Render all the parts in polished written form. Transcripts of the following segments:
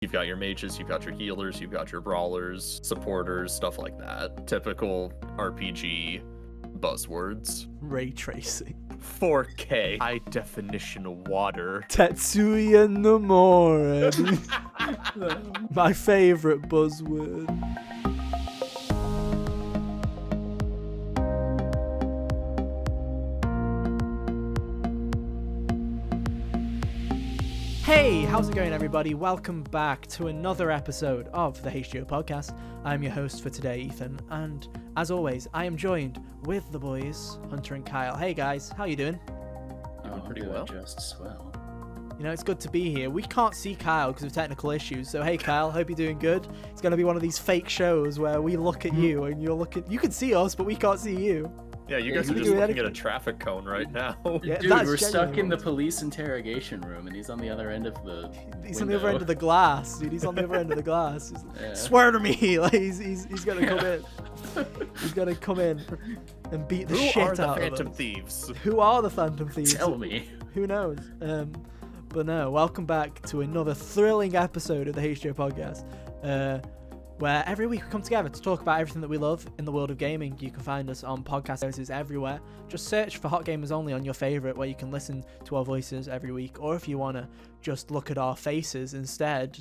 You've got your mages, you've got your healers, you've got your brawlers, supporters, stuff like that. Typical RPG buzzwords. Ray tracing. 4K, high definition water. Tetsuya Nomura. My favorite buzzword. Hey, how's it going, everybody? Welcome back to another episode of the HGO podcast. I'm your host for today, Ethan, and as always, I am joined with the boys, Hunter and Kyle. Hey guys, how you doing? Pretty well. Just swell. You know, it's good to be here. We can't see Kyle because of technical issues, so hey Kyle, hope you're doing good. It's going to be one of these fake shows where we look at you and you're looking. You can see us, but we can't see you. Yeah, you guys are just looking at a traffic cone right now. Yeah, Dude, we're stuck in the what- police interrogation room, and he's on the other end of the He's on the other end of the glass, dude. He's on the other end of the glass. Yeah. Swear to me, like he's gonna come in. He's gonna come in and beat the Who shit are the out Phantom of us. Thieves? Who are the Phantom Thieves? Tell me. Who knows? But no, welcome back to another thrilling episode of the HGO podcast, where every week we come together to talk about everything that we love in the world of gaming. You can find us on podcast services everywhere. Just search for Hot Gamers Only on your favorite, where you can listen to our voices every week. Or if you want to just look at our faces instead,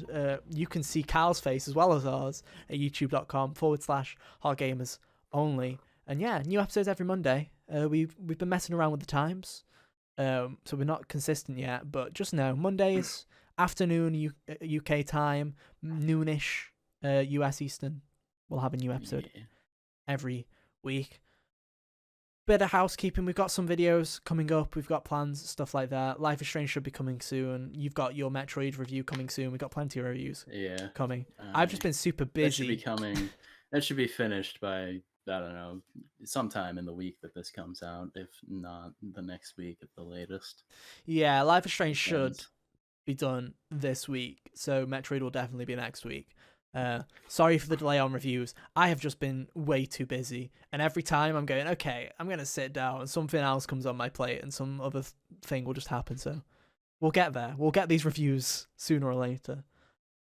you can see Cal's face as well as ours at youtube.com/Hot Gamers Only. And yeah, new episodes every Monday. We've been messing around with the times. So we're not consistent yet, but just know Mondays afternoon UK time, noonish US Eastern, we'll have a new episode every week. Bit of housekeeping, we've got some videos coming up, we've got plans, stuff like that. Life is Strange should be coming soon. You've got your Metroid review coming soon. We've got plenty of reviews coming. I've just been super busy. That should be finished by, I don't know, sometime in the week that this comes out, if not the next week at the latest. Yeah, Life is Strange should be done this week, so Metroid will definitely be next week. Sorry for the delay on reviews. I have just been way too busy, and every time I'm going, okay, I'm going to sit down and something else comes on my plate and some other thing will just happen. So we'll get there. We'll get these reviews sooner or later.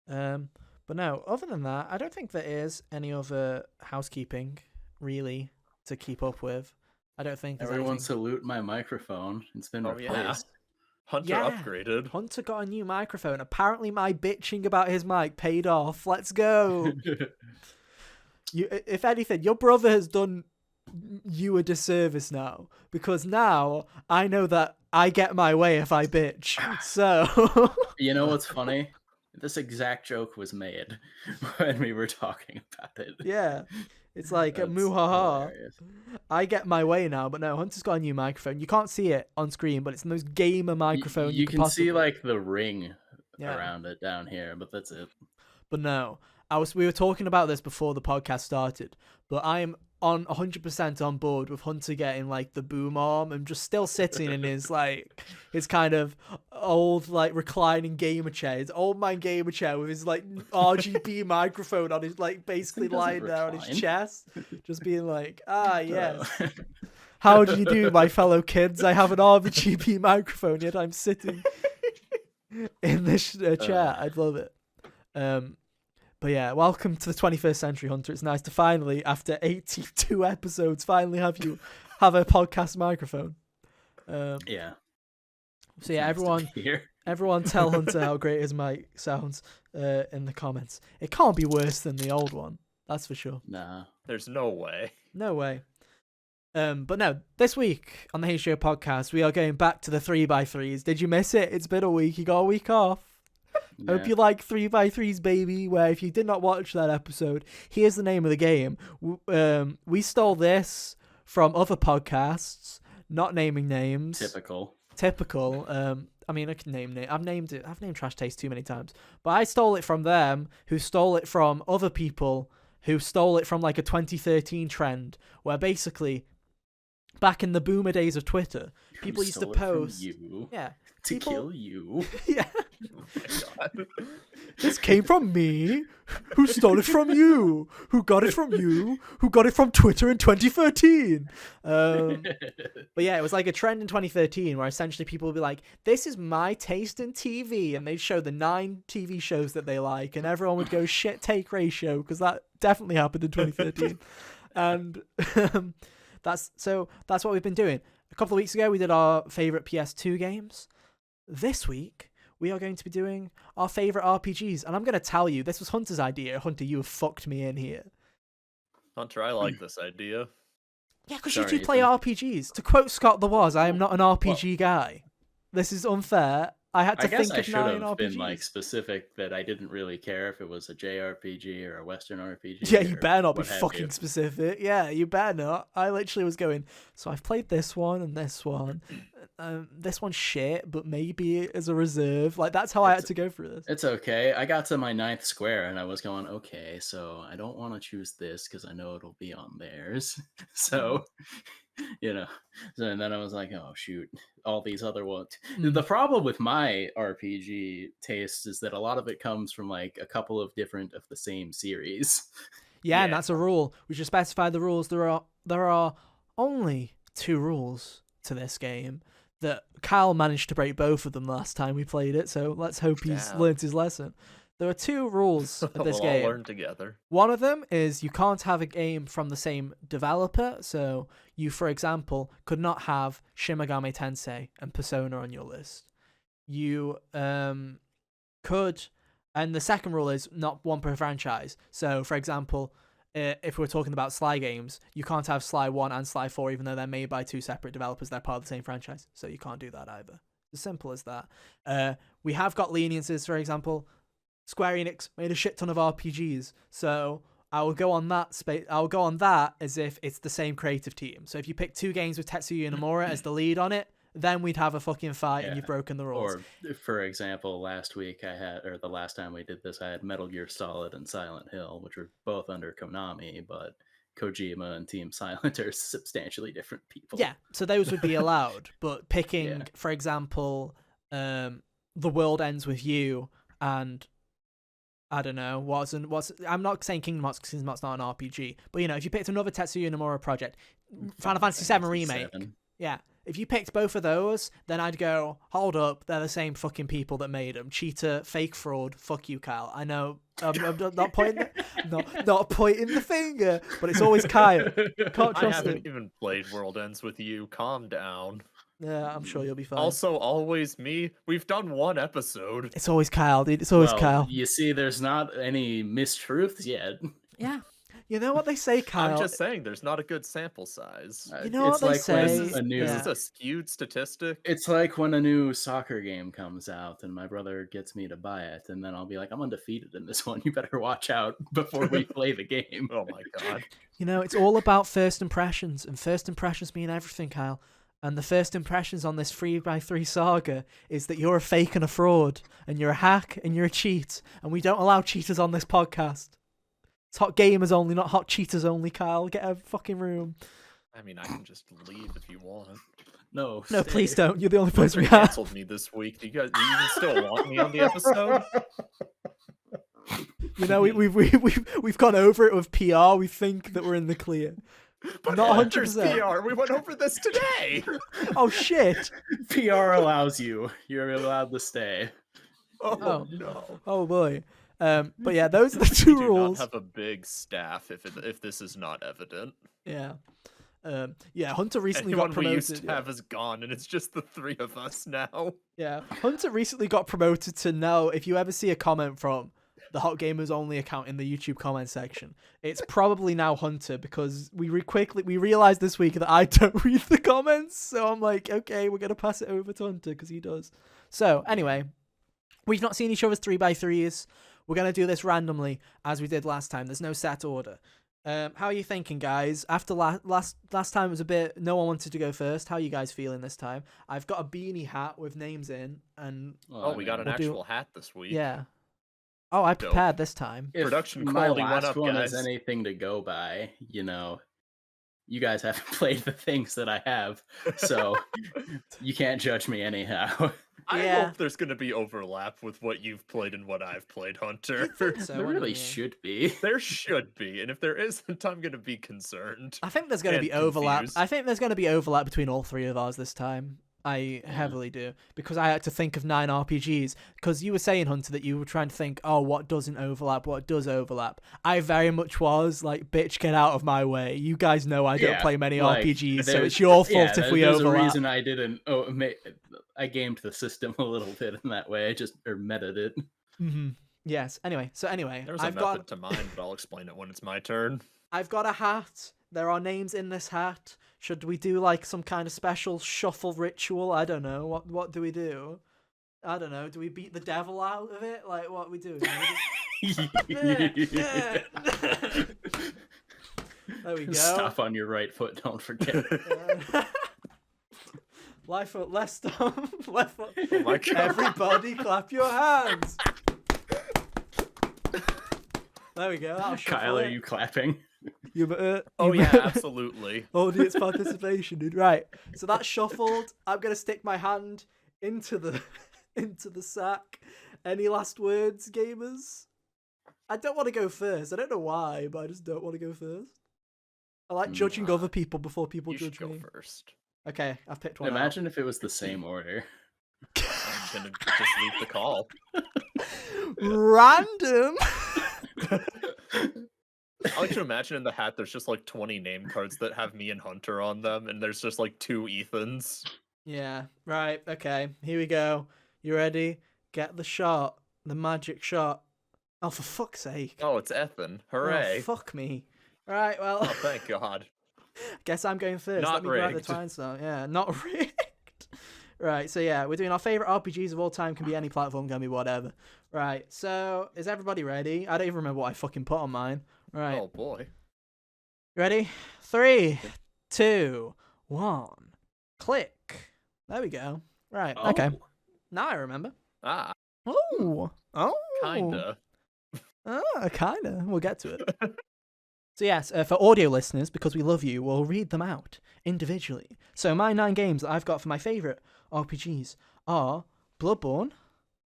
But no, other than that, I don't think there is any other housekeeping really to keep up with. I don't think there's Everyone anything. salute my microphone. It's been Oh, replaced. yeah. Hunter upgraded. Hunter got a new microphone. Apparently my bitching about his mic paid off. Let's go. If anything, your brother has done you a disservice now, because now I know that I get my way if I bitch. So You know what's funny? This exact joke was made when we were talking about it. yeah, it's like a That's muhaha. hilarious. I get my way now, but no, Hunter's got a new microphone. You can't see it on screen, but it's the most gamer microphone You could can possibly. see like the ring Yeah. around it down here, but that's it. But no, we were talking about this before the podcast started, but I'm on 100% on board with Hunter getting like the boom arm and just still sitting in his like his kind of old like reclining gamer chair, his old man gamer chair with his like RGB microphone on his like basically doesn't lying there on his recline. chest, just being like, yes. How do you do, my fellow kids? I have an RGB microphone, yet I'm sitting in this chair. I'd love it. But yeah, welcome to the 21st century, Hunter. It's nice to finally, after 82 episodes, finally have you have a podcast microphone. Yeah. So yeah, Nice to be here. everyone tell Hunter how great his mic sounds in the comments. It can't be worse than the old one, that's for sure. Nah. There's no way. No way. But no, this week on the HGO podcast, we are going back to the 3x3s. Did you miss it? It's been a week. You got a week off. Hope Yeah. you like 3x3s, baby, where if you did not watch that episode, here's the name of the game. We stole this from other podcasts, not naming names. Typical. I mean, I can name it. I've named Trash Taste too many times. But I stole it from them, who stole it from other people, who stole it from like a 2013 trend, where basically, back in the boomer days of Twitter, people used to Stole it from post. you Yeah. to people- kill you. Yeah. Oh my God. This came from me. Who stole it from you? Who got it from you? Who got it from Twitter in 2013? But yeah, it was like a trend in 2013 where essentially people would be like, this is my taste in TV. And they'd show the 9 TV shows that they like. And everyone would go shit take ratio because that definitely happened in 2013. And that's what we've been doing. A couple of weeks ago, we did our favorite PS2 games. This week, we are going to be doing our favorite RPGs. And I'm going to tell you, this was Hunter's idea. Hunter, you have fucked me in here. Hunter, I like this idea. Yeah, because you two play RPGs. To quote Scott the Was, I am not an RPG guy. This is unfair. I had to think of 9 RPGs. I should have been like specific that I didn't really care if it was a JRPG or a Western RPG. Yeah, you better not be fucking specific. Yeah, you better not. I literally was going, so I've played this one and this one. This one's shit, but maybe as a reserve. Like, that's how I had to go through this. It's okay. I got to my 9th square and I was going, okay, so I don't want to choose this because I know it'll be on theirs. So, and then I was like, oh, shoot, all these other ones. The problem with my RPG taste is that a lot of it comes from like a couple of different of the same series. Yeah, and that's a rule. We should specify the rules. There are only 2 rules to this game. That Kyle managed to break both of them last time we played it, so let's hope he's learned his lesson. There are 2 rules of this game. We'll all learn together. One of them is you can't have a game from the same developer, so you, for example, could not have Shin Megami Tensei and Persona on your list. You could, and the second rule is not one per franchise. So, for example, if we're talking about Sly games, you can't have Sly 1 and Sly 4, even though they're made by 2 separate developers. They're part of the same franchise, so you can't do that either. As simple as that. We have got leniencies, for example. Square Enix made a shit ton of RPGs, so I will go on that as if it's the same creative team. So if you pick 2 games with Tetsuya Nomura as the lead on it, then we'd have a fucking fight and you've broken the rules. Or, for example, the last time we did this, I had Metal Gear Solid and Silent Hill, which were both under Konami, but Kojima and Team Silent are substantially different people. Yeah, so those would be allowed, but picking, for example, The World Ends With You and I don't know, I'm not saying Kingdom Hearts because Kingdom Hearts not an RPG, but if you picked another Tetsuya Nomura project, Final Fantasy VII Remake, if you picked both of those, then I'd go, hold up, they're the same fucking people that made them. Cheater, fake fraud, fuck you, Kyle. I know, I'm not pointing, not pointing the finger, but it's always Kyle. Can't trust I haven't him. even played World Ends With You. Calm down. Yeah, I'm sure you'll be fine. Also, always me. We've done 1 episode. It's always Kyle, dude. It's always Kyle. You see, there's not any mistruths yet. Yeah. You know what they say, Kyle? I'm just saying, there's not a good sample size. You know what they say? This is a skewed statistic. It's like when a new soccer game comes out and my brother gets me to buy it, and then I'll be like, I'm undefeated in this one. You better watch out before we play the game. Oh my god. It's all about first impressions, and first impressions mean everything, Kyle. And the first impressions on this 3x3 saga is that you're a fake and a fraud, and you're a hack, and you're a cheat, and we don't allow cheaters on this podcast. It's hot gamers only, not hot cheaters only, Kyle. Get a fucking room. I mean, I can just leave if you want. No, please don't. You're the only person we have. Canceled me this week. Do you even still want me on the episode? We've gone over it with PR. We think that we're in the clear. But not 100% PR. We went over this today. Oh shit! PR allows you. You're allowed to stay. Oh no. Oh boy. But yeah, those are the 2 rules. We do not have a big staff if this is not evident. Yeah. Hunter recently got promoted. We used to have is gone, and it's just the 3 of us now. Yeah, Hunter recently got promoted to now. If you ever see a comment from the Hot Gamers Only account in the YouTube comment section, it's probably now Hunter, because we realized this week that I don't read the comments, so I'm like, okay, we're gonna pass it over to Hunter because he does. So anyway, we've not seen each other's 3x3s. We're gonna do this randomly as we did last time. There's no set order. How are you thinking, guys? After last time it was a bit, no one wanted to go first. How are you guys feeling this time? I've got a beanie hat with names in, and we got an actual hat this week. Yeah. Oh, I prepared this time. If production quality my last went up, one guys. is anything to go by, you guys haven't played the things that I have, so you can't judge me anyhow. I Yeah. hope there's gonna be overlap with what you've played and what I've played, Hunter. You'd think so, There wouldn't really you? should be. There should be, and if there isn't, I'm gonna be concerned. I think there's going to and be overlap. confused. I think there's going to be overlap between all three of ours this time. I heavily do, because I had to think of 9 RPGs. Because you were saying, Hunter, that you were trying to think, oh, what doesn't overlap, what does overlap. I very much was like, bitch, get out of my way. You guys know I don't Yeah, play many like, RPGs, so there's- it's your fault yeah, if we there's overlap. a reason I didn't. I gamed the system a little bit in that way. I just meted it. Mm-hmm. Yes. Anyway, There's a I've method to mine, but I'll explain it when it's my turn. I've got a hat. There are names in this hat. Should we do like some kind of special shuffle ritual? I don't know. What do we do? I don't know. Do we beat the devil out of it? Like, what we do? There we go. Stop on your right foot. Don't forget. Left foot, left stomp, left foot. Oh my god. Everybody clap your hands. There we go. That'll shuffle Kyle, are it. you clapping? Oh yeah, absolutely. Audience participation, dude. Right. So that's shuffled. I'm gonna stick my hand into the sack. Any last words, gamers? I don't want to go first. I don't know why, but I just don't want to go first. I like judging other people before people You should judge go me. first. Okay, I've picked one. Imagine if it was the same order. I'm gonna just leave the call. Random. I like to imagine in the hat there's just like 20 name cards that have me and Hunter on them, and there's just like 2 Ethans. Yeah. Right. Okay. Here we go. You ready? Get the shot. The magic shot. Oh, for fuck's sake. Oh, it's Ethan. Oh, Hooray. fuck me. Right. Well. Oh, thank God. Guess I'm going first. Not Let me grab the rigged. twine stone. Yeah, not rigged. Right, so yeah, we're doing our favourite RPGs of all time. Can be any platform, can be whatever. Right, so is everybody ready? I don't even remember what I fucking put on mine. Right, Oh boy. ready? 3, 2, 1. Click. There we go. Right, okay. Oh. Now I remember. Ah, Oh. kinda. Kinda. We'll get to it. So yes, for audio listeners, because we love you, we'll read them out individually. So my 9 games that I've got for my favourite RPGs are Bloodborne,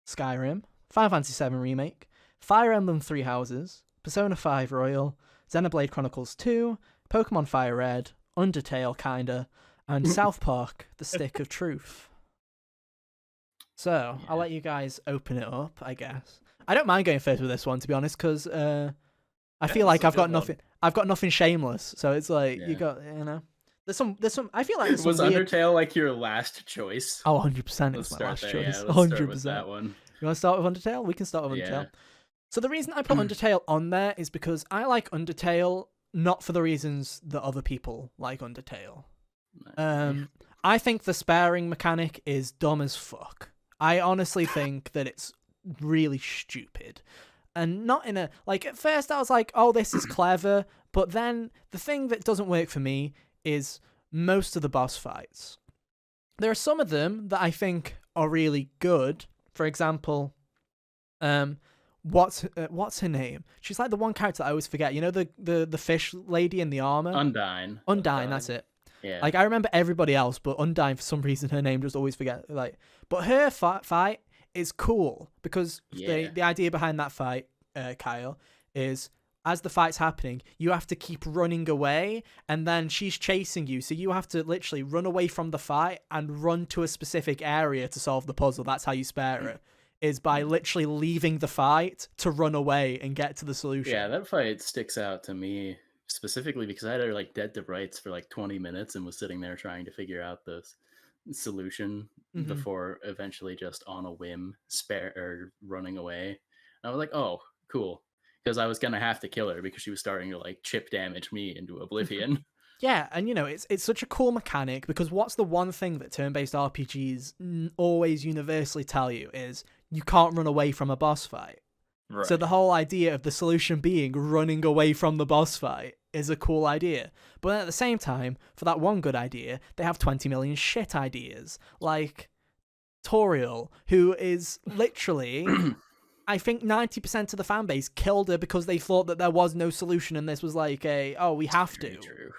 Skyrim, Final Fantasy VII Remake, Fire Emblem Three Houses, Persona 5 Royal, Xenoblade Chronicles 2, Pokemon Fire Red, Undertale kinda, and South Park: The Stick of Truth. So I'll let you guys open it up, I guess. I don't mind going first with this one, to be honest, because I feel like this is a I've got good one. nothing. I've got nothing shameless, so it's like you Yeah. got, you know. There's some. I feel like there's some Was weird... Undertale like your last choice? Oh, 100%. Let's It's my start last there. choice. Yeah, let's start with 100%. that one. You want to start with Undertale? We can start with Yeah. Undertale. So the reason I put Undertale on there is because I like Undertale not for the reasons that other people like Undertale. I think the sparing mechanic is dumb as fuck. I honestly think that it's really stupid. And not in a... Like, at first I was like, oh, this is clever. But then the thing that doesn't work for me is most of the boss fights. There are some of them that I think are really good. For example, what's her name? She's like the one character I always forget. You know, the fish lady in the armor? Undyne. Undyne, that's it. Yeah. Like, I remember everybody else, but Undyne, for some reason, her name just always forget. Like, but her fight is cool because Yeah. the idea behind that fight, Kyle, is as the fight's happening, you have to keep running away, and then she's chasing you, so you have to literally run away from the fight and run to a specific area to solve the puzzle. That's how you spare her, is by literally leaving the fight to run away and get to the solution. Yeah, that fight sticks out to me specifically because I had her like dead to rights for like 20 minutes and was sitting there trying to figure out the solution Mhm. before eventually just on a whim running away. And I was like, oh, cool. Because I was gonna have to kill her because she was starting to like chip damage me into oblivion. Yeah, and you know, it's such a cool mechanic because what's the one thing that turn-based RPGs always universally tell you is you can't run away from a boss fight. Right. So the whole idea of the solution being running away from the boss fight is a cool idea. But then at the same time, for that one good idea, they have 20 million shit ideas. Like Toriel, who is literally... I think 90% of the fan base killed her because they thought that there was no solution and this was like we have to. True.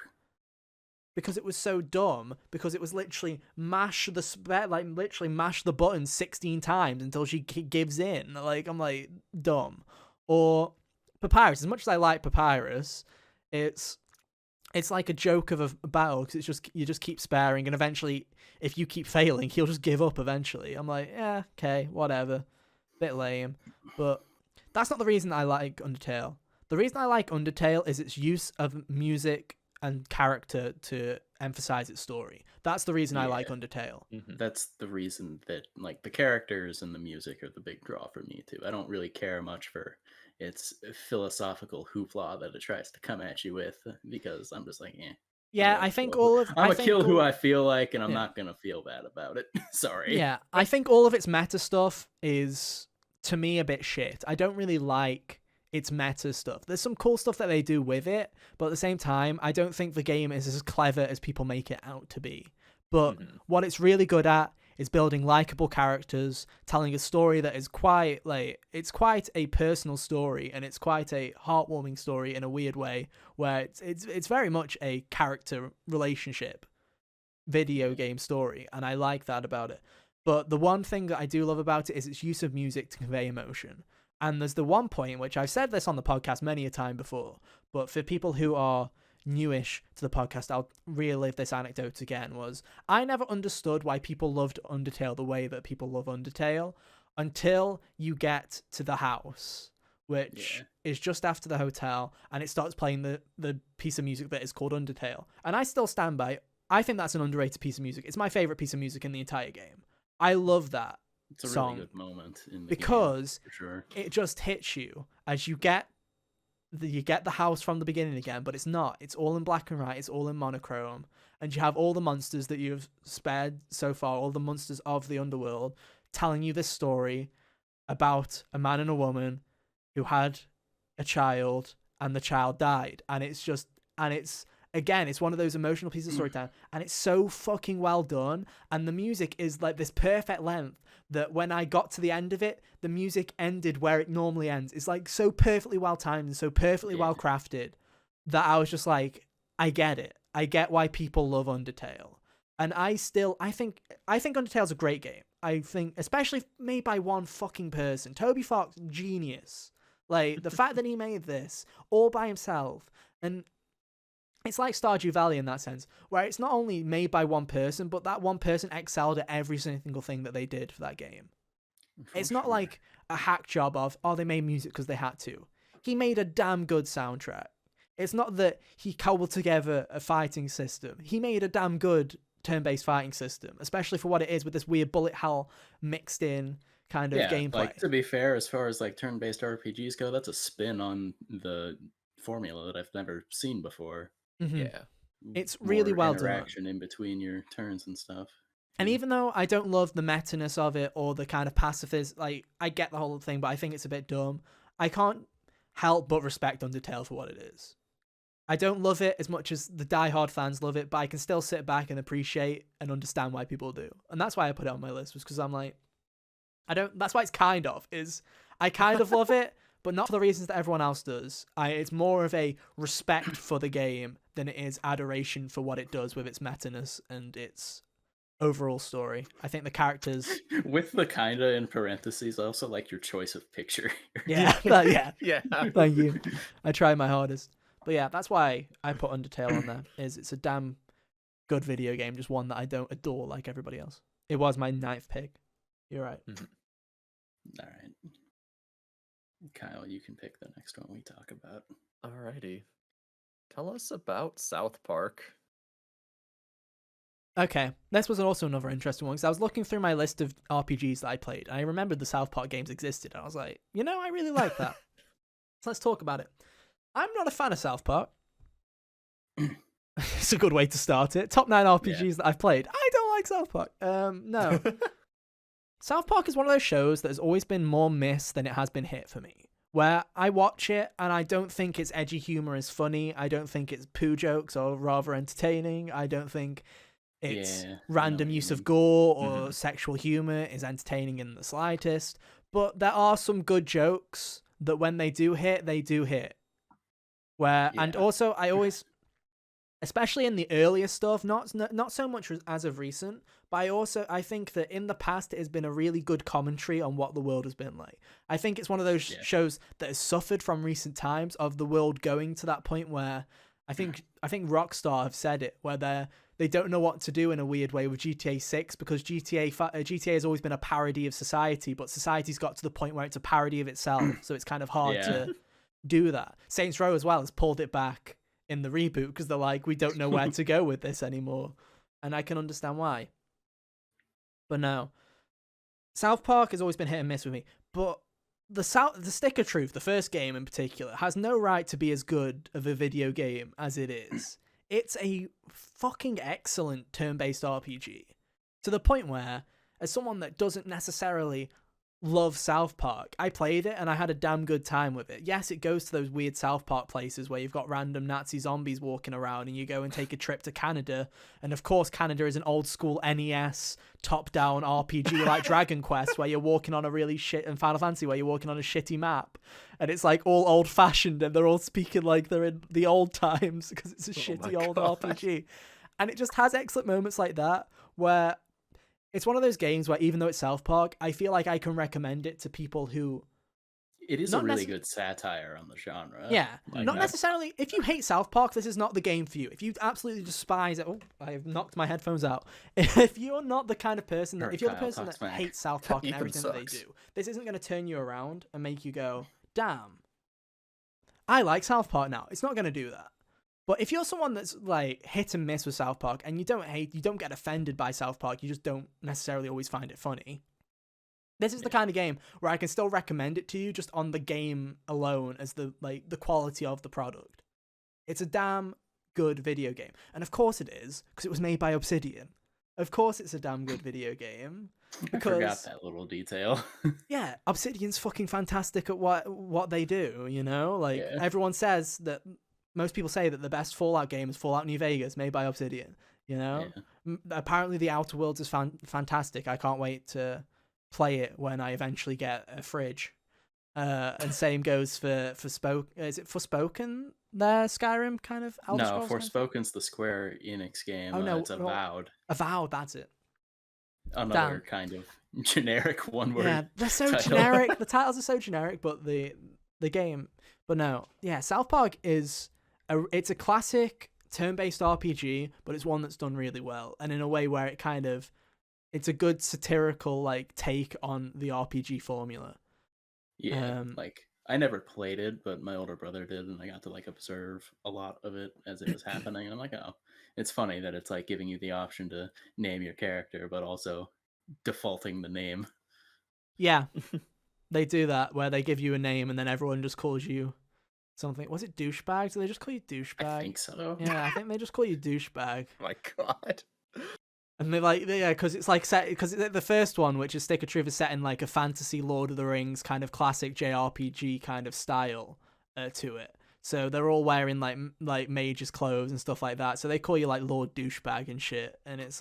because it was so dumb, because it was literally mash the button 16 times until she gives in. Like, I'm like, dumb. Or Papyrus, as much as I like Papyrus, it's like a joke of a battle, because it's just, you just keep sparing, and eventually, if you keep failing, he'll just give up eventually. I'm like, yeah, okay, whatever. Bit lame. But that's not the reason I like Undertale. The reason I like Undertale is its use of music and character to emphasize its story. That's the reason I like Undertale. That's the reason that, like, the characters and the music are the big draw for me too. I don't really care much for its philosophical hoopla that it tries to come at you with, because I'm just like, Yeah, I think all of I'm gonna kill who I feel like, and I'm not gonna feel bad about it. Sorry. Yeah, I think all of its meta stuff is, to me, a bit shit. I don't really like its meta stuff. There's some cool stuff that they do with it, but at the same time, I don't think the game is as clever as people make it out to be. But what it's really good at is building likable characters, telling a story that is quite a personal story, and it's quite a heartwarming story in a weird way, where it's very much a character relationship video game story, and I like that about it. But the one thing that I do love about it is its use of music to convey emotion. And there's the one point, which I've said this on the podcast many a time before, but for people who are newish to the podcast, I'll relive this anecdote again, was I never understood why people loved Undertale the way that people love Undertale until you get to the house, which is just after the hotel, and it starts playing the piece of music that is called Undertale. And I still stand by, I think that's an underrated piece of music. It's my favorite piece of music in the entire game. I love that It's a song really good moment in the because game, for sure. it just hits you as you get the house from the beginning again, but it's not. It's all in black and white. It's all in monochrome, and you have all the monsters that you've spared so far, all the monsters of the underworld, telling you this story about a man and a woman who had a child, and the child died, and it's again, it's one of those emotional pieces of storytelling, and it's so fucking well done, and the music is like this perfect length that when I got to the end of it, the music ended where it normally ends. It's like so perfectly well timed and so perfectly well crafted that I was just like, I get it. I get why people love Undertale. And I think Undertale's a great game. I think, especially made by one fucking person. Toby Fox, genius. Like, the fact that he made this all by himself, and it's like Stardew Valley in that sense, where it's not only made by one person, but that one person excelled at every single thing that they did for that game. It's not like a hack job of, they made music because they had to. He made a damn good soundtrack. It's not that he cobbled together a fighting system. He made a damn good turn-based fighting system, especially for what it is, with this weird bullet hell mixed in kind of gameplay. Like, to be fair, as far as like turn-based RPGs go, that's a spin on the formula that I've never seen before. Yeah, it's really well done. Interaction in between your turns and stuff. And even though I don't love the meta-ness of it or the kind of pacifist, like, I get the whole thing, but I think it's a bit dumb, I can't help but respect Undertale for what it is. I don't love it as much as the diehard fans love it, but I can still sit back and appreciate and understand why people do. And that's why I put it on my list, was because I'm like, that's why it's I kind of love it, but not for the reasons that everyone else does. It's more of a respect for the game than it is adoration for what it does with its meta-ness and its overall story. I think the characters... With the kinda in parentheses, I also like your choice of picture. Yeah. yeah. Thank you. I try my hardest. But yeah, that's why I put Undertale on there. It's a damn good video game, just one that I don't adore like everybody else. It was my 9th pick. You're right. All right. Kyle, you can pick the next one we talk about. Alrighty. Tell us about South Park. Okay, this was also another interesting one, because I was looking through my list of RPGs that I played, and I remembered the South Park games existed, and I was like, I really like that. So let's talk about it. I'm not a fan of South Park. It's a good way to start it. Top 9 RPGs that I've played. I don't like South Park. No. South Park is one of those shows that has always been more miss than it has been hit for me. Where I watch it and I don't think its edgy humor is funny. I don't think its poo jokes are rather entertaining. I don't think its random use of gore or sexual humor is entertaining in the slightest. But there are some good jokes that when they do hit, they do hit. And also, I always, especially in the earlier stuff, not so much as of recent, but I think that in the past it has been a really good commentary on what the world has been like. I think it's one of those shows that has suffered from recent times of the world going to that point where I think Rockstar have said it, where they don't know what to do in a weird way with GTA 6, because GTA has always been a parody of society, but society's got to the point where it's a parody of itself, so it's kind of hard to do that. Saints Row as well has pulled it back in the reboot because they're like, we don't know where to go with this anymore, and I can understand why. But no, South Park has always been hit and miss with me, but the Stick of Truth, the first game in particular, has no right to be as good of a video game as it is. It's a fucking excellent turn-based RPG, to the point where, as someone that doesn't necessarily love South Park, I played it and I had a damn good time with it. Yes, it goes to those weird South Park places where you've got random Nazi zombies walking around, and you go and take a trip to Canada, and of course Canada is an old school NES top-down RPG like Dragon Quest, where you're walking on a really shit, and Final Fantasy where you're walking on a shitty map, and it's like all old-fashioned and they're all speaking like they're in the old times because it's a shitty old RPG. And it just has excellent moments like that where it's one of those games where, even though it's South Park, I feel like I can recommend it to people who... It is a really good satire on the genre. Yeah, not necessarily... If you hate South Park, this is not the game for you. If you absolutely despise it... Oh, I have knocked my headphones out. If you're not the kind of person that... If you're the person that hates South Park and everything that they do, this isn't going to turn you around and make you go, damn, I like South Park now. It's not going to do that. But if you're someone that's like hit and miss with South Park, and you don't get offended by South Park, you just don't necessarily always find it funny, this is the kind of game where I can still recommend it to you just on the game alone as the quality of the product. It's a damn good video game. And of course it is, because it was made by Obsidian. Of course it's a damn good video game. Because, I forgot that little detail. Yeah, Obsidian's fucking fantastic at what they do, you know? Everyone says that... Most people say that the best Fallout game is Fallout New Vegas, made by Obsidian, you know? Yeah. Apparently the Outer Worlds is fantastic. I can't wait to play it when I eventually get a fridge. And same goes for is it Forspoken, their Skyrim kind of Elder Scrolls? No, Forspoken's the Square Enix game. Oh, no. It's Avowed. Avowed, that's it. Another kind of generic one-word. Yeah, they're so generic. The titles are so generic, but the game... But no, yeah, South Park is... It's a classic turn-based RPG, but it's one that's done really well, and in a way where it's a good satirical take on the RPG formula. Yeah, I never played it, but my older brother did, and I got to observe a lot of it as it was happening. And I'm like, oh, it's funny that it's giving you the option to name your character, but also defaulting the name. Yeah, they do that where they give you a name and then everyone just calls you something. Was it douchebag? Do they just call you douchebag? I think so. Yeah, I think they just call you douchebag. Oh my god. And because it's set, because the first one, which is Stick of Truth, is set in a fantasy Lord of the Rings kind of classic JRPG kind of style to it. So they're all wearing like mage's clothes and stuff like that. So they call you Lord Douchebag and shit. And it's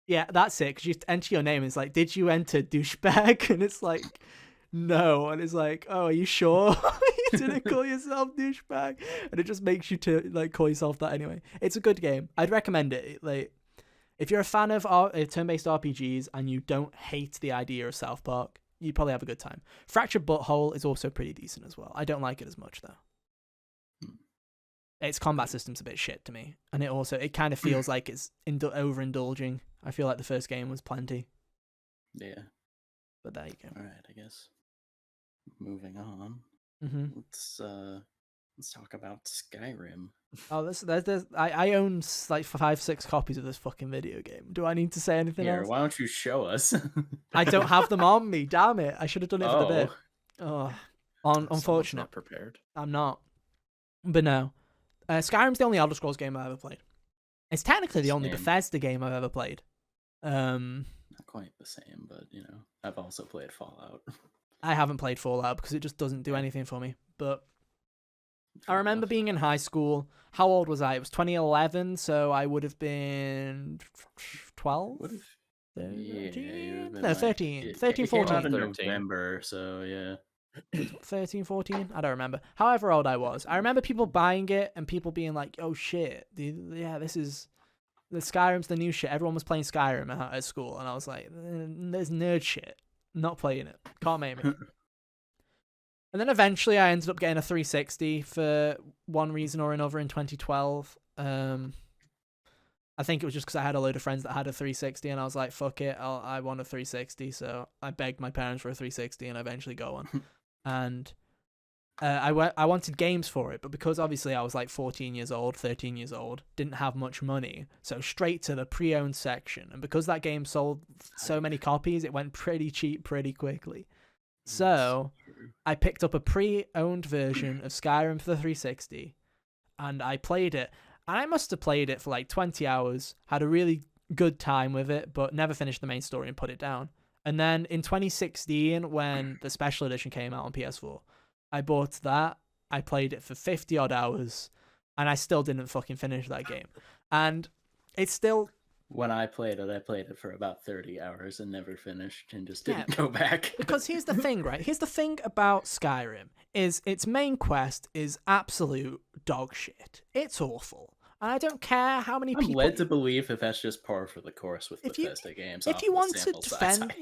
yeah, that's it. Because you enter your name, and it's did you enter douchebag? And it's no. And it's oh, are you sure? You didn't call yourself douchebag? And it just makes you to call yourself that anyway. It's a good game. I'd recommend it. If you're a fan of turn-based RPGs and you don't hate the idea of South Park, you'd probably have a good time. Fractured Butthole is also pretty decent as well. I don't like it as much though. Its combat system's a bit shit to me, and it kind of feels like it's overindulging. I feel like the first game was plenty. Yeah. But there you go. All right, I guess. Moving on. Mm-hmm. Let's talk about Skyrim. Oh, I own 5-6 copies of this fucking video game. Do I need to say anything else? Why don't you show us? I don't have them on me. Damn it! I should have done it for the bit. Oh, unfortunate. Not prepared. I'm not. But no, Skyrim's the only Elder Scrolls game I've ever played. It's technically the only Bethesda game I've ever played. Not quite the same, but I've also played Fallout. I haven't played Fallout because it just doesn't do anything for me. But I remember being in high school. How old was I? It was 2011, so I would have been 12? 13? No, 13. 13, 14. In November, so yeah. 13, 14? I don't remember. However old I was. I remember people buying it and people being like, oh shit, this is... The Skyrim's the new shit. Everyone was playing Skyrim at school, and I was like, there's nerd shit. Not playing it. Can't make me. And then eventually I ended up getting a 360 for one reason or another in 2012. I think it was just because I had a load of friends that had a 360, and I was like, fuck it, I want a 360. So I begged my parents for a 360, and I eventually got one. And I wanted games for it, but because obviously I was like 14 years old, 13 years old, didn't have much money, so straight to the pre-owned section. And because that game sold so many copies, it went pretty cheap pretty quickly. So I picked up a pre-owned version of Skyrim for the 360, and I played it. And I must have played it for like 20 hours, had a really good time with it, but never finished the main story and put it down. And then in 2016, when the special edition came out on PS4, I bought that, I played it for 50 odd hours, and I still didn't fucking finish that game. And it's still... When I played it for about 30 hours and never finished and just didn't go back. Because here's the thing, right? Here's the thing about Skyrim, is its main quest is absolute dog shit. It's awful. And I don't care how many people... I'm led to believe that that's just par for the course with Bethesda games. If you want to defend...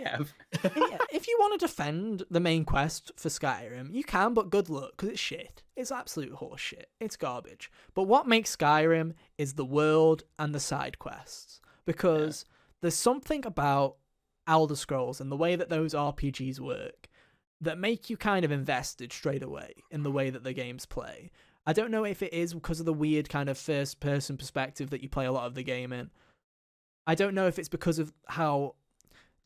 if you want to defend the main quest for Skyrim, you can, but good luck, because it's shit. It's absolute horse shit. It's garbage. But what makes Skyrim is the world and the side quests. Because there's something about Elder Scrolls and the way that those RPGs work that make you kind of invested straight away in the way that the games play. I don't know if it is because of the weird kind of first-person perspective that you play a lot of the game in. I don't know if it's because of how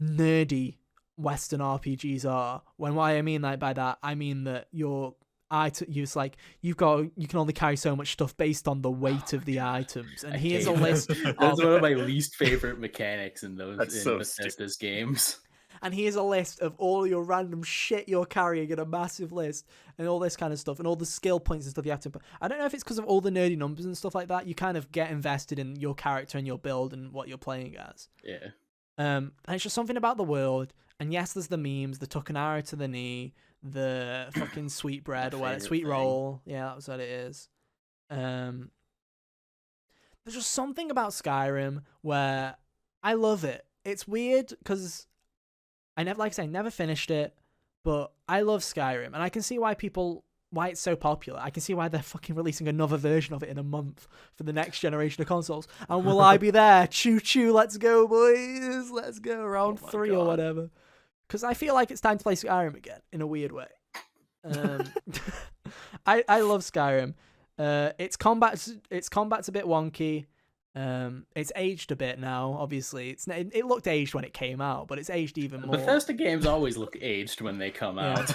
nerdy Western RPGs are. When what I mean by that, I mean that you can only carry so much stuff based on the weight of the items. And here's a list. That's one of my least favorite mechanics in Bethesda's games. And here's a list of all your random shit you're carrying in a massive list, and all this kind of stuff, and all the skill points and stuff you have to put. I don't know if it's because of all the nerdy numbers and stuff like that. You kind of get invested in your character and your build and what you're playing as. Yeah. And it's just something about the world. And yes, there's the memes, the tuck an arrow to the knee, the fucking sweet bread or whatever, sweet roll. Yeah, that was what it is. There's just something about Skyrim where I love it. It's weird because I never finished it, but I love Skyrim, and I can see why it's so popular. I can see why they're fucking releasing another version of it in a month for the next generation of consoles. And will I be there? Choo choo, let's go, boys. Let's go, round 3 or whatever. Because I feel like it's time to play Skyrim again in a weird way. I love Skyrim. Its combat's a bit wonky. It's aged a bit now. Obviously, it looked aged when it came out, but it's aged even more. Bethesda games always look aged when they come out.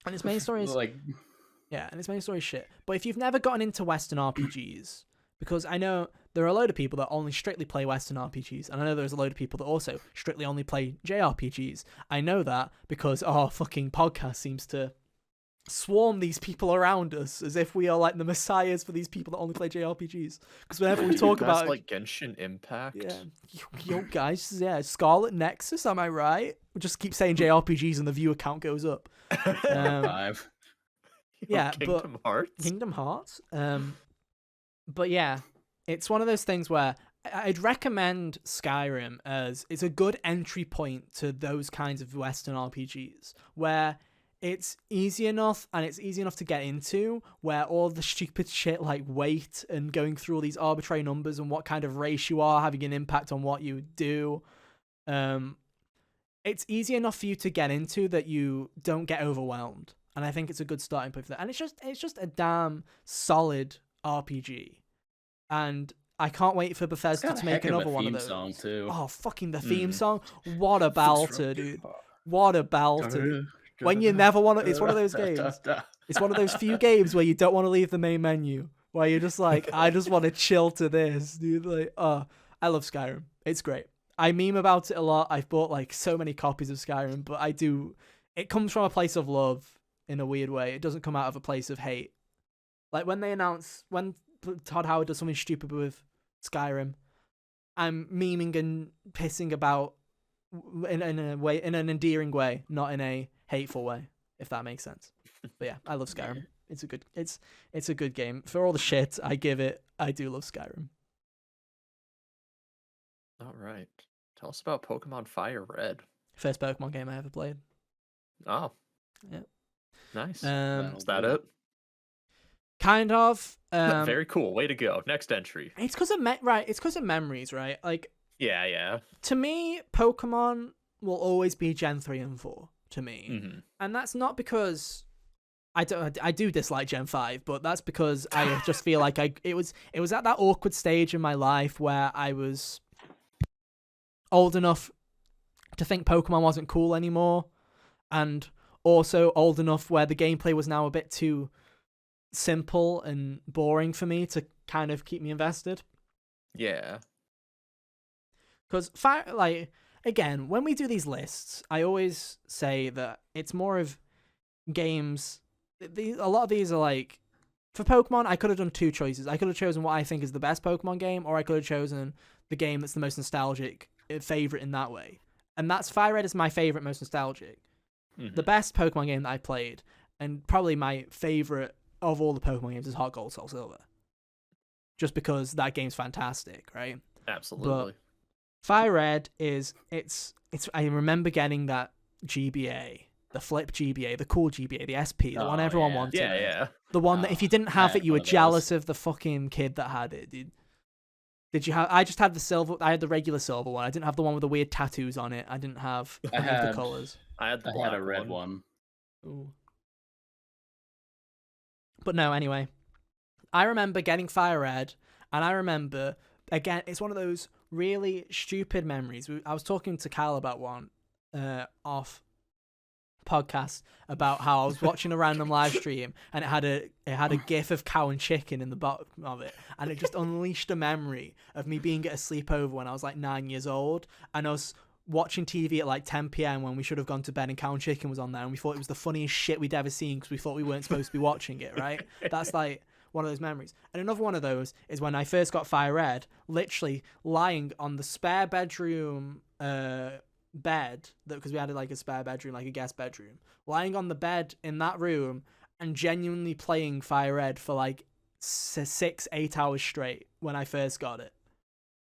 And its main story is and its main story is shit. But if you've never gotten into Western RPGs, because I know there are a load of people that only strictly play Western RPGs, and I know there's a load of people that also strictly only play JRPGs. I know that because our fucking podcast seems to swarm these people around us as if we are like the messiahs for these people that only play JRPGs. Because whenever we talk about like Genshin Impact, yo guys, Scarlet Nexus, am I right? We just keep saying JRPGs and the view count goes up. 5. Kingdom Hearts. But yeah, it's one of those things where I'd recommend Skyrim as it's a good entry point to those kinds of Western RPGs where it's easy enough to get into, where all the stupid shit like weight and going through all these arbitrary numbers and what kind of race you are having an impact on what you do. It's easy enough for you to get into that you don't get overwhelmed. And I think it's a good starting point for that. And it's just a damn solid RPG. And I can't wait for Bethesda to make another one of those. Song too. Oh, fucking the theme song. What a belter, dude. What a belter. When you never want to, it's one of those games. It's one of those few games where you don't want to leave the main menu, where you're just like, I just want to chill to this, dude. Like, I love Skyrim. It's great. I meme about it a lot. I've bought like so many copies of Skyrim, but it comes from a place of love in a weird way. It doesn't come out of a place of hate. Like when Todd Howard does something stupid with Skyrim, I'm memeing and pissing about in an endearing way, not in a hateful way. if that makes sense. But yeah, I love Skyrim. It's a good game. For all the shit I give it, I do love Skyrim. All right. Tell us about Pokemon Fire Red. First Pokemon game I ever played. Oh. Yeah. Nice. That'll Is that do it? Kind of. Very cool. Way to go. Next entry. It's because of It's because of memories, right? Like, Yeah. to me, Pokemon will always be Gen 3 and 4 to me. Mm-hmm. And that's not because I do dislike Gen 5, but that's because I just feel like it was at that awkward stage in my life where I was old enough to think Pokemon wasn't cool anymore, and also old enough where the gameplay was now a bit too simple and boring for me to kind of keep me invested. Yeah. Because again, when we do these lists, I always say that it's more of games. A lot of these are like, for Pokemon, I could have done two choices. I could have chosen what I think is the best Pokemon game, or I could have chosen the game that's the most nostalgic favorite in that way. And that's Fire Red is my favorite, most nostalgic. Mm-hmm. The best Pokemon game that I played, and probably my favorite of all the Pokemon games, is Heart Gold, Soul Silver. Just because that game's fantastic, right? Absolutely. But Fire Red is it's. I remember getting that GBA, the flip GBA, the cool GBA, the SP, the one everyone wanted. Yeah. The one that if you didn't have it, you were one of those. jealous of the fucking kid that had it, dude. Did you have? I just had the silver. I had the regular silver one. I didn't have the one with the weird tattoos on it. I didn't have any of the colors. I had the I black had a red one. Ooh. But no, anyway, I remember getting Fire Red, and I remember again. It's one of those really stupid memories. I was talking to Cal about one off podcast about how I was watching a random live stream and it had a gif of cow and chicken in the bottom of it, and it just unleashed a memory of me being at a sleepover when I was like 9 years old, and I was watching TV at like 10 p.m. when we should have gone to bed, and cow and chicken was on there, and we thought it was the funniest shit we'd ever seen because we thought we weren't supposed to be watching it, right? That's like one of those memories. And another one of those is when I first got Fire Red, literally lying on the spare bedroom bed, because we had like a spare bedroom, like a guest bedroom, lying on the bed in that room and genuinely playing Fire Red for like 6-8 hours straight when I first got it.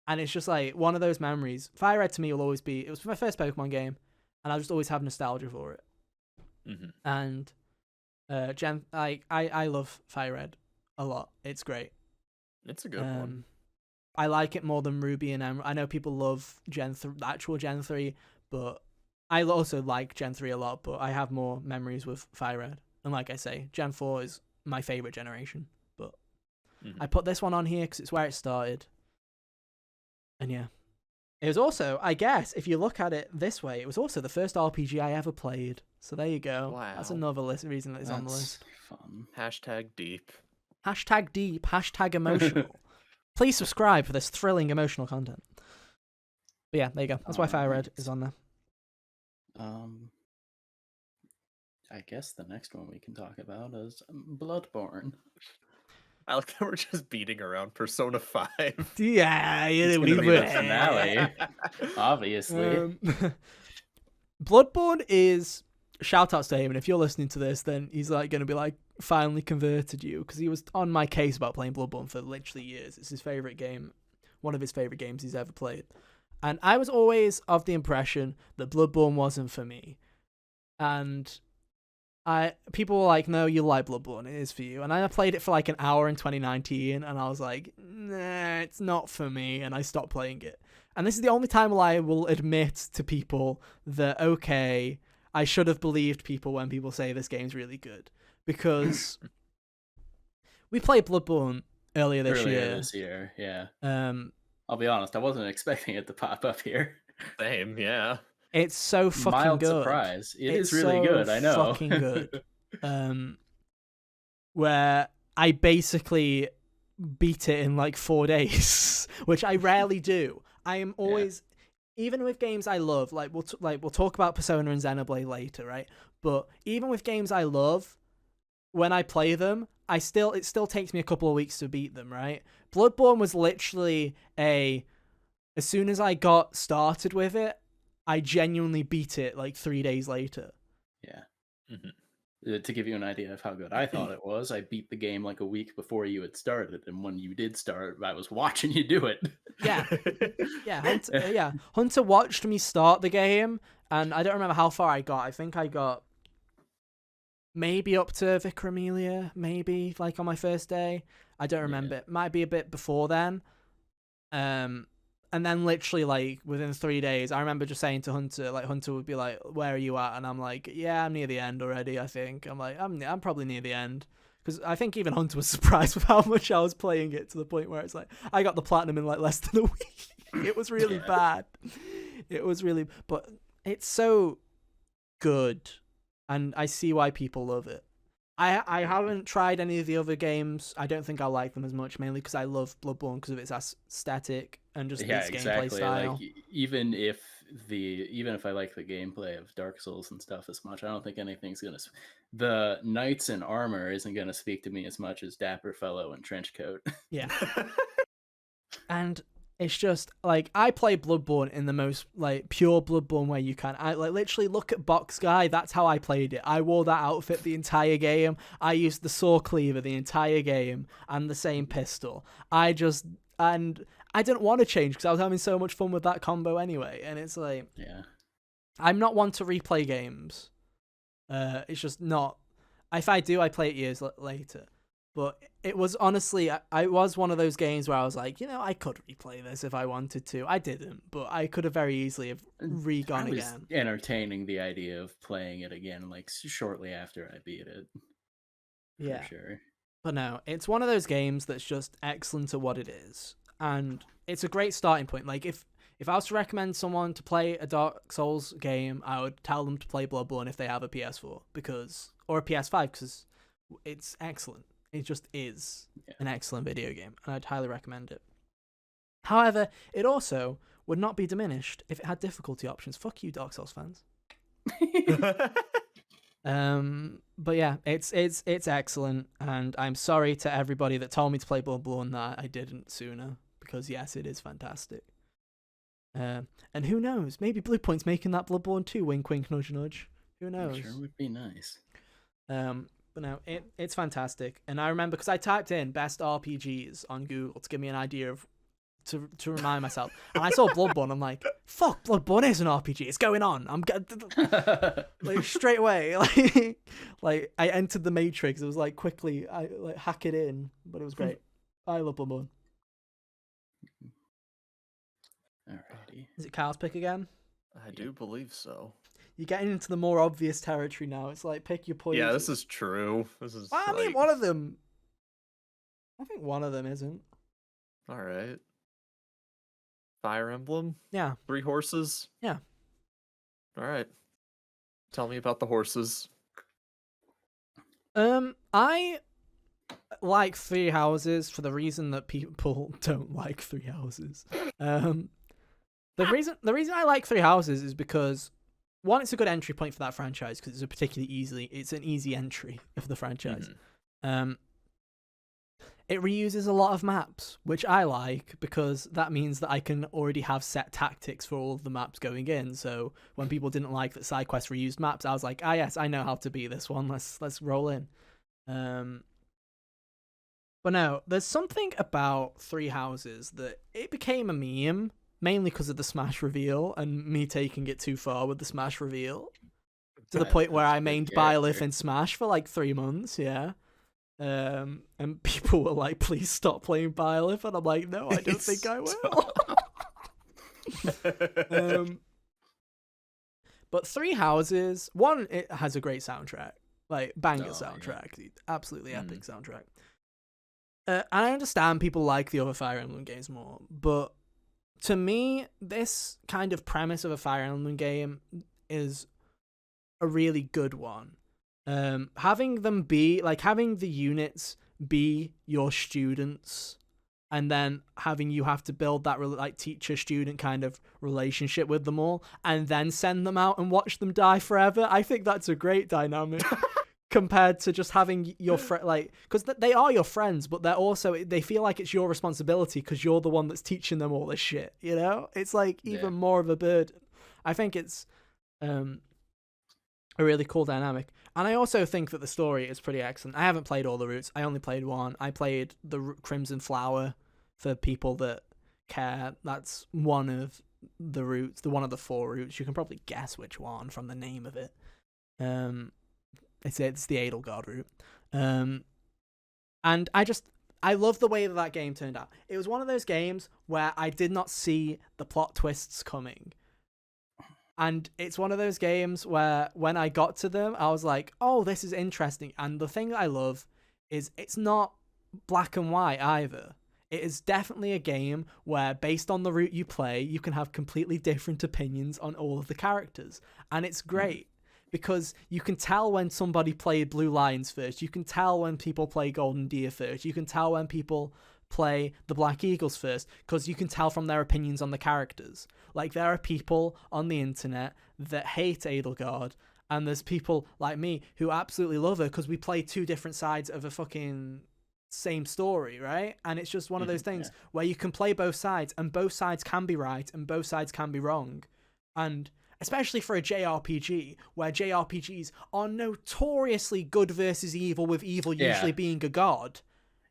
And it's just like one of those memories. Fire Red to me will always be, it was my first Pokemon game, and I'll just always have nostalgia for it. Mm-hmm. And I love Fire Red a lot. It's great. It's a good one. I like it more than Ruby and Emerald. I know people love actual Gen 3, but I also like Gen 3 a lot, but I have more memories with Fire Red. And like I say, Gen 4 is my favorite generation, but I put this one on here because it's where it started. And yeah, it was also, I guess, if you look at it this way, it was also the first RPG I ever played. So there you go. Wow. That's another reason that it's on the list. Fun. Hashtag deep. Hashtag deep, hashtag emotional. Please subscribe for this thrilling emotional content. But yeah, there you go. That's why Fire Red is on there. I guess the next one we can talk about is Bloodborne. I like that we're just beating around Persona 5. Yeah, It's we gonna be were. the finale, obviously. Bloodborne is, shout outs to him, and if you're listening to this, then he's like going to be like, finally converted you, because he was on my case about playing Bloodborne for literally years. It's his favorite game, one of his favorite games he's ever played. And I was always of the impression that Bloodborne wasn't for me. And people were like, no, you like Bloodborne, it is for you. And I played it for like an hour in 2019, and I was like, nah, it's not for me, and I stopped playing it. And this is the only time I will admit to people that, okay, I should have believed people when people say this game's really good. Because we played Bloodborne earlier this year. Yeah. I'll be honest, I wasn't expecting it to pop up here. Same, yeah. It's so fucking Mild good. surprise. It's is really so good, I know. Fucking good. Where I basically beat it in like 4 days, which I rarely do. I am always, even with games I love, like we'll talk about Persona and Xenoblade later, right? But even with games I love, when I play them, it still takes me a couple of weeks to beat them, right? Bloodborne was literally as soon as I got started with it, I genuinely beat it like 3 days later. Yeah. Mm-hmm. To give you an idea of how good I thought it was, I beat the game like a week before you had started, and when you did start, I was watching you do it. Yeah. Yeah, Hunter watched me start the game, and I don't remember how far I got. I think I got maybe up to Vicar Amelia, maybe like on my first day. I don't remember. Yeah. It might be a bit before then. And then literally like within 3 days, I remember just saying to Hunter, like Hunter would be like, "Where are you at?" And I'm like, "Yeah, I'm near the end already. I think I'm like I'm probably near the end." Because I think even Hunter was surprised with how much I was playing it, to the point where it's like I got the platinum in like less than a week. It was really bad. It was really, but it's so good, and I see why people love it. I haven't tried any of the other games. I don't think I'll like them as much, mainly because I love Bloodborne because of its aesthetic and just Yeah, its gameplay exactly. style. Like even if I like the gameplay of Dark Souls and stuff as much, I don't think anything's gonna. The knights in armor isn't gonna speak to me as much as Dapper Fellow in Trenchcoat. Yeah. And it's just like I play Bloodborne in the most like pure Bloodborne way you can. I like literally look at Box Guy. That's how I played it. I wore that outfit the entire game. I used the saw cleaver the entire game and the same pistol. I didn't want to change because I was having so much fun with that combo anyway. And it's like, Yeah. I'm not one to replay games. It's just not. If I do, I play it years later. But it was honestly, I was one of those games where I was like, I could replay this if I wanted to. I didn't, but I could have very easily have re-gone I was again. entertaining the idea of playing it again, like shortly after I beat it. Yeah. For sure. But no, it's one of those games that's just excellent at what it is. And it's a great starting point. Like, if I was to recommend someone to play a Dark Souls game, I would tell them to play Bloodborne if they have a PS4 or a PS5 because it's excellent. It just is an excellent video game, and I'd highly recommend it. However, it also would not be diminished if it had difficulty options. Fuck you, Dark Souls fans. But yeah, it's excellent, and I'm sorry to everybody that told me to play Bloodborne that I didn't sooner, because yes, it is fantastic. And who knows? Maybe Bluepoint's making that Bloodborne 2, wink wink nudge nudge. Who knows? I'm sure would be nice. But no, it's fantastic. And I remember because I typed in best RPGs on Google to give me an idea of to remind myself. And I saw Bloodborne. I'm like, fuck, Bloodborne is an RPG. It's going on. I'm like straight away. Like I entered the Matrix. It was like quickly I like hack it in, but it was great. I love Bloodborne. Alrighty. Is it Kyle's pick again? I do believe so. You're getting into the more obvious territory now. It's like pick your poison. Yeah, this is true. This is. I mean, one of them. I think one of them isn't. All right. Fire Emblem. Yeah. 3 horses. Yeah. All right. Tell me about the horses. I like 3 houses for the reason that people don't like 3 houses. The reason I like 3 houses is because, one, it's a good entry point for that franchise because it's an easy entry of the franchise. Mm-hmm. It reuses a lot of maps, which I like because that means that I can already have set tactics for all of the maps going in. So when people didn't like that side quests reused maps, I was like, yes, I know how to beat this one. Let's roll in. But no, there's something about 3 houses that it became a meme, mainly because of the Smash reveal and me taking it too far with the Smash reveal. To the point where I mained Byleth in Smash for like 3 months, yeah. And people were like, please stop playing Byleth, and I'm like, no, I don't think I will. But 3 houses, one, it has a great soundtrack, like banger soundtrack, absolutely epic soundtrack. And I understand people like the other Fire Emblem games more, but to me, this kind of premise of a Fire Emblem game is a really good one. Having the units be your students, and then having you have to build that like teacher-student kind of relationship with them all, and then send them out and watch them die forever. I think that's a great dynamic. Compared to just having your friend, because they are your friends, but they feel like it's your responsibility because you're the one that's teaching them all this shit. It's like even more of a burden. I think it's a really cool dynamic. And I also think that the story is pretty excellent. I haven't played all the routes. I only played one. I played the Crimson Flower for people that care. That's one of the routes, the one of the 4 routes. You can probably guess which one from the name of it. It's the Edelgard route. And I love the way that game turned out. It was one of those games where I did not see the plot twists coming. And it's one of those games where when I got to them, I was like, oh, this is interesting. And the thing I love is it's not black and white either. It is definitely a game where, based on the route you play, you can have completely different opinions on all of the characters. And it's great because you can tell when somebody played Blue Lions first. You can tell when people play Golden Deer first. You can tell when people play the Black Eagles first because you can tell from their opinions on the characters. Like, there are people on the internet that hate Edelgard, and there's people like me who absolutely love her because we play 2 different sides of a fucking same story, right? And it's just one of those things where you can play both sides, and both sides can be right and both sides can be wrong. And especially for a JRPG, where JRPGs are notoriously good versus evil, with evil usually being a god.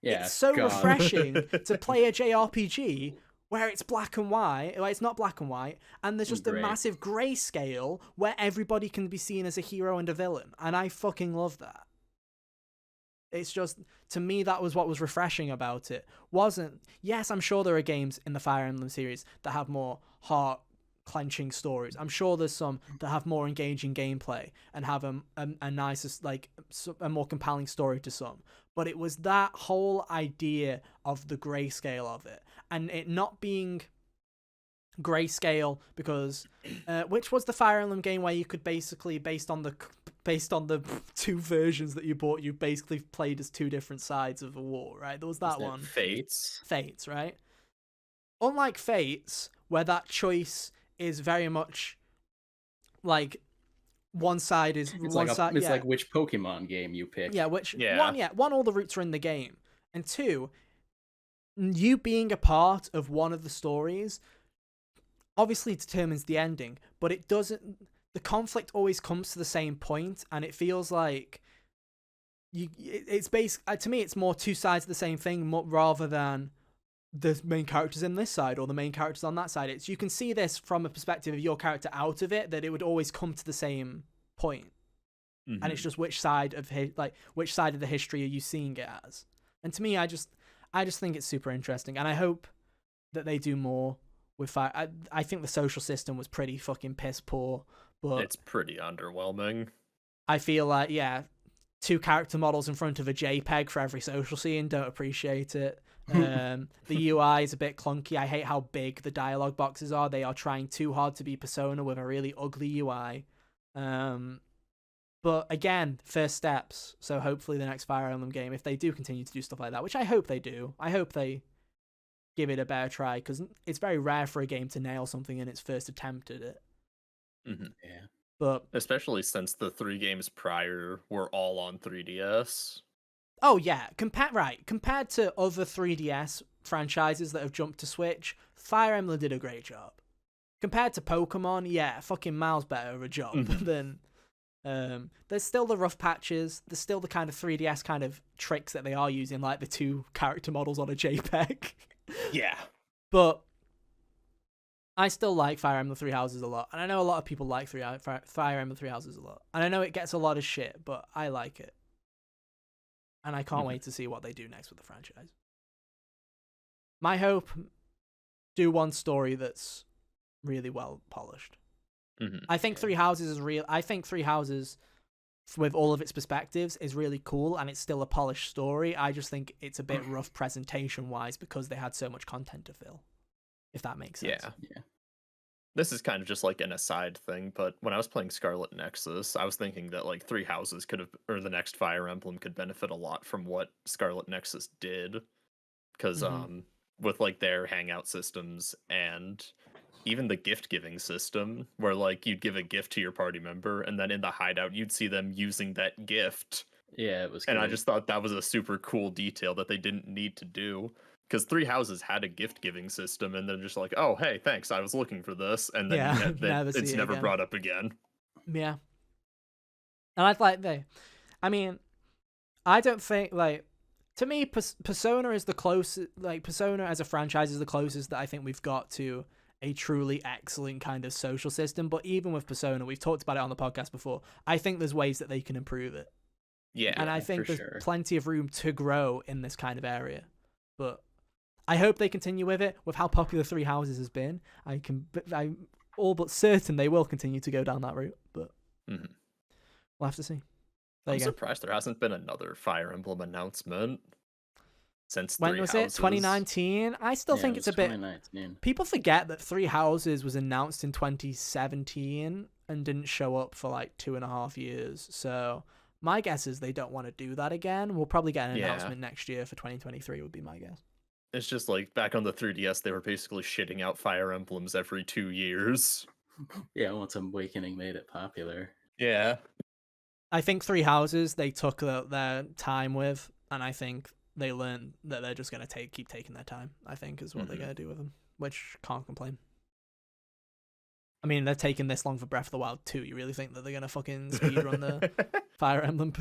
It's so refreshing to play a JRPG where it's black and white, it's not black and white, and there's just a massive grayscale where everybody can be seen as a hero and a villain, and I fucking love that. It's just, to me, that was what was refreshing about it. Yes, I'm sure there are games in the Fire Emblem series that have more heart-clenching stories. I'm sure there's some that have more engaging gameplay and have a nicer, like, a more compelling story to some. But it was that whole idea of the grayscale of it, and it not being grayscale because which was the Fire Emblem game where you could basically, based on the 2 versions that you bought, you basically played as 2 different sides of a war, right? There was that one. Fates, right? Unlike Fates, where that choice is very much like one side is it's one like side. It's like which Pokemon game you pick. One, all the routes are in the game, and 2, you being a part of one of the stories obviously determines the ending, but it doesn't. The conflict always comes to the same point, and it feels like it's basically, to me, it's more 2 sides of the same thing rather than the main characters in this side or the main characters on that side. It's, you can see this from a perspective of your character out of it, that it would always come to the same point. And it's just which side of the history are you seeing it as. And to me, I just think it's super interesting, and I hope that they do more with Fire. I think the social system was pretty fucking piss poor, but it's pretty underwhelming. I feel like 2 character models in front of a JPEG for every social scene, don't appreciate it. The UI is a bit clunky. I hate how big the dialogue boxes are. They are trying too hard to be Persona with a really ugly UI. But again, first steps. So hopefully the next Fire Emblem game, if they do continue to do stuff like that, which I hope they do, I hope they give it a better try, because it's very rare for a game to nail something in its first attempt at it. Yeah. But especially since the 3 games prior were all on 3DS. Oh yeah, compared to other 3DS franchises that have jumped to Switch, Fire Emblem did a great job. Compared to Pokemon, fucking miles better of a job than. There's still the rough patches. There's still the kind of 3DS kind of tricks that they are using, like the 2 character models on a JPEG. Yeah. But I still like Fire Emblem Three Houses a lot, and I know a lot of people like Fire Emblem Three Houses a lot, and I know it gets a lot of shit, but I like it, and I can't wait to see what they do next with the franchise. My hope: do one story that's really well polished. I think Three Houses is real. I think Three Houses, with all of its perspectives, is really cool, and it's still a polished story. I just think it's a bit rough presentation wise because they had so much content to fill. If that makes sense. Yeah. This is kind of just like an aside thing, but when I was playing Scarlet Nexus, I was thinking that like Three Houses or the next Fire Emblem could benefit a lot from what Scarlet Nexus did, because with like their hangout systems and even the gift giving system, where like you'd give a gift to your party member, and then in the hideout you'd see them using that gift. Yeah, it was cool. And I cool. just thought that was a super cool detail that they didn't need to do. Because Three Houses had a gift-giving system, and they're just like, oh, hey, thanks, I was looking for this, and then it's never brought up again. Yeah. And I'd like I mean, I don't think like to me Persona is the closest. Like Persona as a franchise is the closest that I think we've got to a truly excellent kind of social system. But even with Persona, we've talked about it on the podcast before. I think there's ways that they can improve it, and I Yeah. think for there's sure. plenty of room to grow in this kind of area. But I hope they continue with it. With how popular Three Houses has been, I'm all but certain they will continue to go down that route. But Mhm. we'll have to see. There I'm you go. surprised there hasn't been another Fire Emblem announcement since When Three was it? Houses. 2019. I still Yeah, think it it's was a bit. 2019. People forget that Three Houses was announced in 2017 and didn't show up for like 2.5 years. So my guess is they don't want to do that again. We'll probably get an Yeah. announcement next year for 2023 would be my guess. It's just like back on the 3DS, they were basically shitting out Fire Emblems every 2 years. Yeah, once Awakening made it popular. Yeah. I think Three Houses they took their time with, and I think they learned that they're just going to keep taking their time, I think is what they're going to do with them, which can't complain. I mean, they're taking this long for Breath of the Wild 2. You really think that they're going to fucking speedrun the Fire Emblem?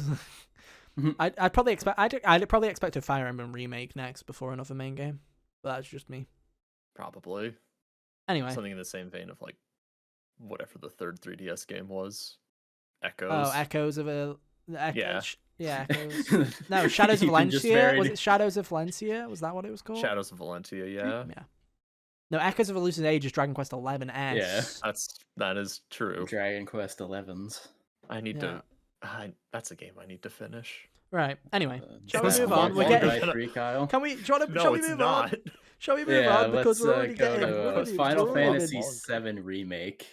I'd probably expect a Fire Emblem remake next before another main game, but that's just me. Probably. Anyway. Something in the same vein of like whatever the third 3DS game was. Echoes. Oh, Echoes of a... Yeah. Yeah, Echoes. No, Shadows of Valencia? Was it Shadows of Valencia? Was that what it was called? Shadows of Valencia, yeah. Yeah. No, Echoes of Elusive Age is Dragon Quest 11S. Yeah. That is true. Dragon Quest 11s. I need to... that's a game I need to finish. Right. Anyway, shall Is we that move on? long? We're getting... Free, Kyle? Can we... Shall No, we it's move not. on? Shall we move on? Because we're already go getting... to Final Fantasy VII Remake.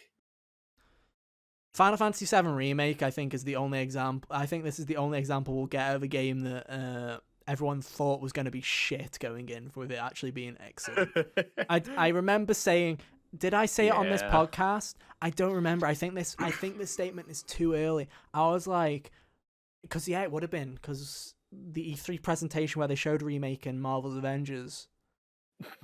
Final Fantasy VII Remake, I think, is the only example... I think this is the only example we'll get of a game that everyone thought was going to be shit going in, with it actually being excellent. I remember saying... Did I say it on this podcast? I don't remember. I think this statement is too early. I was like... Because, yeah, it would have been. Because the E3 presentation where they showed Remake and Marvel's Avengers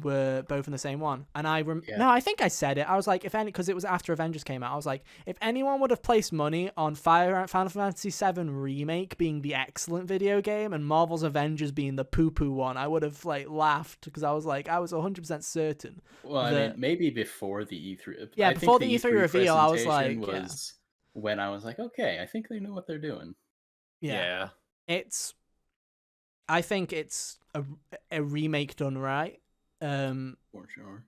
were both in the same one. And no, I think I said it. I was like, because it was after Avengers came out, I was like, if anyone would have placed money on Final Fantasy VII Remake being the excellent video game and Marvel's Avengers being the poo-poo one, I would have like laughed because I was like, I was 100% certain. Well, I mean, maybe before the E3. Yeah, before the E3 reveal, I was like, when I was like, okay, I think they know what they're doing. Yeah. I think it's a remake done right. For sure.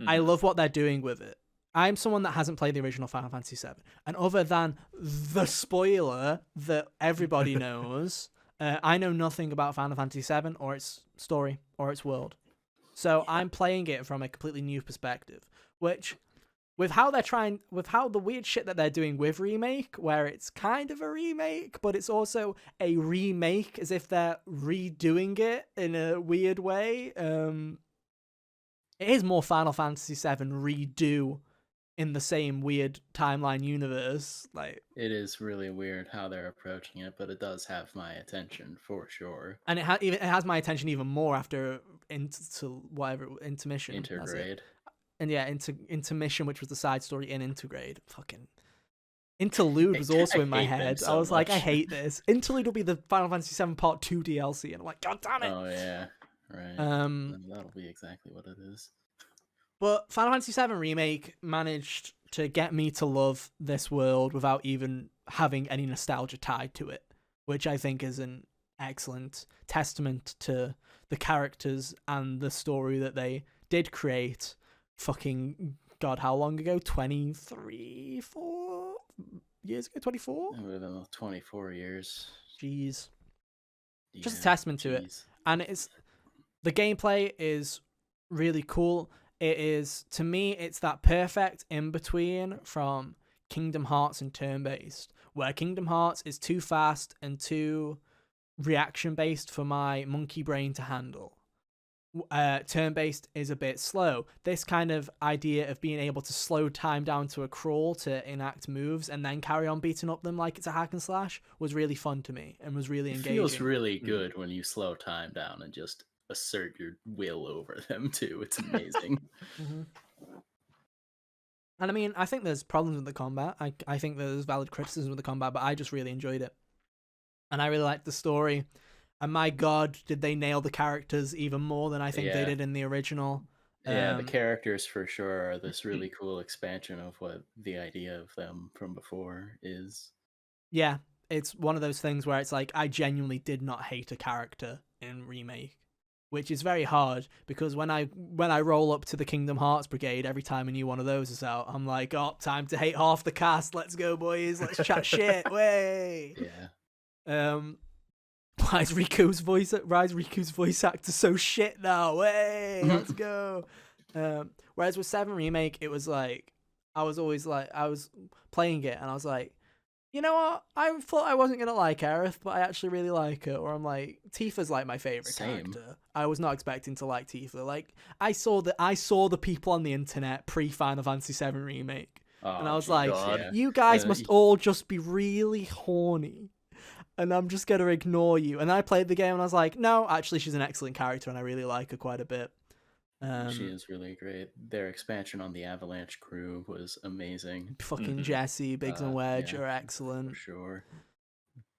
I love what they're doing with it. I'm someone that hasn't played the original Final Fantasy VII, and other than the spoiler that everybody knows, I know nothing about Final Fantasy VII or its story or its world. So I'm playing it from a completely new perspective, which with how the weird shit that they're doing with Remake, where it's kind of a remake, but it's also a remake as if they're redoing it in a weird way. It is more Final Fantasy VII redo in the same weird timeline universe. Like, it is really weird how they're approaching it, but it does have my attention for sure. And it has my attention even more after intermission. Intergrade. And yeah, intermission, which was the side story in Intergrade. Fucking Interlude was also in my head. I was like, I hate this. Interlude will be the Final Fantasy VII Part 2 DLC, and I'm like, God damn it! Oh yeah, right. That'll be exactly what it is. But Final Fantasy VII Remake managed to get me to love this world without even having any nostalgia tied to it, which I think is an excellent testament to the characters and the story that they did create. Fucking God, how long ago? 23, 4 years ago? 24? It would have been 24 years. Jeez. Just a testament to it. And the gameplay is really cool. It is, to me, it's that perfect in-between from Kingdom Hearts and turn-based, where Kingdom Hearts is too fast and too reaction-based for my monkey brain to handle. Turn-based is a bit slow. This kind of idea of being able to slow time down to a crawl to enact moves and then carry on beating up them like it's a hack and slash was really fun to me and was really engaging. It feels really good when you slow time down and just assert your will over them too. It's amazing. Mm-hmm. And I mean, I think there's problems with the combat. I think there's valid criticism with the combat, but I just really enjoyed it. And I really liked the story. And my god, did they nail the characters even more than I think they Yeah. did in the original. Yeah, the characters for sure are this really cool expansion of what the idea of them from before is. Yeah, it's one of those things where it's like I genuinely did not hate a character in remake, which is very hard because when I roll up to the Kingdom Hearts Brigade every time a new one of those is out, I'm like, oh, time to hate half the cast. Let's go, boys. Let's chat shit. Way. Yeah. Why is Riku's voice actor so shit now? Way. Let's go. Whereas with 7 Remake, it was like I was playing it and I was like, you know what? I thought I wasn't gonna like Aerith, but I actually really like her. Or I'm like, Tifa's like my favorite character. I was not expecting to like Tifa. Like I saw the people on the internet pre Final Fantasy VII Remake, and I was like, you guys must all just be really horny, and I'm just gonna ignore you. And I played the game and I was like, no, actually, she's an excellent character, and I really like her quite a bit. She is really great. Their expansion on the Avalanche crew was amazing. Fucking Jesse, Biggs and Wedge are excellent. For sure.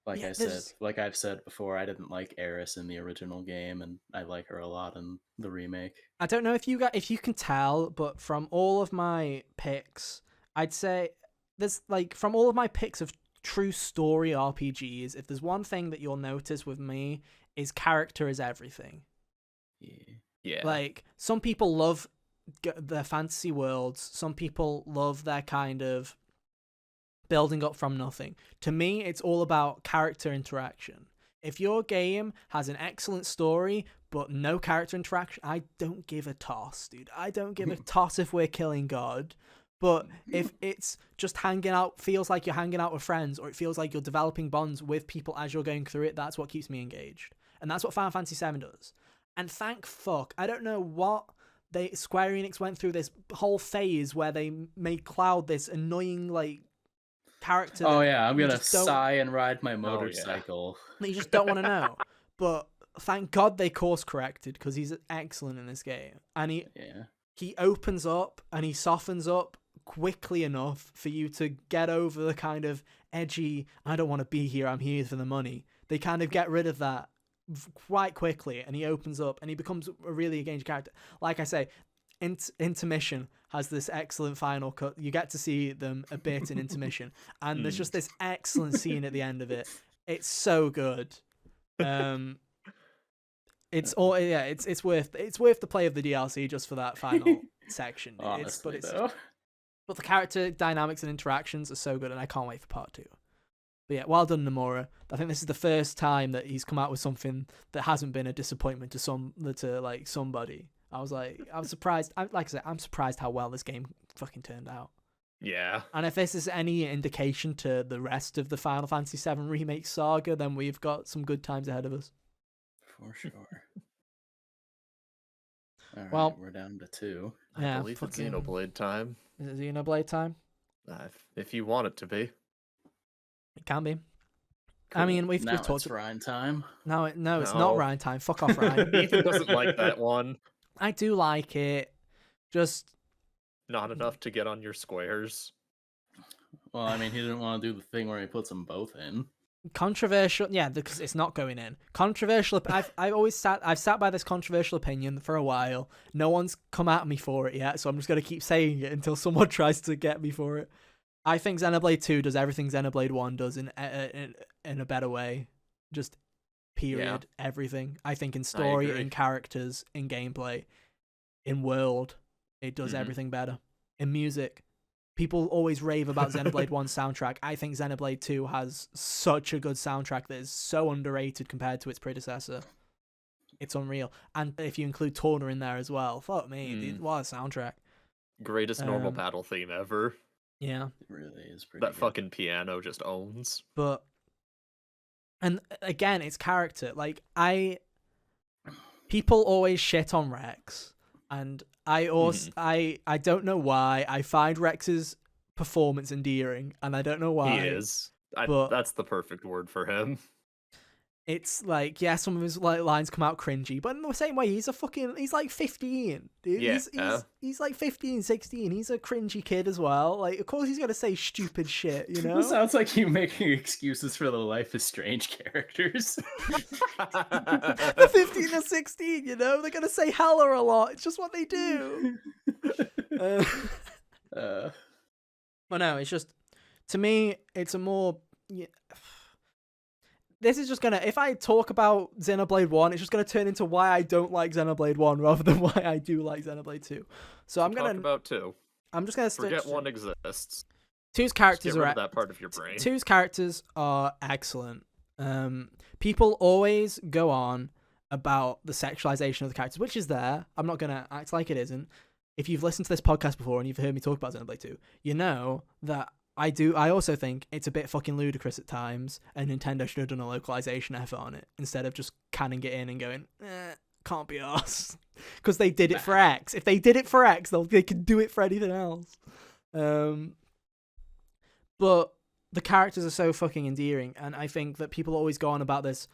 Like I've said before, I didn't like Eris in the original game, and I like her a lot in the remake. I don't know if you can tell, but from all of my picks, I'd say there's like from all of my picks of true story RPGs, if there's one thing that you'll notice with me is character is everything. Yeah. Like some people love their fantasy worlds, some people love their kind of building up from nothing. To me, it's all about character interaction. If your game has an excellent story but no character interaction, I don't give a toss, dude. I don't give a toss if we're killing God. But if it's just hanging out, feels like you're hanging out with friends, or it feels like you're developing bonds with people as you're going through it, that's what keeps me engaged. And that's what Final Fantasy VII does. And thank fuck, I don't know what Square Enix went through this whole phase where they made Cloud this annoying like character. Oh yeah, I'm gonna sigh and ride my motorcycle. That you just don't want to know. But thank God they course corrected because he's excellent in this game, and he opens up and he softens up quickly enough for you to get over the kind of edgy, I don't want to be here, I'm here for the money. They kind of get rid of that quite quickly, and he opens up and he becomes a really engaged character. Like I say, Intermission has this excellent final cut. You get to see them a bit in Intermission, and there's just this excellent scene at the end of it. It's so good. It's worth the play of the DLC just for that final section. Honestly, but the character dynamics and interactions are so good, and I can't wait for part 2. But yeah, well done, Nomura. I think this is the first time that he's come out with something that hasn't been a disappointment to somebody. I was surprised. I'm surprised how well this game fucking turned out. Yeah. And if this is any indication to the rest of the Final Fantasy VII Remake saga, then we've got some good times ahead of us. For sure. All right, well, we're down to 2. I believe it's Xenoblade time. Is it Xenoblade time? If you want it to be. It can be. Cool. I mean, we've talked. It's Ryan time. No, it's not Ryan time. Fuck off, Ryan. Ethan doesn't like that one. I do like it. Just not enough to get on your squares. Well, I mean, he didn't want to do the thing where he puts them both in. Controversial, yeah, because it's not going in. Controversial. I've sat by this controversial opinion for a while. No one's come at me for it yet, so I'm just gonna keep saying it until someone tries to get me for it. I think Xenoblade 2 does everything Xenoblade 1 does in a better way. Just period. Yeah. Everything. I think in story, in characters, in gameplay, in world, it does everything better. In music, people always rave about Xenoblade 1's soundtrack. I think Xenoblade 2 has such a good soundtrack that is so underrated compared to its predecessor. It's unreal. And if you include Torna in there as well, fuck me, dude, what a soundtrack. Greatest normal battle theme ever. Yeah. It really is pretty That good. fucking piano just owns. And again, it's character. Like, people always shit on Rex. And I also, I don't know why. I find Rex's performance endearing, and I don't know why. He is. That's the perfect word for him. it's like, yeah, some of his like lines come out cringy, but in the same way, he's like 15, dude. Yeah. He's like 15, 16. He's a cringy kid as well. Like, of course he's gonna say stupid shit, you know? This sounds like you making excuses for the Life is Strange characters. They're 15 or 16, you know? They're gonna say hella a lot. It's just what they do. uh, Well, no, it's just, to me, it's a more... Yeah, this is just gonna, if I talk about Xenoblade 1, it's just gonna turn into why I don't like Xenoblade 1 rather than why I do like Xenoblade 2. So I'm Talk about 2. I'm just gonna Forget 1 exists. Two's Just characters get rid are of that part of your brain. Two's characters are excellent. People always go on about the sexualization of the characters, which is there. I'm not gonna act like it isn't. If you've listened to this podcast before and you've heard me talk about Xenoblade 2, you know that I do. I also think it's a bit fucking ludicrous at times, and Nintendo should have done a localization effort on it instead of just canning it in and going, can't be us, because they did it for X. If they did it for X, they could do it for anything else. But the characters are so fucking endearing, and I think that people always go on about this,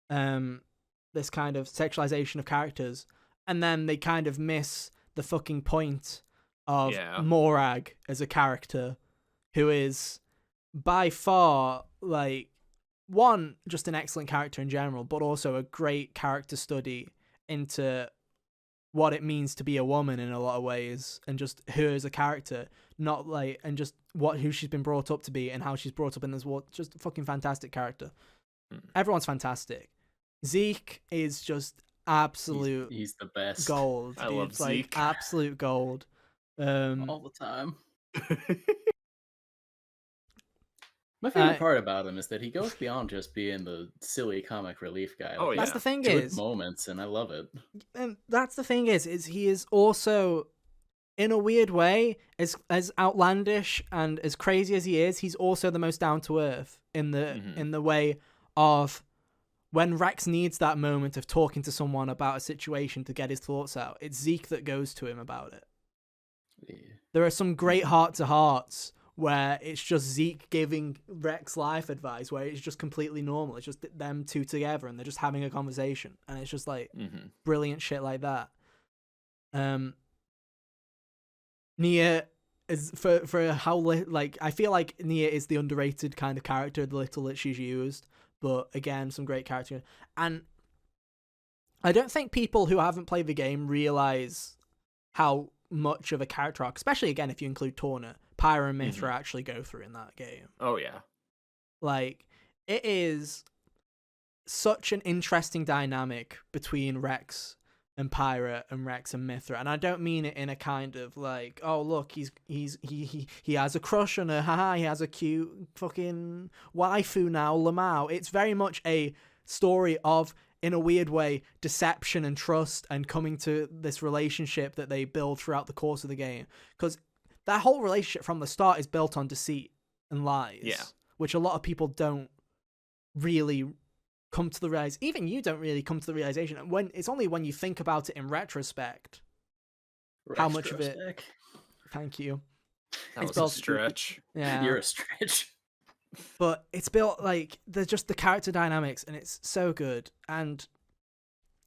this kind of sexualization of characters, and then they kind of miss the fucking point of Morag as a character, who is by far, like, one, just an excellent character in general, but also a great character study into what it means to be a woman in a lot of ways, and just her as a character, not like, and just who she's been brought up to be and how she's brought up in this world. Just a fucking fantastic character. Everyone's fantastic. Zeke is just absolute. He's the best. Gold. I love Zeke. Like, absolute gold. All the time. My favorite part about him is that he goes beyond just being the silly comic relief guy. Oh, yeah. That's the thing Good is moments, and I love it. And that's the thing is he is also, in a weird way, as outlandish and as crazy as he is, he's also the most down to earth in the way of when Rex needs that moment of talking to someone about a situation to get his thoughts out. It's Zeke that goes to him about it. Yeah. There are some great heart-to-hearts where it's just Zeke giving Rex life advice, where it's just completely normal. It's just them two together and they're just having a conversation. And it's just like brilliant shit like that. Nia is, for how, like, I feel like Nia is the underrated kind of character, the little that she's used. But again, some great character. And I don't think people who haven't played the game realize how much of a character arc, especially again if you include Torna, Pyra and Mithra actually go through in that game. Oh yeah. Like, it is such an interesting dynamic between Rex and Pyra and Rex and Mithra, and I don't mean it in a kind of like, oh look, he has a crush on her, haha, he has a cute fucking waifu now, Lamau. It's very much a story of, in a weird way, deception and trust and coming to this relationship that they build throughout the course of the game. Because that whole relationship from the start is built on deceit and lies, which a lot of people don't really come to the realize. Even you don't really come to the realization. And when it's only when you think about it in retrospect, how much of it. Thank you. That was a stretch. Yeah, you're a stretch. But it's built like there's just the character dynamics, and it's so good. And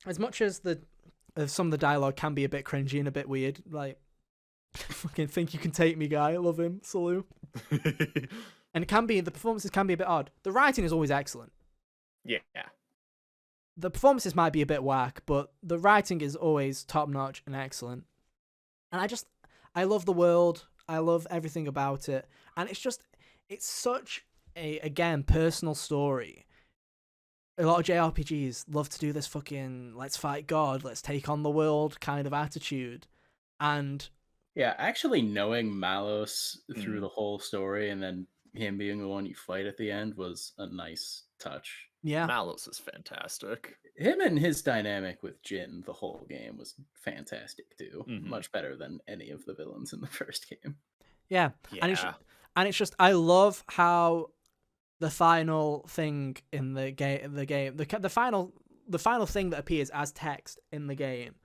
as much as some of the dialogue can be a bit cringy and a bit weird, like, fucking think you can take me, guy. I love him, Salu. And the performances can be a bit odd. The writing is always excellent. Yeah. The performances might be a bit whack, but the writing is always top notch and excellent. And I love the world. I love everything about it. And it's such a, again, personal story. A lot of JRPGs love to do this fucking let's fight God, let's take on the world kind of attitude. And yeah, actually knowing Malos through the whole story and then him being the one you fight at the end was a nice touch. Yeah. Malos is fantastic. Him and his dynamic with Jin the whole game was fantastic too. Much better than any of the villains in the first game. Yeah. And it's just I love how the final thing in the final thing that appears as text in the game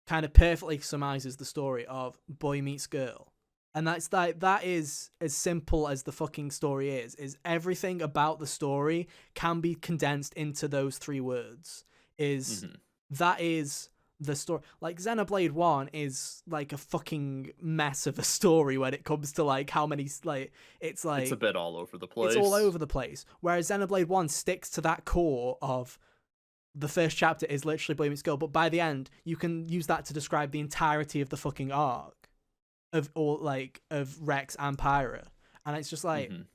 kind of perfectly surmises the story of boy meets girl. And that is as simple as the fucking story is everything about the story can be condensed into those 3 words. Mhm. That is the story. Like Xenoblade 1 is like a fucking mess of a story when it comes to like how many it's It's a like bit all over the it's all place. over the place. Whereas Xenoblade 1 sticks to that core of the first chapter is literally Blooming Skull, but by the end you can use that to describe the entirety of the fucking arc of Rex and Pyra. And it's just like Mhm.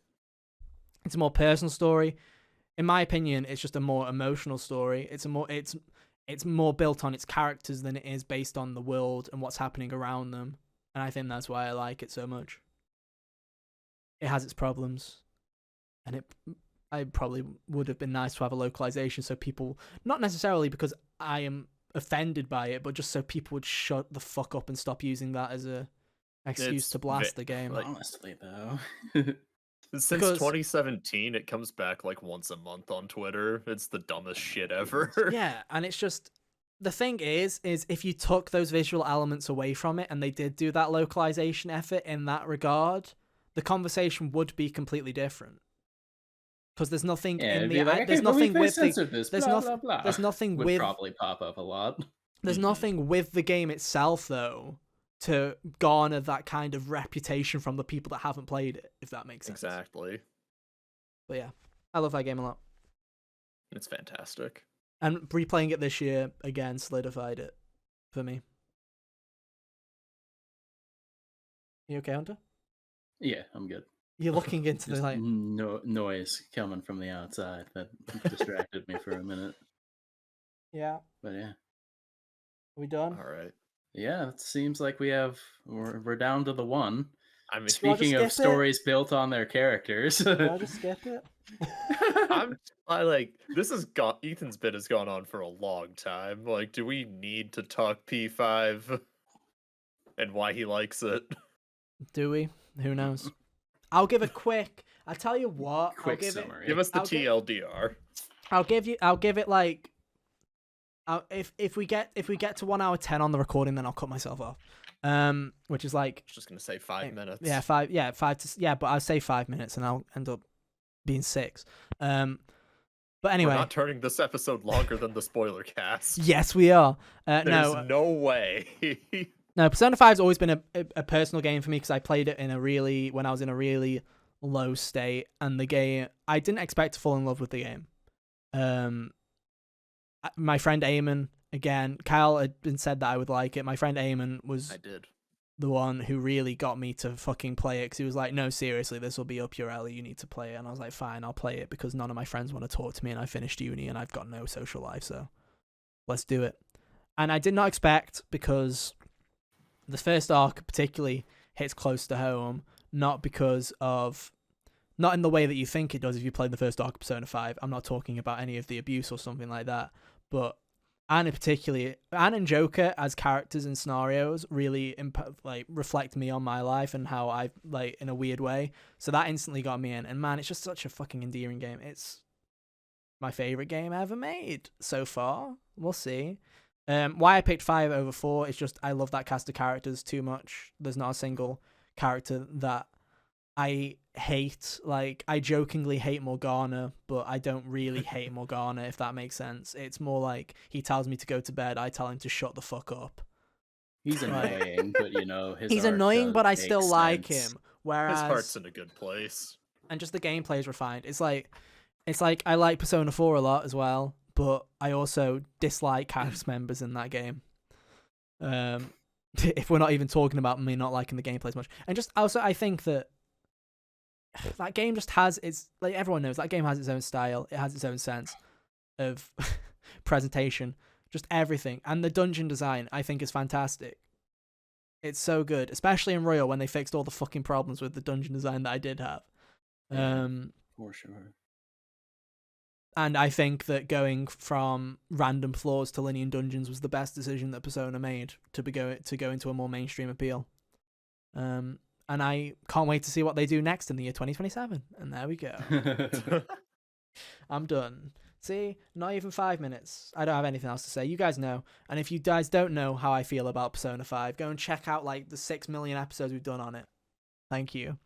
it's a more personal story. In my opinion, it's just a more emotional story. It's more built on its characters than it is based on the world and what's happening around them. And I think that's why I like it so much. It has its problems, and I probably would have been nice to have a localization so people, not necessarily because I am offended by it, but just so people would shut the fuck up and stop using that as a excuse It's to blast the game. like Honestly, though. since Because 2017, it comes back like once a month on Twitter. It's the dumbest Oh shit my goodness. ever. yeah, and it's just the thing is if you took those visual elements away from it and they did do that localization effort in that regard, the conversation would be completely different. Because there's nothing Yeah, in it'd the be like, okay, there's but we nothing face with the censored this, there's blah nothing blah blah. there's nothing Would with probably pop up a lot. there's Mhm. nothing with the game itself though to garner that kind of reputation from the people that haven't played it, if that makes sense. Exactly. But yeah, I love that game a lot. It's fantastic. And replaying it this year again solidified it for me. You okay, Hunter? Yeah, I'm good. You're looking into the Just like. noise coming from the outside that distracted me for a minute. Yeah, But yeah, are we done? All right. yeah, it seems like we're down to the one. I mean, You wanna just Speaking of skip it? stories built on their characters, You wanna just skip it? I like this has got Ethan's bit has gone on for a long time. Like, do we need to talk P5 and why he likes it? Do we? Who knows? I'll give a quick. I tell you what. quick summary. Give us the I'll get- TLDR. I'll give it like. If we get to 1 hour 10 on the recording, then I'll cut myself off. Which is like I was just gonna say 5 minutes. yeah 5 yeah 5 to yeah, but I'll say 5 minutes and I'll end up being 6. But We're anyway, not turning this episode longer than the spoiler cast. yes we are. There's no way. No, Persona 5's always been a personal game for me because I played it when I was in a really low state, and the game I didn't expect to fall in love with the game. My friend Eamon, again, Kyle had been said that I would like it. My friend Eamon was I did. the one who really got me to fucking play it because he was like, no, seriously, this will be up your alley. You need to play it. And I was like, fine, I'll play it because none of my friends want to talk to me and I finished uni and I've got no social life. So let's do it. And I did not expect, because the first arc particularly hits close to home, not in the way that you think it does if you played the first arc of Persona 5. I'm not talking about any of the abuse or something like that, but Anne and Joker as characters and scenarios really reflect me on my life and how I in a weird way. So that instantly got me in, and man, it's just such a fucking endearing game. It's my favorite game ever made so far. We'll see. Why I picked 5 over 4 is just I love that cast of characters too much. There's not a single character that I hate. Like, I jokingly hate Morgana, but I don't really hate Morgana, if that makes sense. It's more like he tells me to go to bed, I tell him to shut the fuck up. He's annoying, but he's art annoying, does but I make still like sense. him. Whereas His heart's in a good place. and just the gameplay is refined. It's like I like Persona 4 a lot as well, but I also dislike cast members in that game. If we're not even talking about me not liking the gameplay as much. And just also I think that game just has its, like, everyone knows that game has its own style, it has its own sense of presentation, just everything. And the dungeon design I think is fantastic. It's so good, especially in Royal when they fixed all the fucking problems with the dungeon design that I did have. Yeah. For sure. And I think that going from random floors to linear dungeons was the best decision that Persona made to go into a more mainstream appeal. And I can't wait to see what they do next in the year 2027. And there we go. I'm done. See, not even 5 minutes. I don't have anything else to say. You guys know. And if you guys don't know how I feel about Persona 5, go and check out like the 6 million episodes we've done on it. Thank you.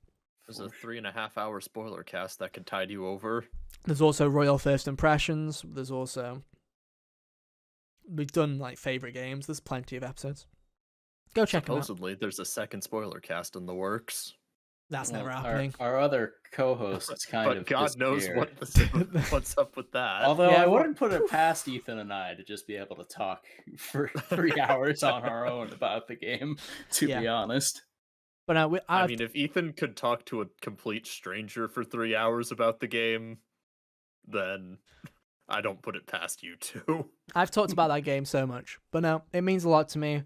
There's a 3.5 hour spoiler cast that could tide you over. There's also Royal First Impressions. There's also... We've done, like, favourite games. There's plenty of episodes. Go check them out. Supposedly, there's a second spoiler cast in the works. That's Well, never happening. Our other co-hosts kind But of God knows disappear. what's up with that. Although Yeah, I wouldn't put it past Ethan and I to just be able to talk for 3 hours on our own about the game, to be honest. But I mean, if Ethan could talk to a complete stranger for 3 hours about the game, then I don't put it past you two. I've talked about that game so much. But no, it means a lot to me.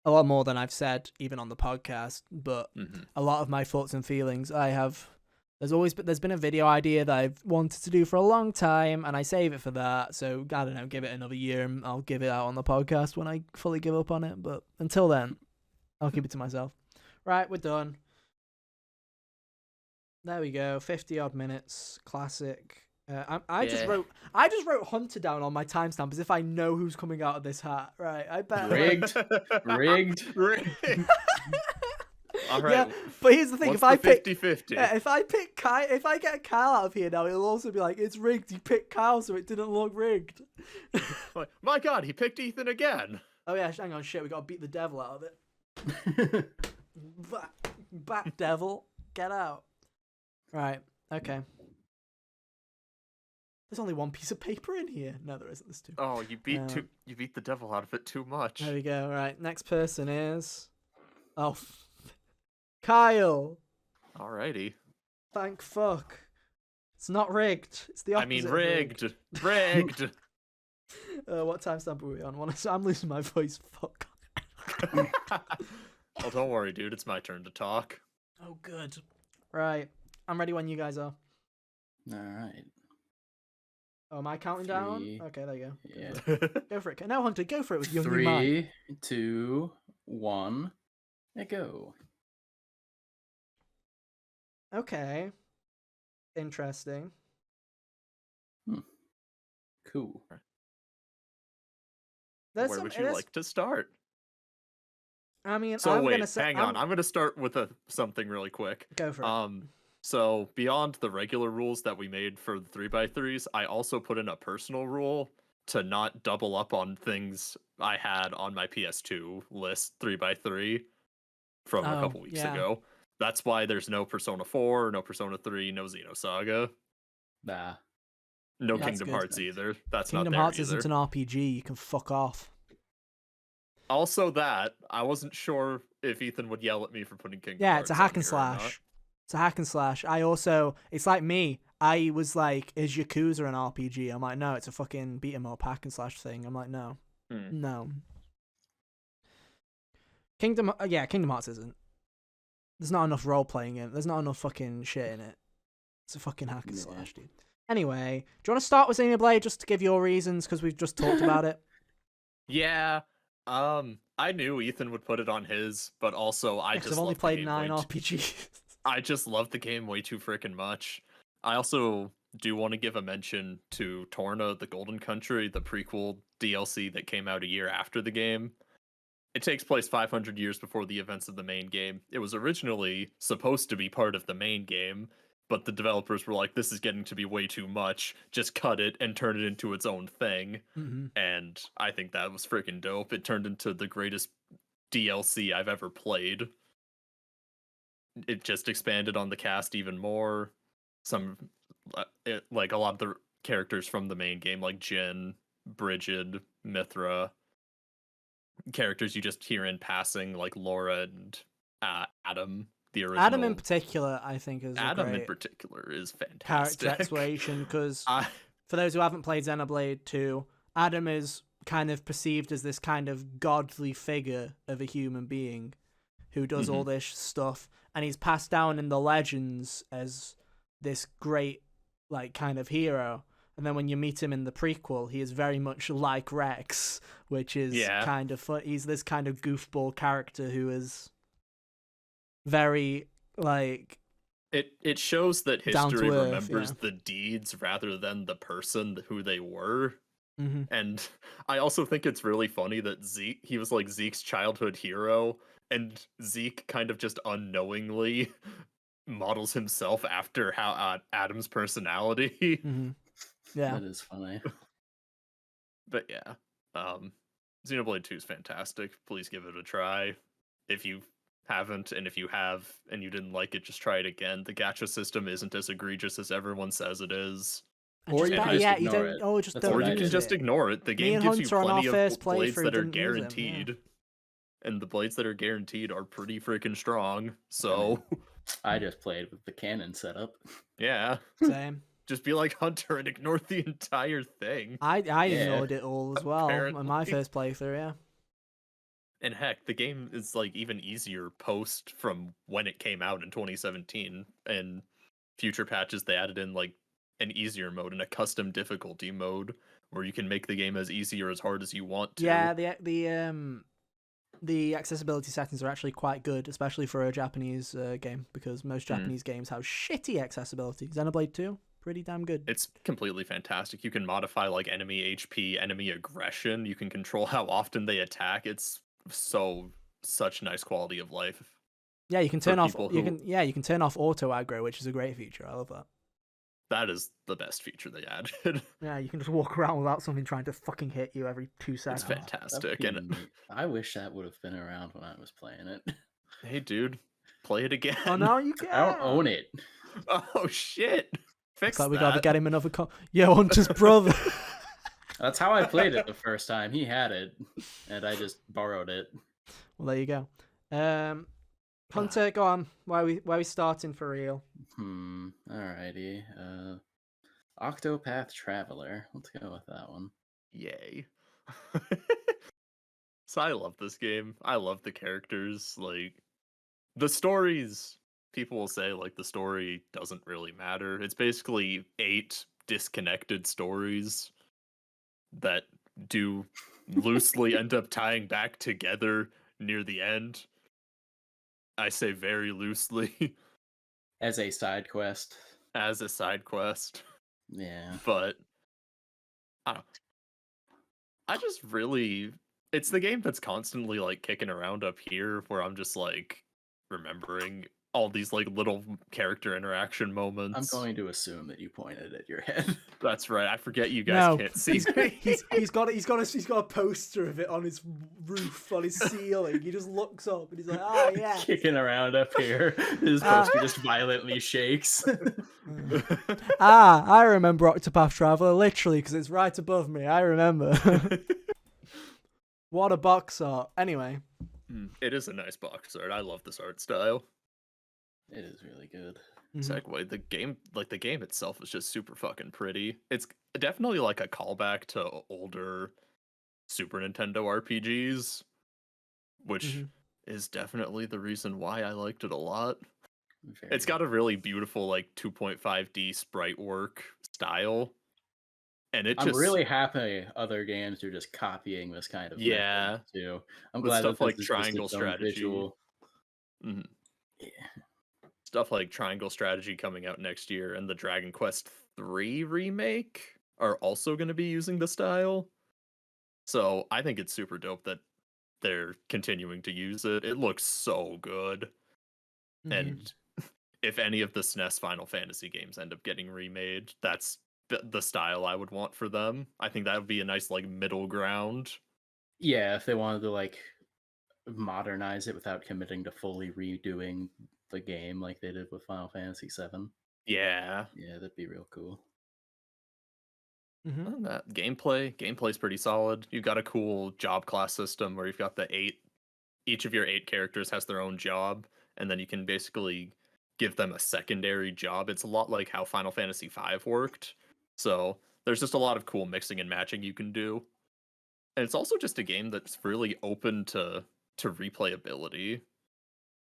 A lot more than I've said even on the podcast, but a lot of my thoughts and feelings there's been a video idea that I've wanted to do for a long time, and I save it for that. So I don't know, give it another year and I'll give it out on the podcast when I fully give up on it. But until then, I'll keep it to myself. Right, we're done. There we go. 50 odd minutes. Classic. I just wrote Hunter down on my timestamp as if I know who's coming out of this hat. Right, I bet. Rigged. All right. Yeah, but here's the thing: if I pick 50-50? if I get Kyle out of here now, it'll also be like it's rigged. You picked Kyle, so it didn't look rigged. My God, he picked Ethan again. Oh yeah, hang on, shit, we gotta beat the devil out of it. Back devil, get out. Right, okay. There's only one piece of paper in here. No, there isn't. There's two. Oh, you beat the devil out of it too much. There we go. Right, next person is... Oh, Kyle. Alrighty. Thank fuck. It's not rigged. It's the opposite. I mean, rigged. Rigged. What timestamp are we on? I'm losing my voice. Fuck. Well, don't worry, dude. It's my turn to talk. Oh, good. Right. I'm ready when you guys are. All right. Oh, am I counting down? 3. Okay, there you go. Yeah. Go for it. No, Hunter, go for it with your new 3, 2, 1, and go. Okay. Interesting. Cool. Where would you like to start? I mean, so I'm wait, gonna say, hang on. I'm gonna start with something really quick. Go for it. So beyond the regular rules that we made for the 3x3s, I also put in a personal rule to not double up on things I had on my PS2 list 3x3 from a couple weeks ago. That's why there's no Persona 4, no Persona 3, no Xenosaga. Nah. No Kingdom Hearts either. That's Kingdom not there Hearts either. isn't an RPG. You can fuck off. Also that, I wasn't sure if Ethan would yell at me for putting Kingdom Hearts. Yeah, it's a hack and slash. It's a hack and slash. It's like me. I was like, is Yakuza an RPG? I'm like, no, it's a fucking beat 'em up hack and slash thing. I'm like, no. No. Kingdom Hearts isn't. There's not enough role playing in it. There's not enough fucking shit in it. It's a fucking hack and slash, dude. Anyway, do you want to start with Xenoblade just to give your reasons because we've just talked about it? Yeah. I knew Ethan would put it on his, but also I've only played 9 RPGs. I just love the game way too freaking much. I also do want to give a mention to Torna, the Golden Country, the prequel DLC that came out a year after the game. It takes place 500 years before the events of the main game. It was originally supposed to be part of the main game, but the developers were like, this is getting to be way too much. Just cut it and turn it into its own thing. And I think that was freaking dope. It turned into the greatest DLC I've ever played. It just expanded on the cast even more. Like a lot of the characters from the main game, like Jin, Brigid, Mithra, characters you just hear in passing, like Laura and Adam. The original Adam in particular, I think, is Adam in particular is fantastic character exploration because for those who haven't played Xenoblade 2, Adam is kind of perceived as this kind of godly figure of a human being who does all this stuff, and he's passed down in the legends as this great, like, kind of hero. And then when you meet him in the prequel, he is very much like Rex, which is kind of fun. He's this kind of goofball character who is very, like... It shows that history remembers the deeds rather than the person who they were. Mm-hmm. And I also think it's really funny that he was like Zeke's childhood hero, and Zeke kind of just unknowingly models himself after how Adam's personality. Mm-hmm. Yeah. That is funny. But yeah, um, Xenoblade 2 is fantastic. Please give it a try. If you haven't, and if you have and you didn't like it, just try it again. The gacha system isn't as egregious as everyone says it is. And Or just you And can better I just yet, you ignore don't. it. Oh, just That's or what don't you I can use did. just it. ignore it. The Me game and gives you Hunter on our plenty of first blades playthrough that are didn't use him. Yeah. guaranteed. And the blades that are guaranteed are pretty freaking strong. I mean, So, I just played with the cannon setup. yeah. Same. Just be like Hunter and ignore the entire thing. I Yeah. ignored it all as well on my Apparently. first playthrough. Yeah. And heck, the game is like even easier post from when it came out in 2017. And future patches, they added in like an easier mode and a custom difficulty mode where you can make the game as easy or as hard as you want to. Yeah. The accessibility settings are actually quite good, especially for a Japanese game, because most Mm. Japanese games have shitty accessibility. Xenoblade 2, pretty damn good. It's completely fantastic. You can modify like enemy HP, enemy aggression. You can control how often they attack. It's such nice quality of life Yeah, you can for turn off. people You who can you can turn off auto aggro, which is a great feature. I love that. that is the best feature they added. Yeah, you can just walk around without something trying to fucking hit you every 2 It's seconds. That would fantastic. be And neat. I wish that would have been around when I was playing it. hey, dude, play it again. Oh, now you can. I don't own it. Oh shit! Looks Fix like we got to that. get him another. Yo, Hunter's brother. That's how I played it the first time. He had it, and I just borrowed it. Well, there you go. Hunter, go on. Where we starting for real? Alrighty. Octopath Traveler. Let's go with that one. Yay! So I love this game. I love the characters. Like the stories. People will say like the story doesn't really matter. It's basically 8 disconnected stories that do loosely end up tying back together near the end. I say very loosely As a side quest. as a side quest, Yeah. but I don't I just really it's the game that's constantly like kicking around up here where I'm just like remembering all these like little character interaction I'm moments. going to assume that you pointed at your head. That's right. I forget you guys No, can't see me. he's got a poster of it on his roof, on his ceiling. He just looks up and he's like, "Ah, yeah." Kicking around up here. His poster just violently shakes. I remember Octopath Traveler literally because it's right above me. I remember. What a box art. Anyway, It is a nice box art. I love this art style. It is really good. Segue. The game itself is just super fucking pretty. It's definitely like a callback to older Super Nintendo RPGs, which is definitely the reason why I liked it a lot. It's got a really beautiful like 2.5D sprite work style, and I'm really happy other games are just copying this kind of method too. I'm with glad stuff that like this is just triangle its own strategy. visual. Mhm. Yeah. Stuff like Triangle Strategy coming out next year and the Dragon Quest 3 remake are also going to be using the style. So I think it's super dope that they're continuing to use it. It looks so good. And if any of the SNES Final Fantasy games end up getting remade, that's the style I would want for them. I think that would be a nice like middle ground. Yeah, if they wanted to like modernize it without committing to fully redoing the game like they did with Final Fantasy VII. Yeah. Yeah, that'd be real cool. Other than that, gameplay's pretty solid. You've got a cool job class system where you've got each of your 8 characters has their own job, and then you can basically give them a secondary job. It's a lot like how Final Fantasy V worked. So there's just a lot of cool mixing and matching you can do. And it's also just a game that's really open to replayability,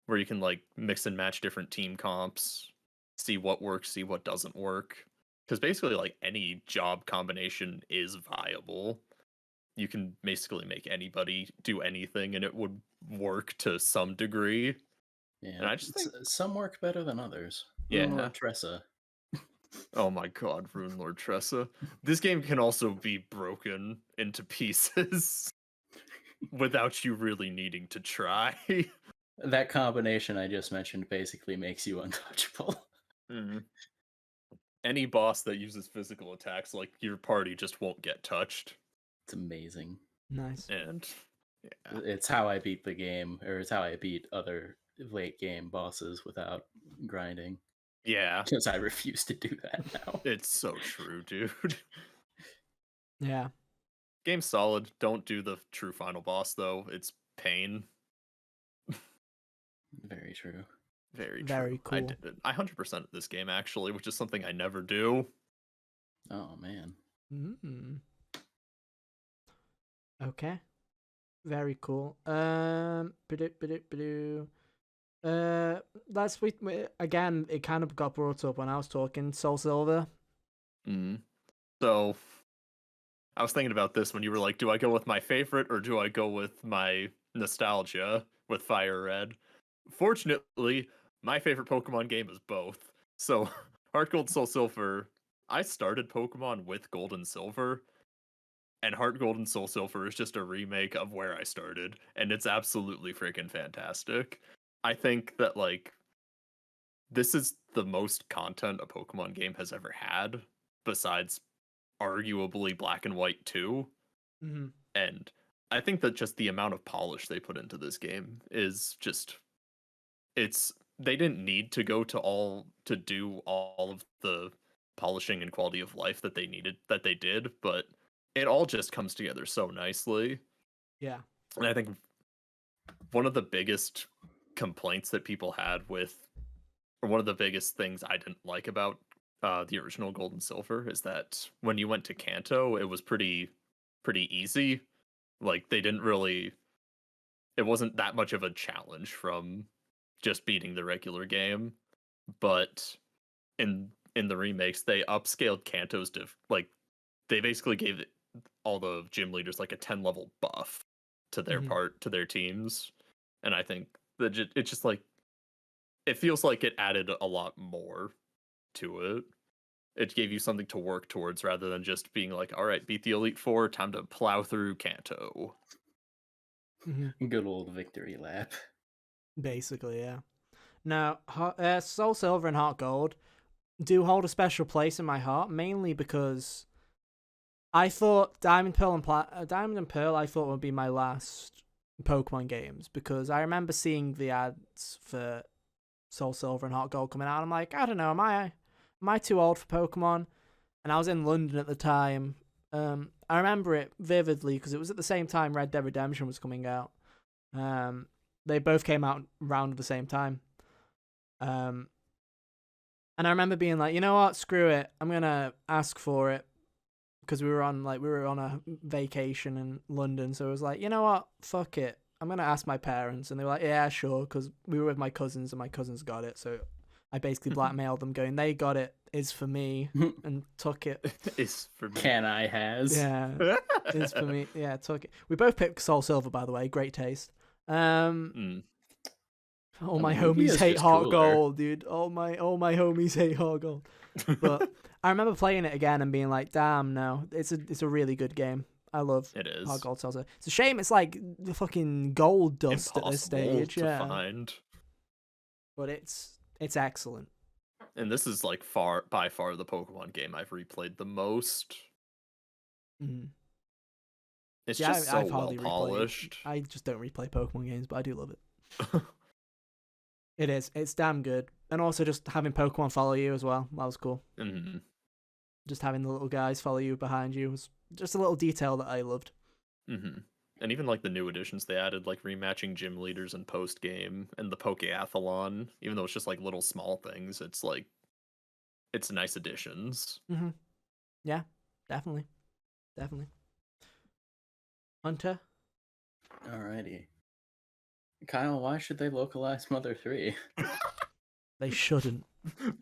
where you can like mix and match different team comps, see what works, see what doesn't work. Because basically, like any job combination is viable. You can basically make anybody do anything, and it would work to some degree. Yeah, And I just think, some work better than others. yeah, Lord Tressa. Oh my god, Rune Lord Tressa. This game can also be broken into pieces without you really needing to try. That combination I just mentioned basically makes you untouchable. Mhm. Any boss that uses physical attacks, like your party just won't get touched. It's amazing. Nice. And yeah. It's how I beat the game, or it's how I beat other late game bosses without grinding. Yeah. Because I refuse to do that now. It's so true, dude. Yeah. Game's solid. Don't do the true final boss though. It's pain. Very true. Very true. Very I cool. did it. I 100% this game actually, which is something I never do. Oh man. Mm. Okay. Very cool. Last week again, it kind of got brought up when I was talking Soul Silver. So I was thinking about this when you were like, do I go with my favorite or do I go with my nostalgia with Fire Red? Fortunately, my favorite Pokemon game is both. So Heart Gold Soul Silver, I started Pokemon with Gold and Silver, and Heart Gold and Soul Silver is just a remake of where I started, and it's absolutely freaking fantastic. I think that like this is the most content a Pokemon game has ever had, besides arguably Black and White 2. Mm-hmm. And I think that just the amount of polish they put into this game is just it's they didn't need to go to do all of the polishing and quality of life that they did, but it all just comes together so nicely. Yeah. And I think one of the biggest complaints that people had with, or one of the biggest things I didn't like about the original Gold and Silver is that when you went to Kanto, it was pretty easy. Like they didn't really, it wasn't that much of a challenge from just beating the regular game. But in the remakes, they upscaled Kanto's like they basically gave all the gym leaders like a 10 level buff to their Mhm. to their teams, and I think that it's just like it feels like it added a lot more to it. It gave you something to work towards rather than just being like, all right, beat the Elite Four, time to plow through Kanto. Mhm. Good old victory lap. Basically, yeah. Now, Soul Silver and Heart Gold do hold a special place in my heart, mainly because I thought Diamond, Pearl, and Diamond and Pearl, I thought would be my last Pokemon games because I remember seeing the ads for Soul Silver and Heart Gold coming out. I'm like, I don't know, am I too old for Pokemon? And I was in London at the time. I remember it vividly because it was at the same time Red Dead Redemption was coming out. They both came out around the same time. And I remember being like, you know what, screw it, I'm gonna ask for it because we were on a vacation in London, so it was like, you know what, fuck it, I'm gonna ask my parents, and they were like, yeah, sure, because we were with my cousins and my cousins got it, so I basically blackmailed them, going, they got it, is for me, and took it. Is for me. Can I has? Yeah, is for me. Yeah, took it. We both picked Soul Silver, by the way. Great taste. All my homies hate Heart Gold, dude. All my homies hate Heart Gold. But I remember playing it again and being like, damn, no, it's a really good game. I love It is. Heart Gold Soul Silver. It's a shame it's like the fucking gold dust Impossible at this stage, to yeah. find. But it's excellent. And this is like by far the Pokemon game I've replayed the most. Mm. It's Yeah, just so I've well hardly polished. I just don't replay Pokemon games, but I do love it. It is. It's damn good. And also just having Pokemon follow you as well. That was cool. Mm-hmm. Just having the little guys follow you behind you was just a little detail that I loved. Mm-hmm. And even like the new additions they added, like rematching gym leaders and post game and the Pokeathlon, even though it's just like little small things, it's like it's nice additions. Mm-hmm. Yeah, definitely. Definitely. Hunter? Alrighty. Kyle, why should they localize Mother 3? They shouldn't.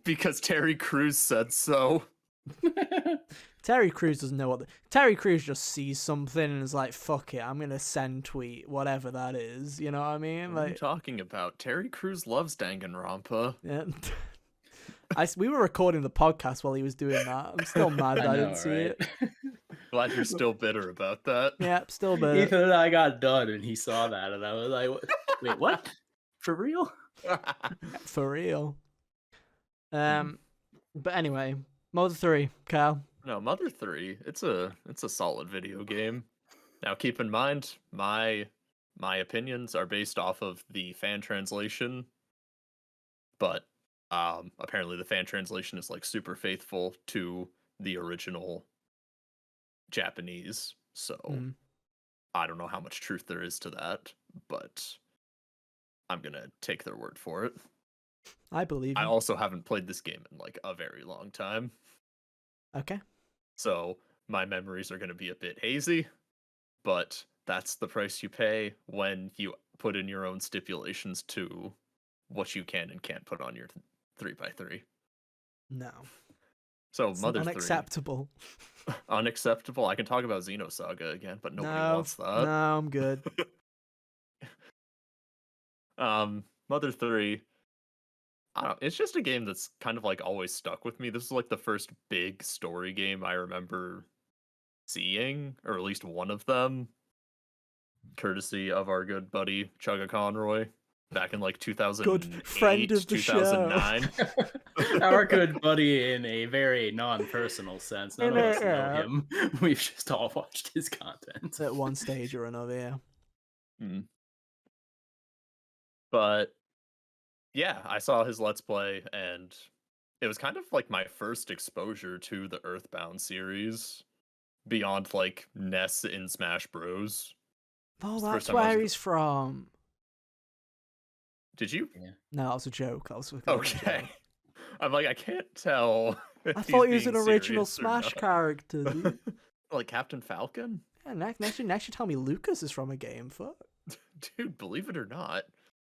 Because Terry Crews said so. Terry Crews doesn't know what Terry Crews just sees something and is like, fuck it, I'm gonna send tweet, whatever that is. You know what I mean? What are you Like, talking about? Terry Crews loves Danganronpa. yeah. We were recording the podcast while he was doing that. I'm still mad that I know, didn't see right? it. Glad you're still bitter about that. Yeah, still bitter. Ethan and I got done, and he saw that, and I was like, "Wait, what? For real?" For real. But anyway, Mother 3, Kyle. No, Mother 3, it's a solid video game. Now keep in mind, my opinions are based off of the fan translation, but apparently the fan translation is like super faithful to the original Japanese. So Mm. I don't know how much truth there is to that, but I'm going to take their word for it. I believe I you. also haven't played this game in like a very long time. Okay. So my memories are going to be a bit hazy, but that's the price you pay when you put in your own stipulations to what you can and can't put on your 3x3. No. So It's Mother 3, unacceptable. unacceptable. I can talk about Xenosaga again, but nobody wants that. No, I'm good. Mother 3, I don't know, it's just a game that's kind of like always stuck with me. This is like the first big story game I remember seeing, or at least one of them, courtesy of our good buddy Chugga Conroy back in like Good friend 2008, of the show. 2009. Our good buddy in a very non-personal sense. None of us know Yeah. him. We've just all watched his content. At one stage or another, yeah. Mm. But yeah, I saw his Let's Play, and it was kind of like my first exposure to the Earthbound series beyond like Ness in Smash Bros. Oh, It's the first that's time I was where he's from. Did you? Yeah. No, that was a joke. That was a Okay. joke. I'm like, I can't tell. I if thought he he's was an being original serious or Smash not. character, dude. Like Captain Falcon? Yeah, next you tell me Lucas is from a game. Fuck. Dude, believe it or not,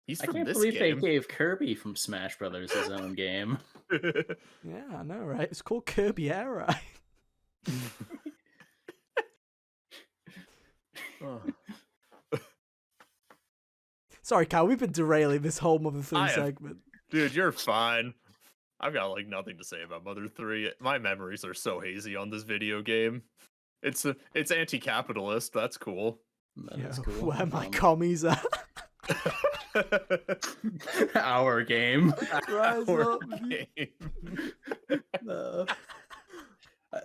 he's I from can't this believe game. they gave Kirby from Smash Brothers his own game. Yeah, I know, right? It's called Kirby Air Ride. Oh. Sorry, Kyle, we've been derailing this whole Mother 3 I have- segment. Dude, you're fine. I've got like nothing to say about Mother 3. My memories are so hazy on this video game. It's anti-capitalist. That's cool. That Yeah, is cool. where my commies are. Our game. Rise Our up. game. No.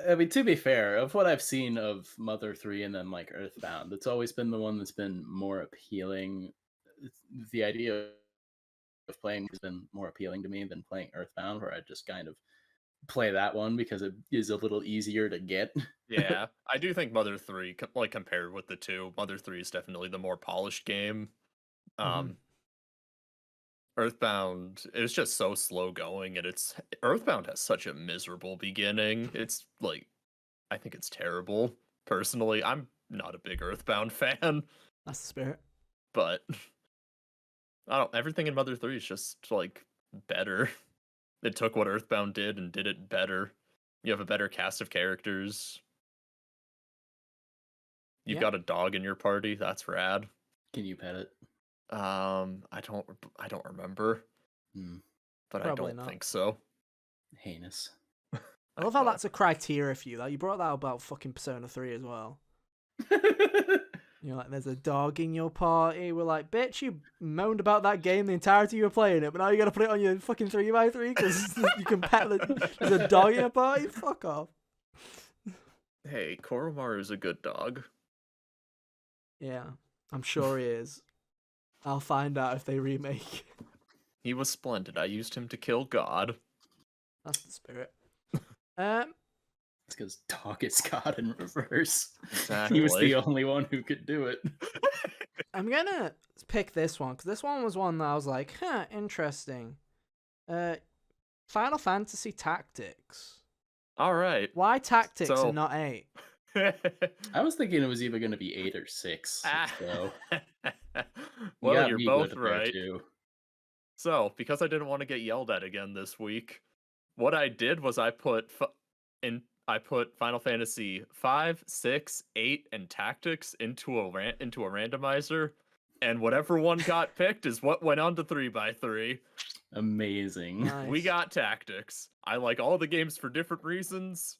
I mean, to be fair, of what I've seen of Mother 3 and then like Earthbound, it's always been the one that's been more appealing. The idea of playing has been more appealing to me than playing Earthbound, where I just kind of play that one because it is a little easier to get. Yeah, I do think Mother 3, like compared with the two, Mother 3 is definitely the more polished game. Mhm. Earthbound is just so slow going, and Earthbound has such a miserable beginning. It's like, I think it's terrible. Personally, I'm not a big Earthbound fan, That's the spirit. but I don't. Everything in Mother 3 is just like better. It took what Earthbound did and did it better. You have a better cast of characters. You've Yeah. got a dog in your party. That's rad. Can you pet it? I don't remember, Hmm. but Probably I don't not. think so. Heinous. I love how that's a criteria for you. Like, you brought that about fucking Persona 3 as well. You're like, there's a dog in your party. We're like, bitch, you moaned about that game the entirety you were playing it, but now you gotta put it on your fucking 3x3 because you can pet there's a dog in your party? Fuck off. Hey, Koromaru is a good dog. Yeah, I'm sure he is. I'll find out if they remake. He was splendid. I used him to kill God. That's the spirit. It's because dog is God in reverse. Exactly. He was the only one who could do it. I'm gonna pick this one because this one was one that I was like, huh, interesting. Final Fantasy Tactics. All right. Why Tactics So- and not 8? I was thinking it was either going to be 8 or 6. So Well, gotta you're be both good there, right. too. So, because I didn't want to get yelled at again this week, what I did was I put Final Fantasy 5, 6, 8, and Tactics into a randomizer, and whatever one got picked is what went on to 3x3. Amazing. We Nice. got tactics. I like all the games for different reasons.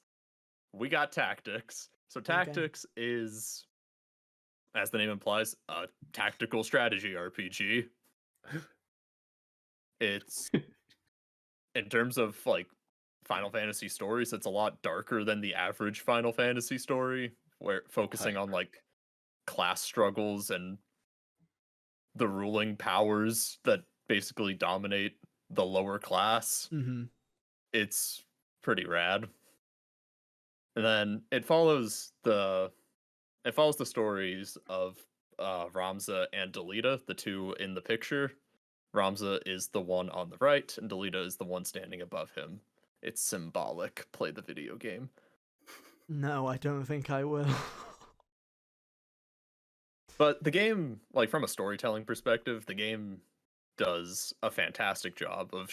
We got tactics. So Good game. tactics is, as the name implies, a tactical strategy RPG. It's in terms of like Final Fantasy stories, it's a lot darker than the average Final Fantasy story, where focusing Hype. on like class struggles and the ruling powers that basically dominate the lower class. Mm-hmm. It's pretty rad. And then it follows the stories of Ramza and Delita, the two in the picture. Ramza is the one on the right, and Delita is the one standing above him. It's symbolic. Play the video game. No, I don't think I will. But the game, like from a storytelling perspective, the game does a fantastic job of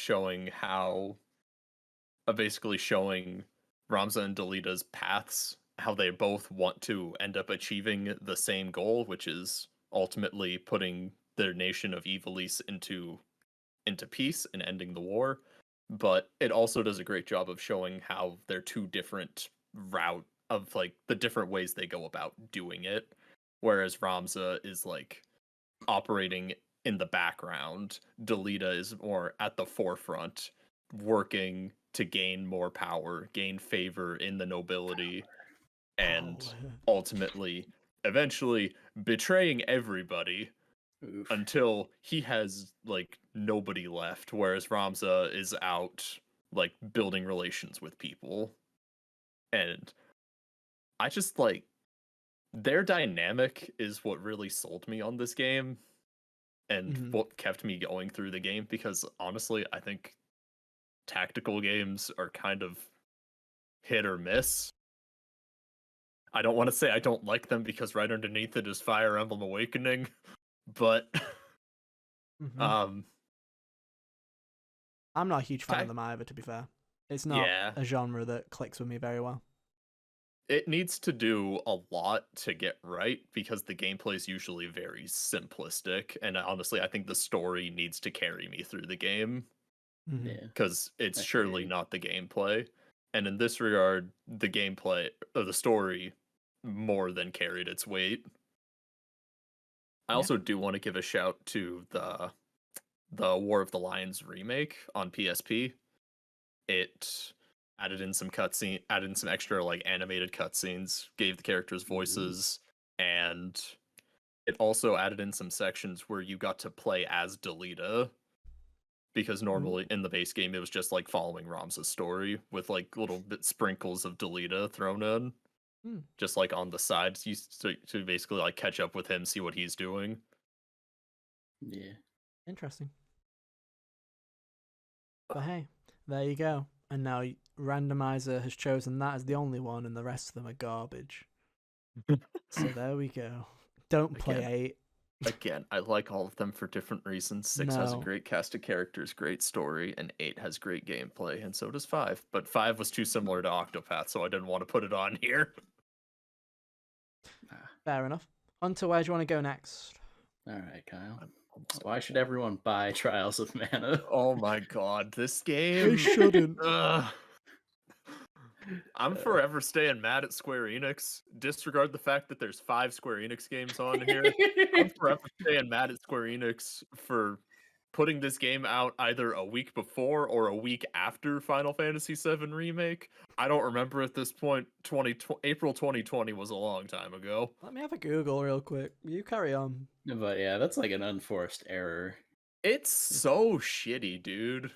basically showing Ramza and Delita's paths, how they both want to end up achieving the same goal, which is ultimately putting their nation of Ivalice into peace and ending the war. But it also does a great job of showing how they're two different route of like the different ways they go about doing it. Whereas Ramza is like operating in the background, Delita is more at the forefront, working to gain more power, gain favor in the nobility, and Power. ultimately, eventually betraying everybody Oof. until he has like nobody left, whereas Ramza is out like building relations with people. And I just like their dynamic is what really sold me on this game and Mm-hmm. what kept me going through the game, because honestly, I think tactical games are kind of hit or miss. I don't want to say I don't like them because right underneath it is Fire Emblem Awakening, but Mm-hmm. um I'm not a huge fan of tac- them either, to be fair. It's not yeah, a genre that clicks with me very well. it needs to do a lot to get right because the gameplay is usually very simplistic, and honestly, I think the story needs to carry me through the game Mm-hmm. Yeah, because it's I hear surely you. not the gameplay. And in this regard, the gameplay or the story more than carried its weight. I Yeah. also do want to give a shout to the War of the Lions remake on PSP. It added in some extra like animated cutscenes, gave the characters Ooh. voices, and it also added in some sections where you got to play as Delita, because Ooh. normally in the base game it was just like following Ram's story with like little bit sprinkles of Delita thrown in, Hmm. just like on the sides, to basically like catch up with him, see what he's doing. Yeah. Interesting. But hey, there you go. And now Randomizer has chosen that as the only one, and the rest of them are garbage. So there we go. Don't play Again, 8. again, I like all of them for different reasons. 6 has a No. great cast of characters, great story, and 8 has great gameplay, and so does 5. But 5 was too similar to Octopath, so I didn't want to put it on here. Ah, Fair enough. On to where do you want to go next? all right, Kyle. I'm almost Why at should one. everyone buy Trials of Mana? Oh my god, this They game. shouldn't. Ugh. I'm Uh, forever staying mad at Square Enix. Disregard the fact that there's 5 Square Enix games on here. I'm forever staying mad at Square Enix for putting this game out either a week before or a week after Final Fantasy VII Remake. I don't remember at this point. April 2020 was a long time ago. Let me have a Google real quick. You carry on. but yeah, that's like an unforced error. It's so shitty, dude.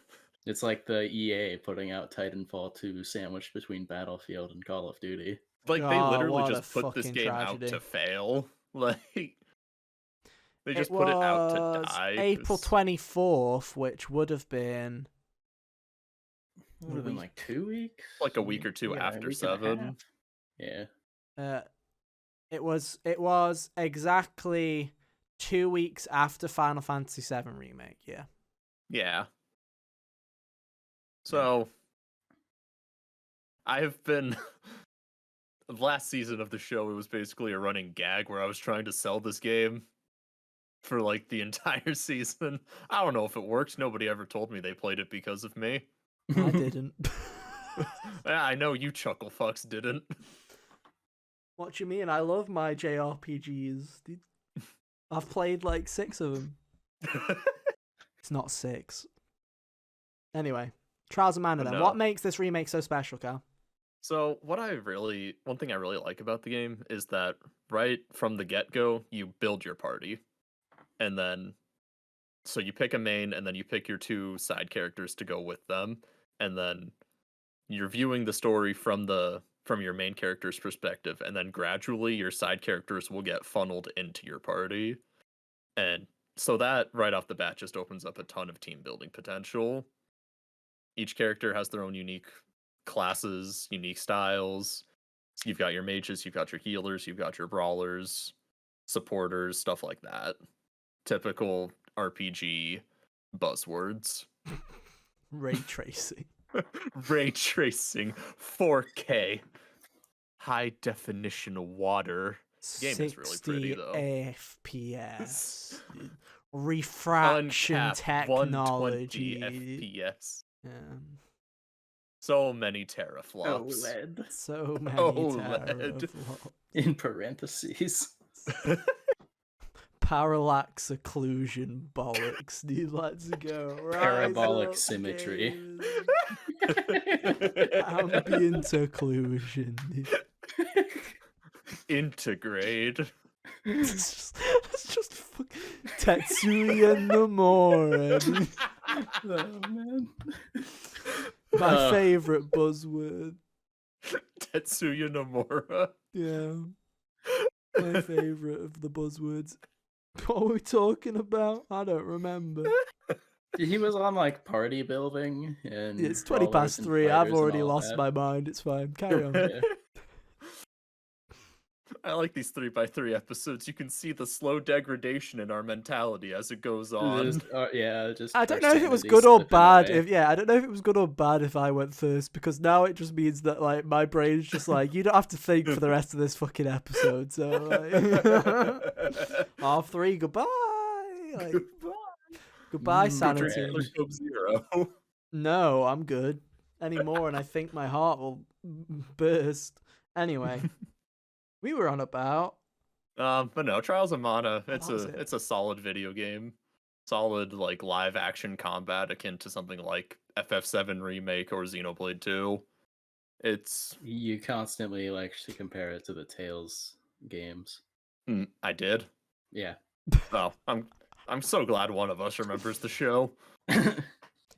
It's like the EA putting out Titanfall 2 sandwiched between Battlefield and Call of Duty. Like they Oh, literally what a just put this fucking game out tragedy. to fail. Like they It just put it out to was die. April 24th, which would have been What the would have been week. like 2 weeks? Like a week or two Yeah, a after week and a half. 7. Yeah. Uh, it was exactly 2 weeks after Final Fantasy VII Remake, yeah. Yeah. Yeah. So I have been last season of the show, it was basically a running gag where I was trying to sell this game for like the entire season. I don't know if it worked. Nobody ever told me they played it because of me. I didn't. Yeah, I know you chuckle fucks didn't. What do you mean? I love my JRPGs. Dude. I've played like 6 of them. It's not 6. Anyway, Trials of Mana But then. no. What makes this remake so special, Cal? So one thing I really like about the game is that right from the get-go, you build your party. And then so you pick a main and then you pick your 2 side characters to go with them. And then you're viewing the story from your main character's perspective, and then gradually your side characters will get funneled into your party. And so that right off the bat just opens up a ton of team building potential. Each character has their own unique classes, unique styles. You've got your mages, you've got your healers, you've got your brawlers, supporters, stuff like that. Typical RPG buzzwords. Ray tracing. Ray tracing, 4K, high definition water. Game is really pretty though. 60 FPS. Refraction Uncapped 120 technology. FPS. Yeah. So many teraflops. OLED. So many OLED. teraflops. In parentheses. Parallax occlusion bollocks, dude. Let's go. Parabolic Rise up, symmetry. gamers. Ambient occlusion. Dude. Integrate. It's just fuck Tetsuya Nomura. Dude. Oh man. My favorite buzzword. Tetsuya Nomura. Yeah. My favorite of the buzzwords. What were we talking about? I don't remember. He was on like party building and It's 20 brawlers past and 3. I've fighters and already all lost that. my mind. It's fine. Carry on. Yeah. I like these 3x3 episodes. You can see the slow degradation in our mentality as it goes on. Just I don't our know if it was sanity good or slipping bad. away. I don't know if it was good or bad if I went first, because now it just means that like my brain's just like, you don't have to think for the rest of this fucking episode. So like, half 3, goodbye. Like, goodbye, sanity. betrayal. Sub-Zero. No, I'm good anymore, and I think my heart will burst. Anyway, we were on about. But no, Trials of Mana, that was it. it's a solid video game. Solid like live action combat akin to something like FF7 Remake or Xenoblade 2. It's You constantly like to compare it to the Tales games. I did. Yeah. Oh, I'm so glad one of us remembers the show.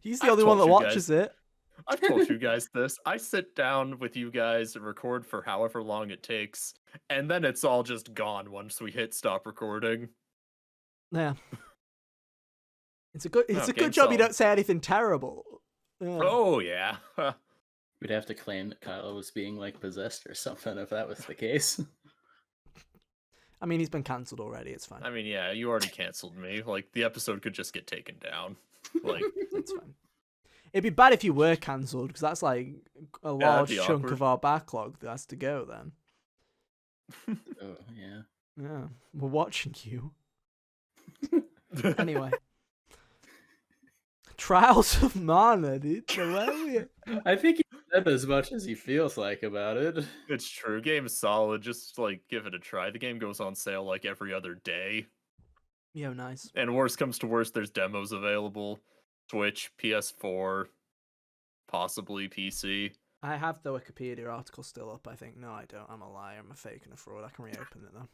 He's the I've only one that told you watches guys. it. I've told you guys this. I sit down with you guys and record for however long it takes, and then it's all just gone once we hit stop recording. Yeah. It's a good game job you solid. don't say anything terrible. Yeah. Oh yeah. We'd have to claim that Kylo was being like possessed or something if that was the case. I mean, he's been cancelled already. It's fine. I mean, yeah, you already canceled me. Like the episode could just get taken down. Like It's fine. It'd be bad if you were cancelled, because that's like a large be chunk awkward. of our backlog that has to go then. Oh yeah. Yeah. We're watching you. Anyway. Trials of Mana, dude. Hilarious. I think he said as much as he feels like about it. it's true. Game's solid. Just like give it a try. The game goes on sale like every other day. Yo, nice. And worst comes to worst, there's demos available. Switch, PS4, possibly PC. I have the Wikipedia article still up, I think. No, I don't. I'm a liar. I'm a fake and a fraud. I can reopen it, though.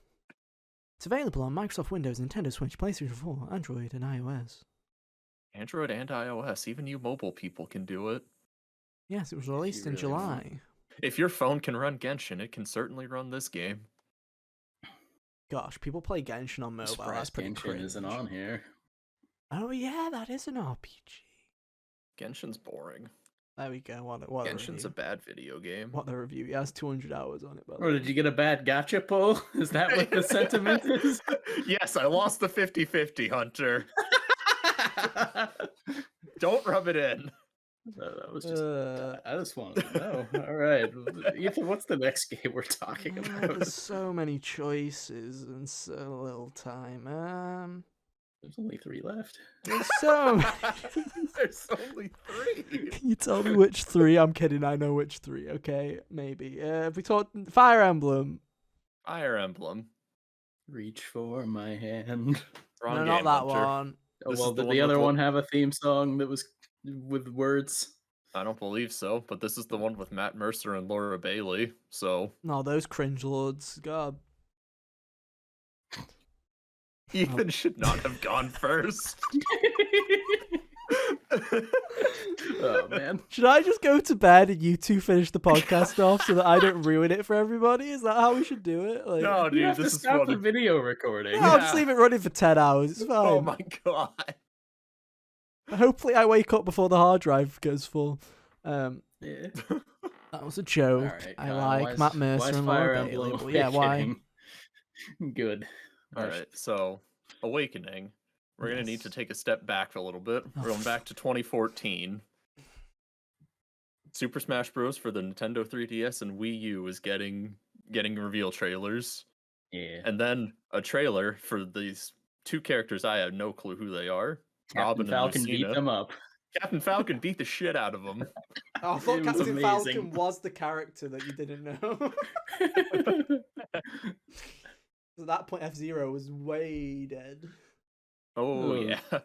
It's available on Microsoft Windows, Nintendo Switch, PlayStation 4, Android, and iOS. Android and iOS. Even you mobile people can do it. Yes, it was released in really July. If your phone can run Genshin, it can certainly run this game. Gosh, people play Genshin on mobile. That's Surprised pretty Genshin cringe. isn't on here. Oh, yeah, that is an RPG. Genshin's boring. There we go. What a Genshin's a review. bad video game. What a review. He has 200 hours on it, by the Or way. did you get a bad gotcha pull? Is that what the sentiment is? Yes, I lost the 50-50, Hunter. Don't rub it in. That was just. I just wanted to know. All right, Ethan, what's the next game we're talking about? There's so many choices and so little time. There's only 3 left. There's so There's only 3. Can you tell me which 3? I'm kidding. I know which 3. Okay, maybe. If we talk Fire Emblem. Fire Emblem. Reach for my hand. Wrong No, not game, that Hunter. one. Oh, This well, is the did one the with other one have a theme song that was with words? I don't believe so, but this is the one with Matt Mercer and Laura Bailey. So No, those cringe lords. God. Ethan should not have gone first. Oh man. Should I just go to bed and you two finish the podcast off so that I don't ruin it for everybody? Is that how we should do it? Like, No, You dude, have to this is stop the funny. video recording. no, I'll just leave it running for 10 hours. It's fine. Oh my god. Hopefully, I wake up before the hard drive goes full. Yeah. That was a joke. Alright, I Kyle, like why's- Matt Mercer why's and Fire Laura Bailey. Emblem But yeah, why? Awakening good? Alright, so Awakening. We're gonna need Yes. to take a step back a little bit. We're going back to 2014. Super Smash Bros. For the Nintendo 3DS and Wii U is getting reveal trailers. Yeah. And then a trailer for these 2 characters I have no clue who they are. Captain Robin Falcon and beat Lucina. them up. Captain Falcon beat the shit out of them. Oh, I It thought was Captain amazing. Falcon was the character that you didn't know. At that point, F-Zero was way dead. Oh Ugh. yeah.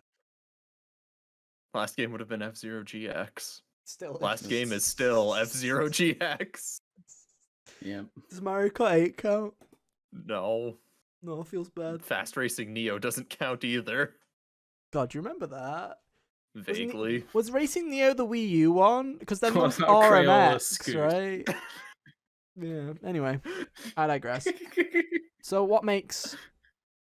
Last game would have been F-Zero GX. Still, Last game is still F-Zero GX. Yep. Does Mario Kart 8 count? No. No, it feels bad. Fast Racing Neo doesn't count either. God, do you remember that? Vaguely. Was Racing Neo the Wii U one? Because then What was about Crayola RMX, Scoot? right? Yeah. Anyway, I digress. So, what makes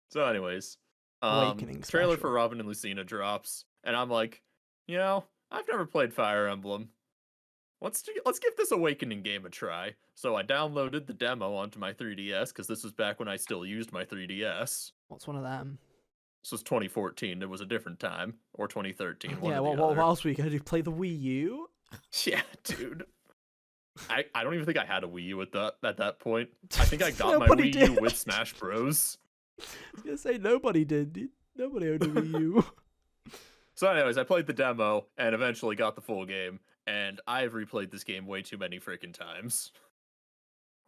So anyways, Awakening trailer special? for Robin and Lucina drops, and I'm like, you know, I've never played Fire Emblem. Let's give this Awakening game a try. So I downloaded the demo onto my 3DS because this was back when I still used my 3DS. What's one of them? This was 2014. It was a different time, or 2013. One Yeah. or What the other. else were you gonna do? Play the Wii U? Yeah, dude. I don't even think I had a Wii U at that point. I think I got my Nobody Wii U did. with Smash Bros. I was gonna say nobody did. Dude. Nobody owned a Wii U. So, anyways, I played the demo and eventually got the full game, and I've replayed this game way too many freaking times.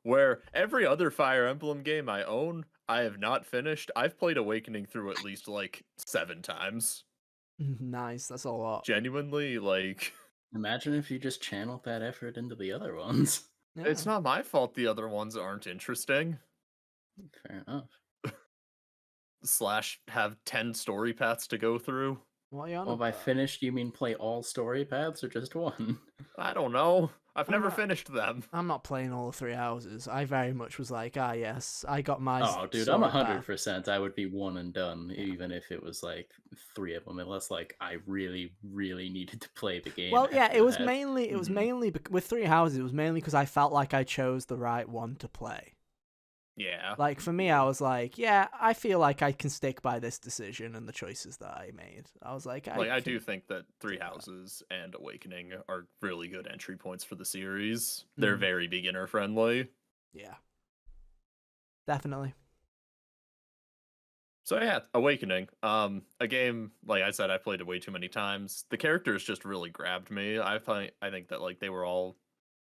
Where every other Fire Emblem game I own, I have not finished. I've played Awakening through at least like 7 times. Nice. That's a lot. Genuinely, like, Imagine if you just channeled that effort into the other ones. Yeah. it's not my fault the other ones aren't interesting. Fair enough. / have 10 story paths to go through. What are you on Well, by about? finished, you mean play all story paths or just one? I don't know. I've I'm never not- finished them. I'm not playing all 3 houses. I very much was like, yes, I got my. Oh, dude, story I'm path. 100%. I would be one and done, even if it was like 3 of them, unless like I really, really needed to play the game. Well, yeah, after it was that. mainly Mhm. with 3 houses. It was mainly because I felt like I chose the right one to play. Yeah. Like for me, I was like, yeah, I feel like I can stick by this decision and the choices that I made. I was like, I can- do think that 3 Houses and Awakening are really good entry points for the series. They're Mhm. very beginner friendly. Yeah, definitely. So yeah, Awakening. A game, like I said, I played it way too many times. The characters just really grabbed me. I think that like they were all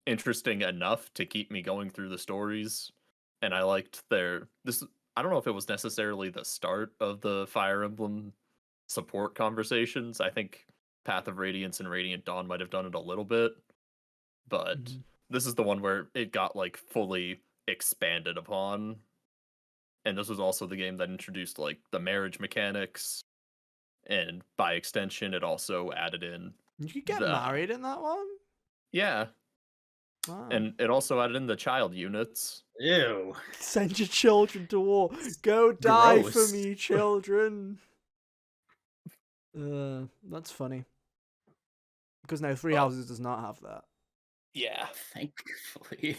interesting enough to keep me going through the stories. And I liked I don't know if it was necessarily the start of the Fire Emblem support conversations. I think Path of Radiance and Radiant Dawn might have done it a little bit, but Mhm. this is the one where it got like fully expanded upon. And this was also the game that introduced like the marriage mechanics, and by extension it also added in You could get the- married in that one. yeah, Wow. and it also added in the child units. Ew. Send your children to war. Go die for Gross. me, children. That's funny. Because no, 3 Well- houses does not have that. Yeah. Thankfully.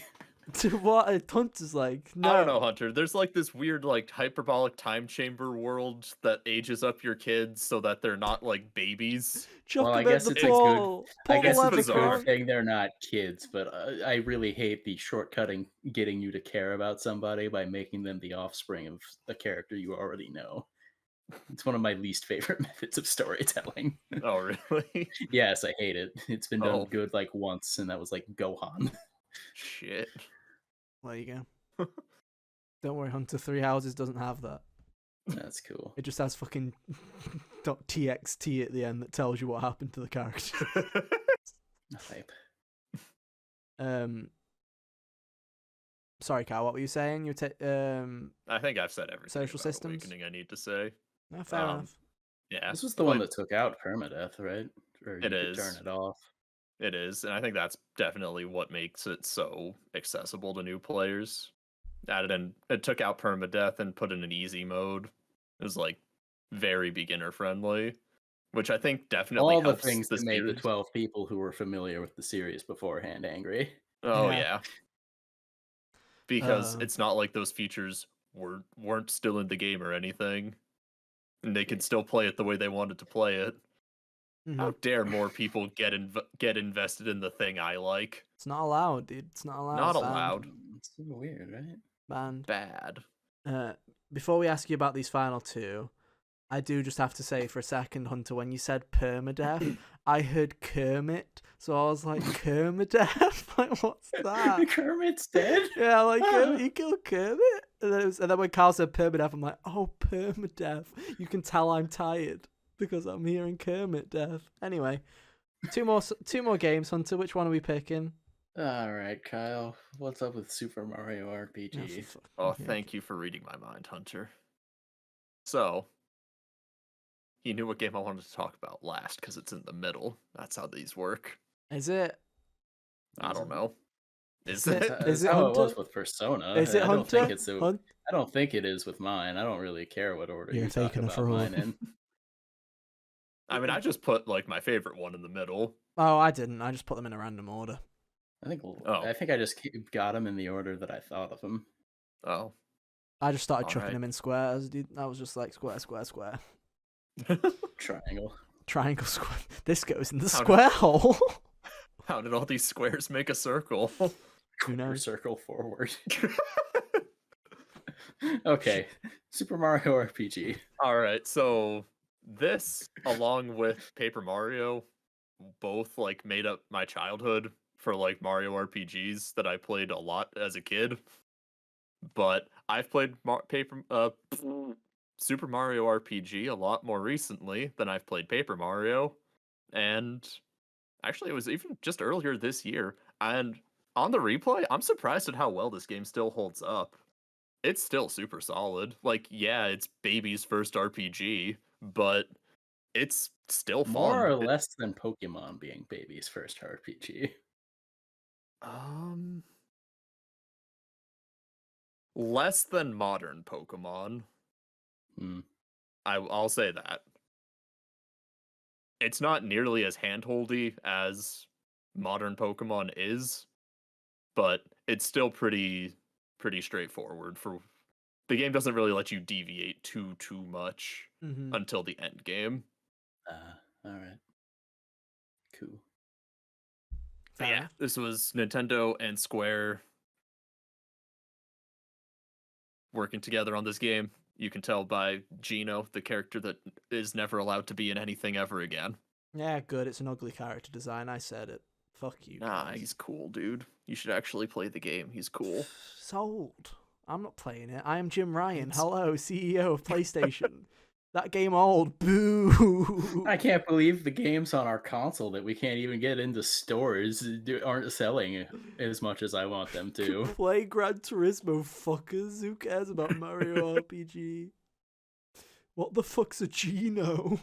What a Hunter's like. No, I don't know, Hunter. There's like this weird like hyperbolic time chamber world that ages up your kids so that they're not like babies. Chuck Well, I them in guess the it's a good- pool. I Pull guess the it's a bizarre. good thing they're not kids, but I really hate the shortcutting getting you to care about somebody by making them the offspring of a character you already know. It's one of my least favorite methods of storytelling. Oh, really? Yes, I hate it. It's been done Oh, good like once, and that was like Gohan. shit. There you go. Don't worry, Hunter 3 Houses doesn't have that. That's cool. It just has fucking .txt at the end that tells you what happened to the character. Hype. Sorry, Kyle, what were you saying? I think I've said everything Social about systems? Awakening I need to say. No, fair Um, enough. Yeah, This was the one that took out permadeath, right? Or it you could turn is. it off. It is, and I think that's definitely what makes it so accessible to new players. Added in, it took out permadeath and put in an easy mode. It was like very beginner friendly, which I think definitely All the helps things the that made the series. 12 people who were familiar with the series beforehand angry. Oh Yeah. yeah, because Uh, it's not like those features weren't still in the game or anything, and they could still play it the way they wanted to play it. How mhm. dare more people get invested in the thing I like? It's not allowed, dude. It's not allowed. Not It's banned. allowed. It's super weird, right? Banned. Bad. Before we ask you about these final two, I do just have to say for a second, Hunter, when you said permadeath, I heard Kermit, so I was like, Kermadeath? Like, what's that? Kermit's dead? Yeah, like, he killed Kermit? And then when Carl said permadeath, I'm like, oh, permadeath. You can tell I'm tired because I'm hearing Kermit death. Anyway, two more games, Hunter. Which one are we picking? All right, Kyle. What's up with Super Mario RPG? Oh, thank you for reading my mind, Hunter. So, he knew what game I wanted to talk about last because it's in the middle. That's how these work. Is it? I don't know. Is it? it? Is That's it how it was Hunter? with Persona. Is it I don't Hunter? think it's I don't think it is with mine. I don't really care what order You're you talk taking a about fraud. mine in. I mean, I just put like my favorite one in the middle. Oh, I didn't. I just put them in a random order. I think I just got them in the order that I thought of them. Oh. I just started All chucking right. them in squares, dude. I was just like square, square, square. Triangle. Triangle, square. This goes in the How square hole. How did all these squares make a circle? Who knows? Circle forward. Okay. Super Mario RPG. All right, so this, along with Paper Mario, both like made up my childhood for like Mario RPGs that I played a lot as a kid. But I've played Super Mario RPG a lot more recently than I've played Paper Mario, and actually it was even just earlier this year. And on the replay, I'm surprised at how well this game still holds up. It's still super solid. Like, yeah, it's baby's first RPG, but it's still More fun. or less than Pokemon being baby's first RPG. Um, less than modern Pokemon. Hmm. I'll say that. It's not nearly as handholdy as modern Pokemon is, but it's still pretty straightforward. For the game doesn't really let you deviate too much until the end game. All right. Cool. But yeah, this was Nintendo and Square working together on this game. You can tell by Gino, the character that is never allowed to be in anything ever again. Yeah, good. It's an ugly character design. I said it. Fuck you. Nah, guys. he's cool, dude. You should actually play the game. He's cool. Sold. I'm not playing it. I am Jim Ryan. Hello, CEO of PlayStation. That game old. Boo. I can't believe the games on our console that we can't even get into stores aren't selling as much as I want them to. Play Gran Turismo, fuckers. Who cares about Mario RPG? What the fuck's a Gino?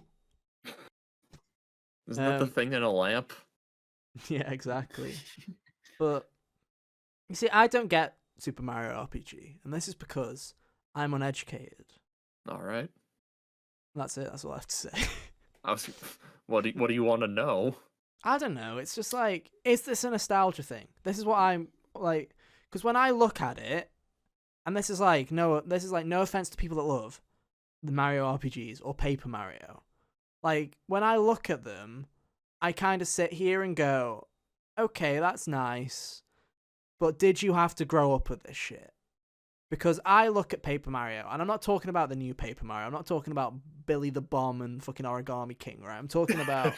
Isn't that the thing in a lamp? Yeah, exactly. But you see, I don't get Super Mario RPG, and this is because I'm uneducated. All right. That's it. That's all I have to say. What do you want to know? I don't know. It's just like, is this a nostalgia thing? This is what I'm like, because when I look at it, and this is like no offense to people that love the Mario RPGs or Paper Mario. Like, when I look at them, I kind of sit here and go, okay, that's nice, but did you have to grow up with this shit? Because I look at Paper Mario, and I'm not talking about the new Paper Mario. I'm not talking about Billy the Bomb and fucking Origami King, right? I'm talking about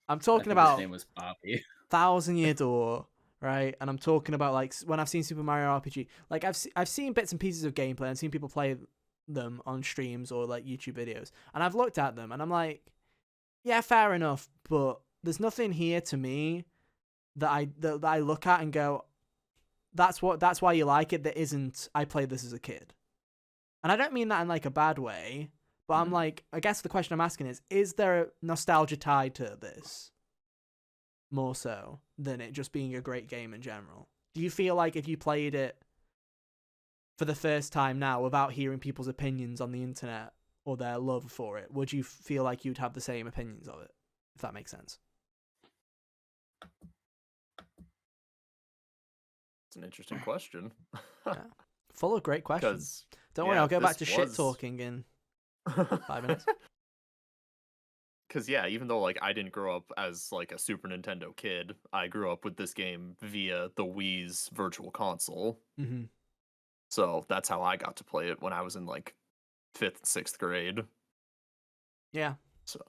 I think his name was Poppy. Thousand Year Door, right? And I'm talking about like when I've seen Super Mario RPG, like I've seen bits and pieces of gameplay and seen people play them on streams or like YouTube videos, and I've looked at them and I'm like, yeah, fair enough, but there's nothing here to me that I look at and go, that's why you like it. That isn't, I played this as a kid, and I don't mean that in like a bad way, but I'm like, I guess the question I'm asking is there a nostalgia tied to this more so than it just being a great game in general? Do you feel like if you played it for the first time now without hearing people's opinions on the internet or their love for it, would you feel like you'd have the same opinions of it, if that makes sense? It's an interesting question. Yeah. Full of great questions. Don't worry, yeah, I'll go back to this shit was- talking in 5 minutes. Because yeah, even though like I didn't grow up as like a Super Nintendo kid, I grew up with this game via the Wii's Virtual Console. Mm-hmm. So that's how I got to play it when I was in like 5th, 6th grade. Yeah. So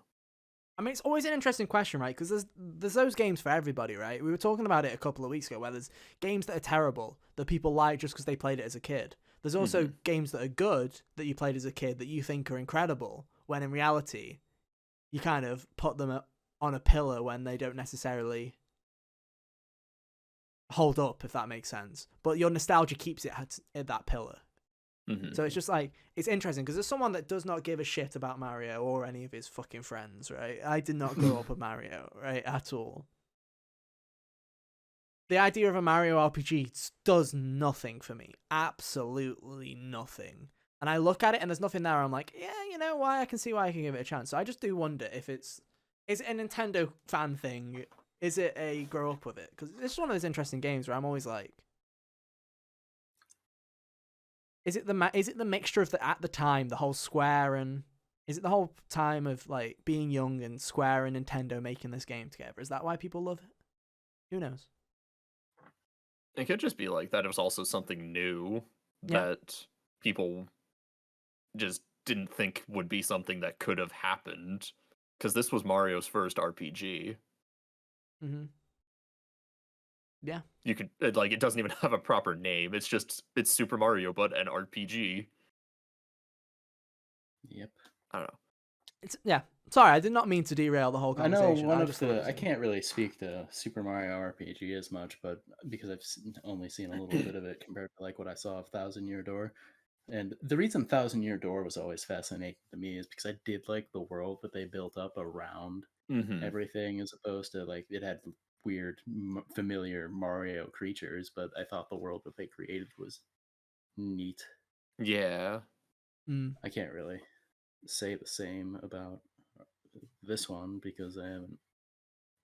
I mean, it's always an interesting question, right? Because there's those games for everybody, right? We were talking about it a couple of weeks ago, where there's games that are terrible that people like just because they played it as a kid. There's also games that are good that you played as a kid that you think are incredible, when in reality, you kind of put them on a pillar when they don't necessarily hold up, if that makes sense. But your nostalgia keeps it at that pillar. So it's just like, it's interesting because there's someone that does not give a shit about Mario or any of his fucking friends, right? I did not grow up with Mario, right, at all. The idea of a Mario RPG does nothing for me. Absolutely nothing. And I look at it and there's nothing there. I'm like, yeah, you know why? I can see why I can give it a chance. So I just do wonder if is it a Nintendo fan thing? Is it a grow up with it? Because it's one of those interesting games where I'm always like, is it the mixture of at the time, the whole Square, and is it the whole time of like being young and Square and Nintendo making this game together? Is that why people love it? Who knows? it could just be like that it was also something new that people just didn't think would be something that could have happened. Because this was Mario's first RPG. Mm-hmm. Yeah. You could like it doesn't even have a proper name. It's Super Mario, but an RPG. Yep. I don't know. It's Sorry, I did not mean to derail the whole I know conversation. I can't really speak to Super Mario RPG as much, but because I've only seen a little bit of it compared to like what I saw of Thousand Year Door. And the reason Thousand Year Door was always fascinating to me is because I did like the world that they built up around everything, as opposed to like it had weird, familiar Mario creatures, but I thought the world that they created was neat. Yeah. I can't really say the same about this one because I haven't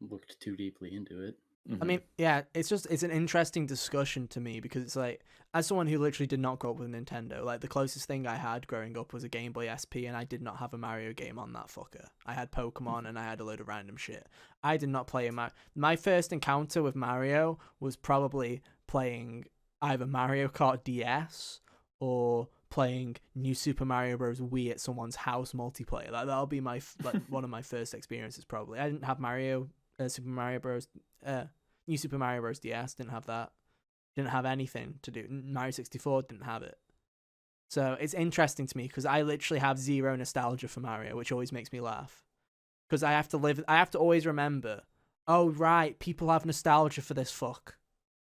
looked too deeply into it. I mean, yeah, it's an interesting discussion to me because it's like, as someone who literally did not grow up with Nintendo, like the closest thing I had growing up was a Game Boy SP, and I did not have a Mario game on that fucker. I had Pokemon and I had a load of random shit. I did not play my first encounter with Mario was probably playing either Mario Kart DS or playing New Super Mario Bros. Wii at someone's house multiplayer. Like that'll be my one of my first experiences probably. I didn't have Super Mario Bros. New Super Mario Bros. DS, didn't have that. Didn't have anything to do. Mario 64 didn't have it. So it's interesting to me because I literally have zero nostalgia for Mario, which always makes me laugh. Because I have to always remember, oh right, people have nostalgia for this fuck.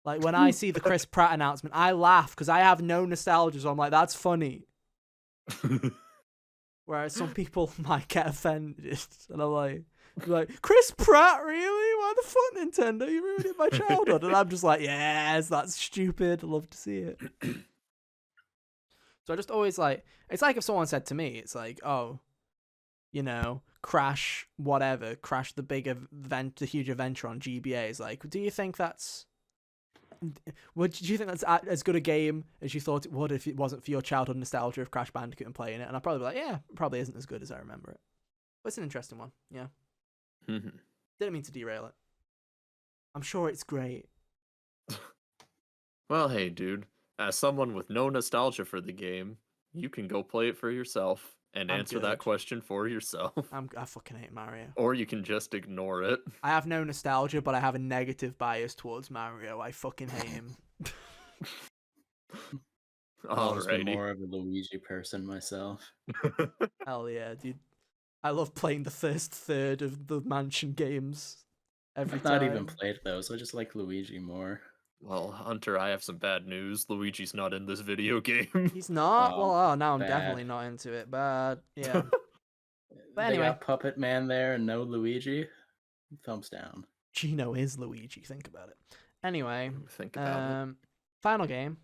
Like when I see the Chris Pratt announcement, I laugh because I have no nostalgia, so I'm like, that's funny. Whereas some people might get offended, and I'm like, Chris Pratt, really? Why the fuck, Nintendo? You ruined my childhood. And I'm just like, yes, that's stupid. I love to see it. So I just always like, it's like if someone said to me, it's like, oh, you know, Crash the big event, the huge adventure on GBA. Is like, do you think that's as good a game as you thought it would if it wasn't for your childhood nostalgia of Crash Bandicoot and playing it? And I'd probably be like, yeah, it probably isn't as good as I remember it. But it's an interesting one, yeah. Didn't mean to derail it. I'm sure it's great. Well, hey, dude. As someone with no nostalgia for the game, you can go play it for yourself and I'm answer that good. question for yourself. I fucking hate Mario. Or you can just ignore it. I have no nostalgia, but I have a negative bias towards Mario. I fucking hate him. I've always been Alrighty. more of a Luigi person myself. Hell yeah, dude. I love playing the first third of the Mansion games every I've not time. even played those. I just like Luigi more. Well, Hunter, I have some bad news. Luigi's not in this video game. He's not? Oh, Well, now I'm bad. definitely not into it, but yeah. But They anyway, got Puppet Man there and no Luigi. Thumbs down. Gino is Luigi, think about it. Anyway, Think about it. final game.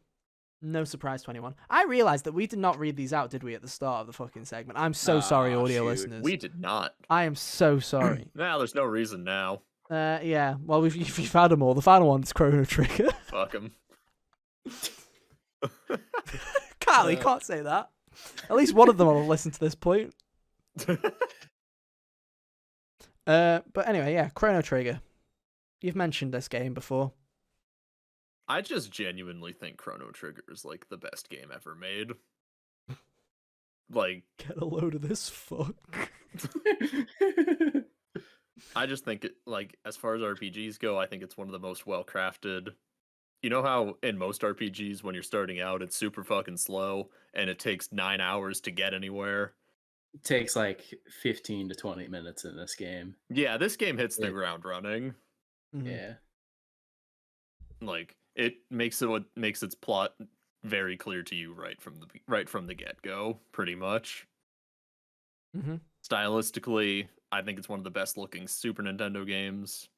No surprise 21. I realized that we did not read these out, did we, at the start of the fucking segment? I'm so sorry, Aw, audio shoot. listeners. We did not. I am so sorry. Now there's no reason now. Yeah. Well, if you've had them all, the final one is Chrono Trigger. Fuck him. Carl, you can't say that. At least one of them will listen to this point. But anyway, yeah, Chrono Trigger. You've mentioned this game before. I just genuinely think Chrono Trigger is like the best game ever made. Like, Get a load of this fuck. I just think it, like, as far as RPGs go, I think it's one of the most well crafted. You know how in most RPGs when you're starting out it's super fucking slow and it takes 9 hours to get anywhere? It takes like 15 to 20 minutes in this game. Yeah, this game hits the Yeah. ground running. Mhm. Yeah. Like, it makes its plot very clear to you right from the get-go, pretty much. Mm-hmm. Stylistically, I think it's one of the best looking Super Nintendo games.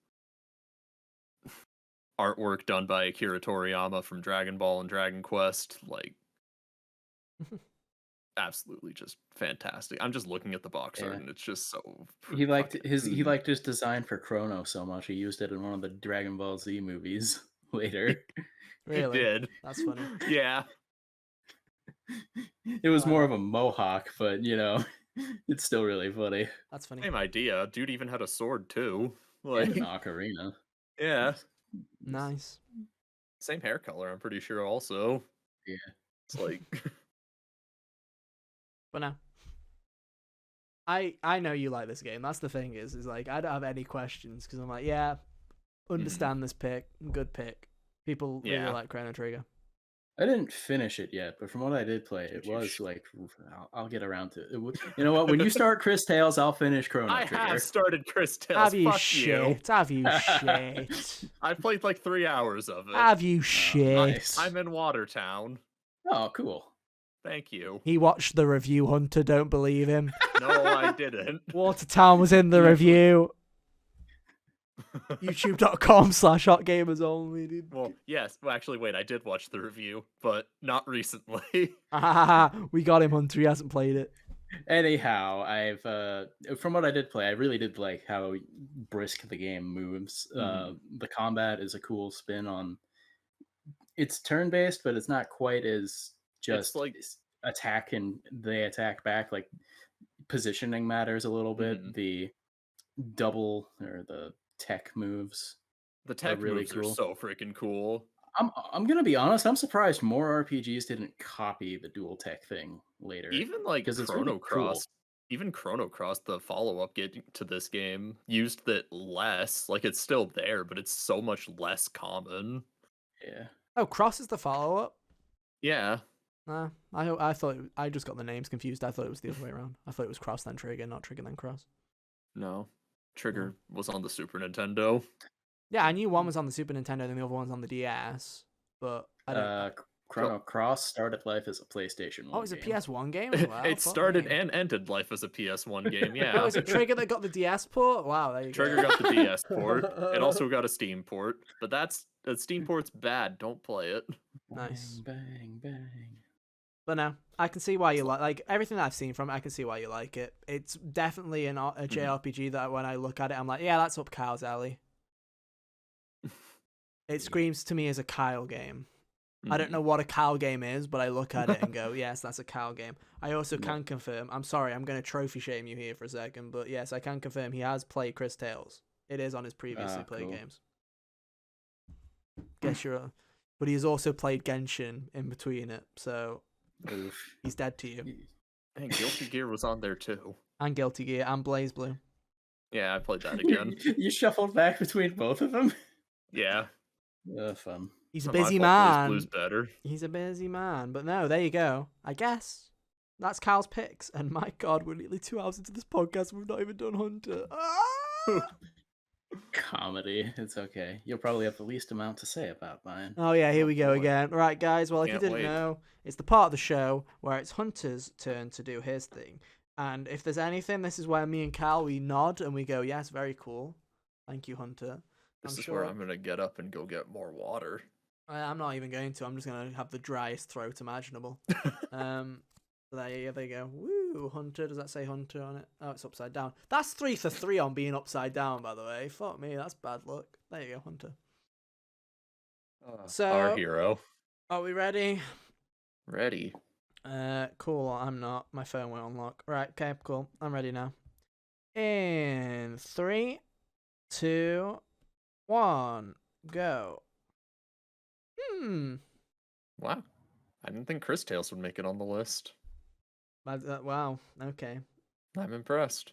Artwork done by Akira Toriyama from Dragon Ball and Dragon Quest, like, absolutely just fantastic. I'm just looking at the box art Yeah. and it's just so. He liked fucking his he good. liked his design for Chrono so much he used it in one of the Dragon Ball Z movies later. He Really? did. That's funny. Yeah. It was I more like of a mohawk, but you know, it's still really funny. That's funny. Same idea. Dude even had a sword too. And Like, an ocarina. yeah. Nice. Same hair color, I'm pretty sure also. Yeah. It's like But no. I know you like this game. That's the thing is like I don't have any questions because I'm like, yeah, understand this pick. Good pick. People really Yeah. like Chrono Trigger. I didn't finish it yet, but from what I did play, it Dude, you was sh- like I'll get around to it. You know what? When you start Chris Tales, I'll finish Chrono I Trigger. have started Chris Tales. Have you Fuck you. shit? Have you shit? I played like 3 hours of it. Have you shit? Nice. I'm in Watertown. Oh, cool. Thank you. He watched the review, Hunter. Don't believe him. No, I didn't. Watertown was in the review. YouTube.com/hotgamersonly, dude. Well, yes. Well, actually, wait. I did watch the review, but not recently. We got him, Hunter. He hasn't played it. Anyhow, I've from what I did play, I really did like how brisk the game moves. The combat is a cool spin on. It's turn-based, but it's not quite as just like attack and they attack back. Like positioning matters a little bit. The double or the tech moves. The tech really moves cool. are so freaking cool. I'm gonna be honest. I'm surprised more RPGs didn't copy the dual tech thing later. Even like because it's Chrono really Cross, cool. even Chrono Cross, the follow-up to this game, used it less. Like it's still there, but it's so much less common. Yeah. Oh, Cross is the follow-up? Yeah. I thought I just got the names confused. I thought it was the other way around. I thought it was Cross then Trigger, not Trigger then Cross. No. Trigger was on the Super Nintendo. Yeah, I knew one was on the Super Nintendo and the other one's on the DS, but I don't. Chrono Cross started life as a PlayStation 1 Oh, it was a game. PS1 game as well? It Fuck started me. and ended life as a PS1 game, yeah. Oh, is it Trigger that got the DS port? Wow, there you Trigger go. got the DS port. It also got a Steam port, but the Steam port's bad. Don't play it. Nice. Bang, bang. But no, I can see why you like everything that I've seen from it. I can see why you like it. It's definitely a JRPG that when I look at it, I'm like, yeah, that's up Kyle's alley. It screams to me as a Kyle game. I don't know what a Kyle game is, but I look at it and go, yes, that's a Kyle game. I also can confirm, I'm sorry, I'm going to trophy shame you here for a second, but yes, I can confirm he has played Chris Tales. It is on his previously played cool. games. Guess you're but he has also played Genshin in between it, so Oof. he's dead to you. And Guilty Gear was on there too. And Guilty Gear and Blaze Blue. Yeah, I played that again. You shuffled back between both of them? Yeah, Fun. He's it's a not my busy fault Blaze Blue's man. better. He's a busy man. But no, there you go. I guess that's Cal's picks. And my God, we're nearly 2 hours into this podcast. We've not even done Hunter. Ah! Comedy. It's okay. You'll probably have the least amount to say about mine. Oh yeah, here Oh, we go boy. again. Right, guys. Well, if you Can't didn't wait. know, it's the part of the show where it's Hunter's turn to do his thing. And if there's anything, this is where me and Cal, we nod and we go, yes, very cool. Thank you, Hunter. This I'm is sure- where I'm gonna get up and go get more water. I'm not even going to. I'm just going to have the driest throat imaginable. So there you go. Woo, Hunter. Does that say Hunter on it? Oh, it's upside down. That's 3 for 3 on being upside down, by the way. Fuck me, that's bad luck. There you go, Hunter. So- Our hero. Are we ready? Ready. Cool. I'm not. My phone won't unlock. Right. Okay. Cool. I'm ready now. In 3, 2, 1, go. Wow. I didn't think Chris Tales would make it on the list. Wow. Okay. I'm impressed.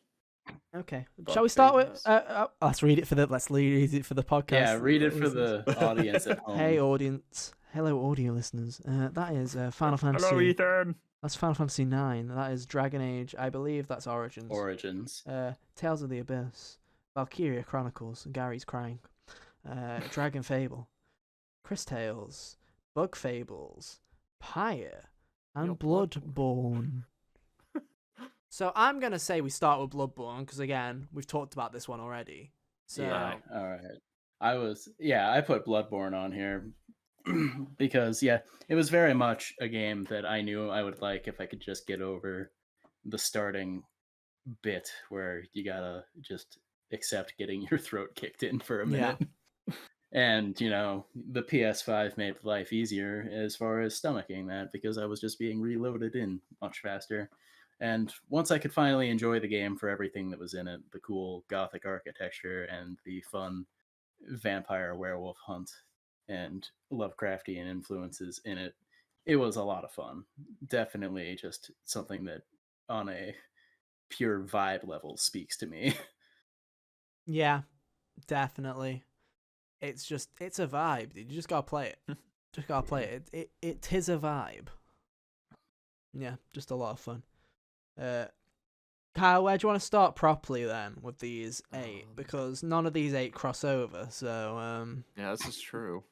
Okay. Fuck Shall we start with? babies. Let's read it for the. Let's read it for the podcast. Yeah, read it for listeners. the audience at home. Hey, audience. Hello, audio listeners. That is Final Fantasy. Hello, Ethan. That's Final Fantasy 9. That is Dragon Age. I believe that's Origins. Origins. Tales of the Abyss, Valkyria Chronicles, Gary's crying, Dragon Fable, Chris Tales, Bug Fables, Pyre, and Yo, Bloodborne. So I'm gonna say we start with Bloodborne because again we've talked about this one already. So Yeah, all right. I put Bloodborne on here because it was very much a game that I knew I would like if I could just get over the starting bit where you gotta just accept getting your throat kicked in for a Yeah. minute. And, the PS5 made life easier as far as stomaching that because I was just being reloaded in much faster. And once I could finally enjoy the game for everything that was in it, the cool gothic architecture and the fun vampire werewolf hunt and Lovecraftian influences in it, it was a lot of fun. Definitely just something that on a pure vibe level speaks to me. yeah, definitely. It's a vibe, dude. You just gotta play it. Just gotta play it. It is a vibe. Yeah, just a lot of fun. Kyle, where do you want to start properly then with these 8? Because none of these 8 cross over, so Yeah, this is true.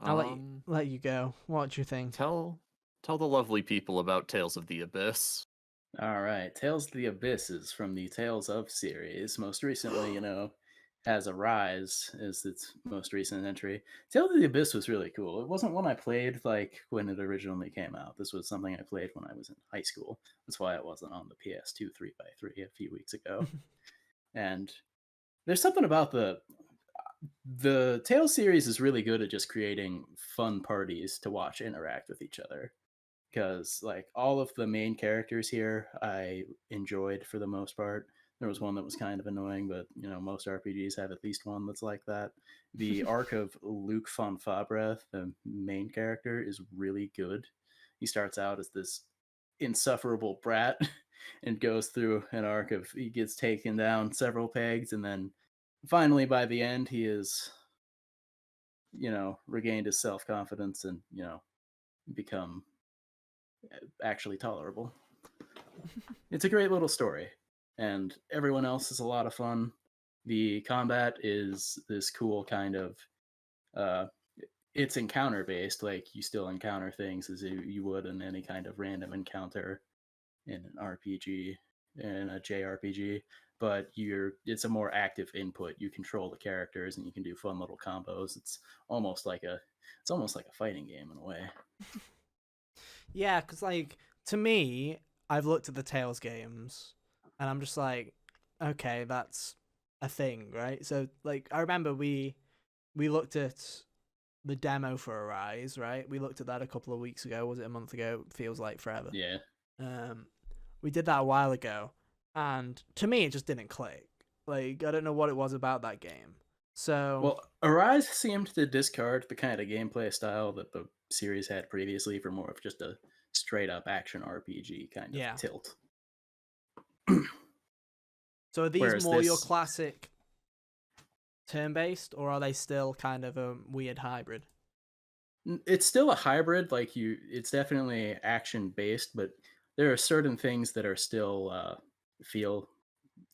I'll let you go. What do you think? Tell the lovely people about Tales of the Abyss. All right, Tales of the Abyss is from the Tales of series. Most recently, has Arise as its most recent entry. Tales of the Abyss was really cool. It wasn't one I played like when it originally came out. This was something I played when I was in high school. That's why it wasn't on the PS2 3x3 a few weeks ago. And there's something about the Tales series is really good at just creating fun parties to watch interact with each other. Because like all of the main characters here I enjoyed for the most part. There was one that was kind of annoying, but most RPGs have at least one that's like that. The arc of Luke von Fabre, the main character, is really good. He starts out as this insufferable brat and goes through an arc of he gets taken down several pegs, and then finally by the end he is, regained his self-confidence and, become actually tolerable. It's a great little story. And everyone else is a lot of fun. The combat is this cool kind of it's encounter based, like you still encounter things as you would in any kind of random encounter in an RPG, in a JRPG, but it's a more active input. You control the characters and you can do fun little combos. It's almost like a fighting game in a way. Yeah, because like to me, I've looked at the Tales games, and I'm just like, okay, that's a thing, right? So like, I remember we looked at the demo for Arise, right? We looked at that a couple of weeks ago. Was it a month ago? Feels like forever. Yeah. We did that a while ago, and to me, it just didn't click. Like, I don't know what it was about that game. So Well, Arise seemed to discard the kind of gameplay style that the series had previously for more of just a straight up action RPG kind of yeah. tilt. So are these Whereas more your this, classic turn-based, or are they still kind of a weird hybrid? it's still a hybrid. Like it's definitely action based, but there are certain things that are still feel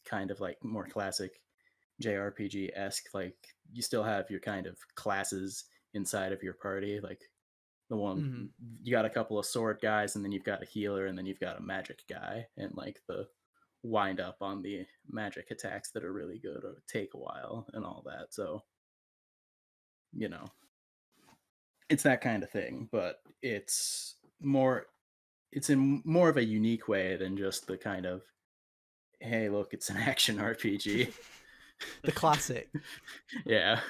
kind of like more classic JRPG esque. Like you still have your kind of classes inside of your party. Like the one Mm-hmm. you got a couple of sword guys, and then you've got a healer, and then you've got a magic guy, and like the wind up on the magic attacks that are really good or take a while and all that. So you know, it's that kind of thing, but it's in more of a unique way than just the kind of, hey, look, it's an action RPG. The classic. Yeah.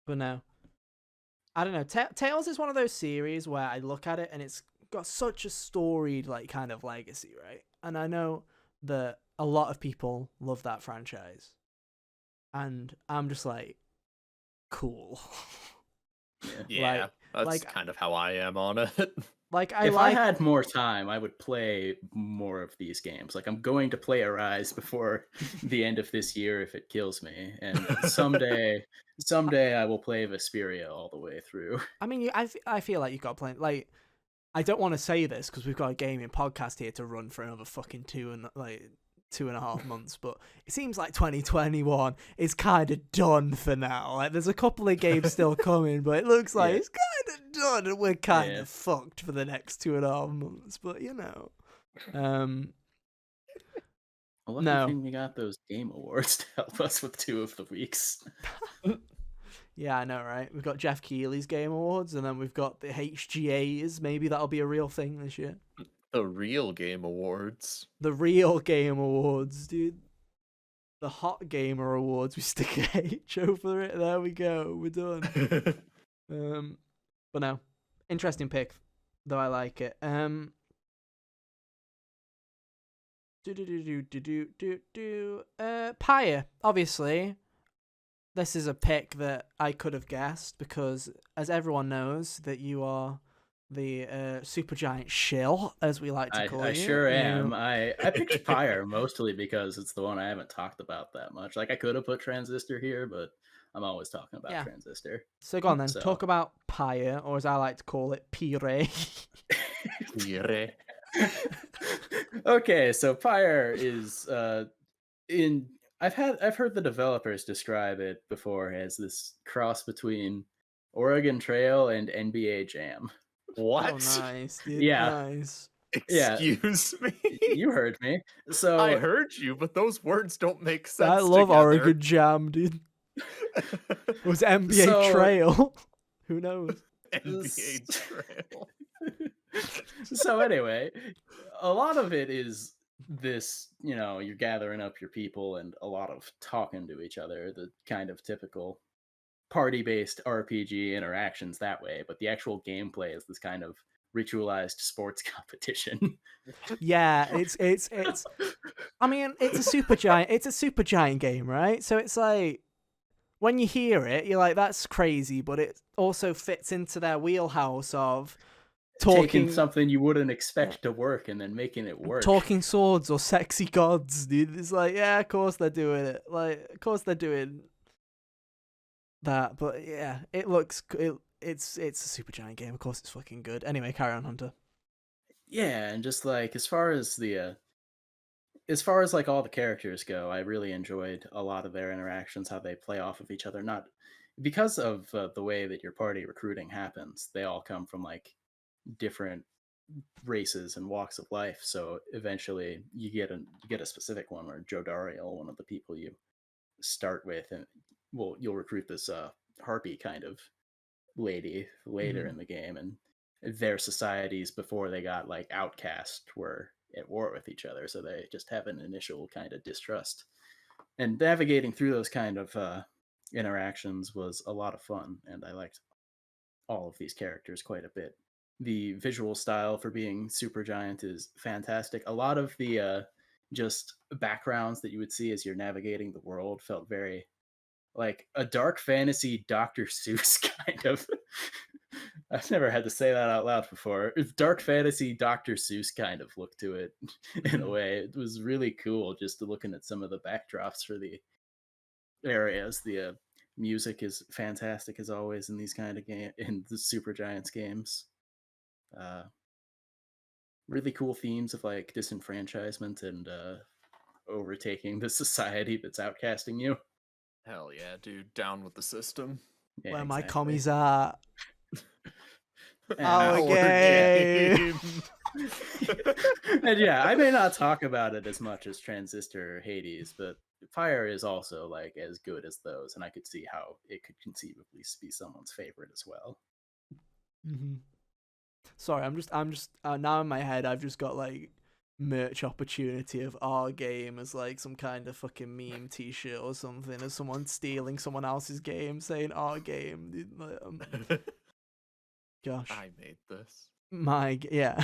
But no, I don't know. Tales is one of those series where I look at it and it's got such a storied like kind of legacy, right? And I know that a lot of people love that franchise, and I'm just like, cool. Yeah. Yeah, that's like, kind of how I am on it. I If I like. had more time, I would play more of these games. Like I'm going to play Arise before the end of this year if it kills me, and someday I will play Vesperia all the way through. I mean, I feel like you got plenty. Like, I don't want to say this because we've got a gaming podcast here to run for another fucking 2.5 months, but it seems like 2021 is kind of done for now. Like, there's a couple of games still coming, but it looks like Yeah. it's kind of done, and we're kind Yeah. of fucked for the next 2.5 months. But um, A lucky no, thing we got those game awards to help us with 2 of the weeks. yeah, I know, right? We've got Jeff Keighley's Game Awards, and then we've got the HGAs. Maybe that'll be a real thing this year. The real Game Awards. The real Game Awards, dude. The Hot Gamer Awards. We stick a H over it. There we go. We're done. But no, interesting pick, though I like it. Pyre. Obviously, this is a pick that I could have guessed because, as everyone knows, that you are the supergiant shill, as we like to call I you. sure am. I picked Pyre mostly because it's the one I haven't talked about that much. Like I could have put Transistor here, but I'm always talking about Yeah. Transistor. So go on then. So Talk about Pyre, or as I like to call it, Pire. Pire. Okay, so Pyre is in I've heard the developers describe it before as this cross between Oregon Trail and NBA Jam. Oh, What? nice, dude. Yeah, Nice. yeah, Excuse me? you heard me. I So heard you, but those words don't make I sense love together. Oregon Jam, dude. It was NBA So- Trail. Who knows? NBA Trail. so anyway, a lot of it is this, you're gathering up your people and a lot of talking to each other, the kind of typical party-based RPG interactions that way, but the actual gameplay is this kind of ritualized sports competition. Yeah, it's. I mean, it's a super giant. It's a super giant game, right? So it's like when you hear it, you're like, "That's crazy," but it also fits into their wheelhouse of Taking talking, something you wouldn't expect to work and then making it work. talking swords or sexy gods, dude. It's like, yeah, of course they're doing it. Like, of course they're doing that. But yeah, it looks. It's a super giant game. Of course, it's fucking good. Anyway, carry on, Hunter. Yeah, and just like as far as like all the characters go, I really enjoyed a lot of their interactions, how they play off of each other. Not because of the way that your party recruiting happens. They all come from like different races and walks of life. So eventually, you get a specific one where Joe Dario, one of the people you start with, and you'll recruit this harpy kind of lady later in the game, and their societies before they got like outcast were at war with each other, so they just have an initial kind of distrust, and navigating through those kind of interactions was a lot of fun, and I liked all of these characters quite a bit. The visual style for being Supergiant is fantastic. A lot of the just backgrounds that you would see as you're navigating the world felt very like a dark fantasy Dr. Seuss kind of. I've never had to say that out loud before. It's dark fantasy Dr. Seuss kind of look to it in a Mhm. way. It was really cool just looking at some of the backdrops for the areas. The music is fantastic as always in these kind of in the Super Giants games. Uh, really cool themes of like disenfranchisement and overtaking the society that's outcasting you. Hell yeah, dude. Down with the system. Yeah, Where my exactly. commies are. And Our Our yeah. game. game. And yeah, I may not talk about it as much as Transistor or Hades, but Fire is also like as good as those, and I could see how it could conceivably be someone's favorite as well. Mhm. Sorry, I'm just now in my head. I've just got like merch opportunity of our game as like some kind of fucking meme T-shirt or something, as someone stealing someone else's game, saying our game. Dude, like, gosh, I made this. yeah,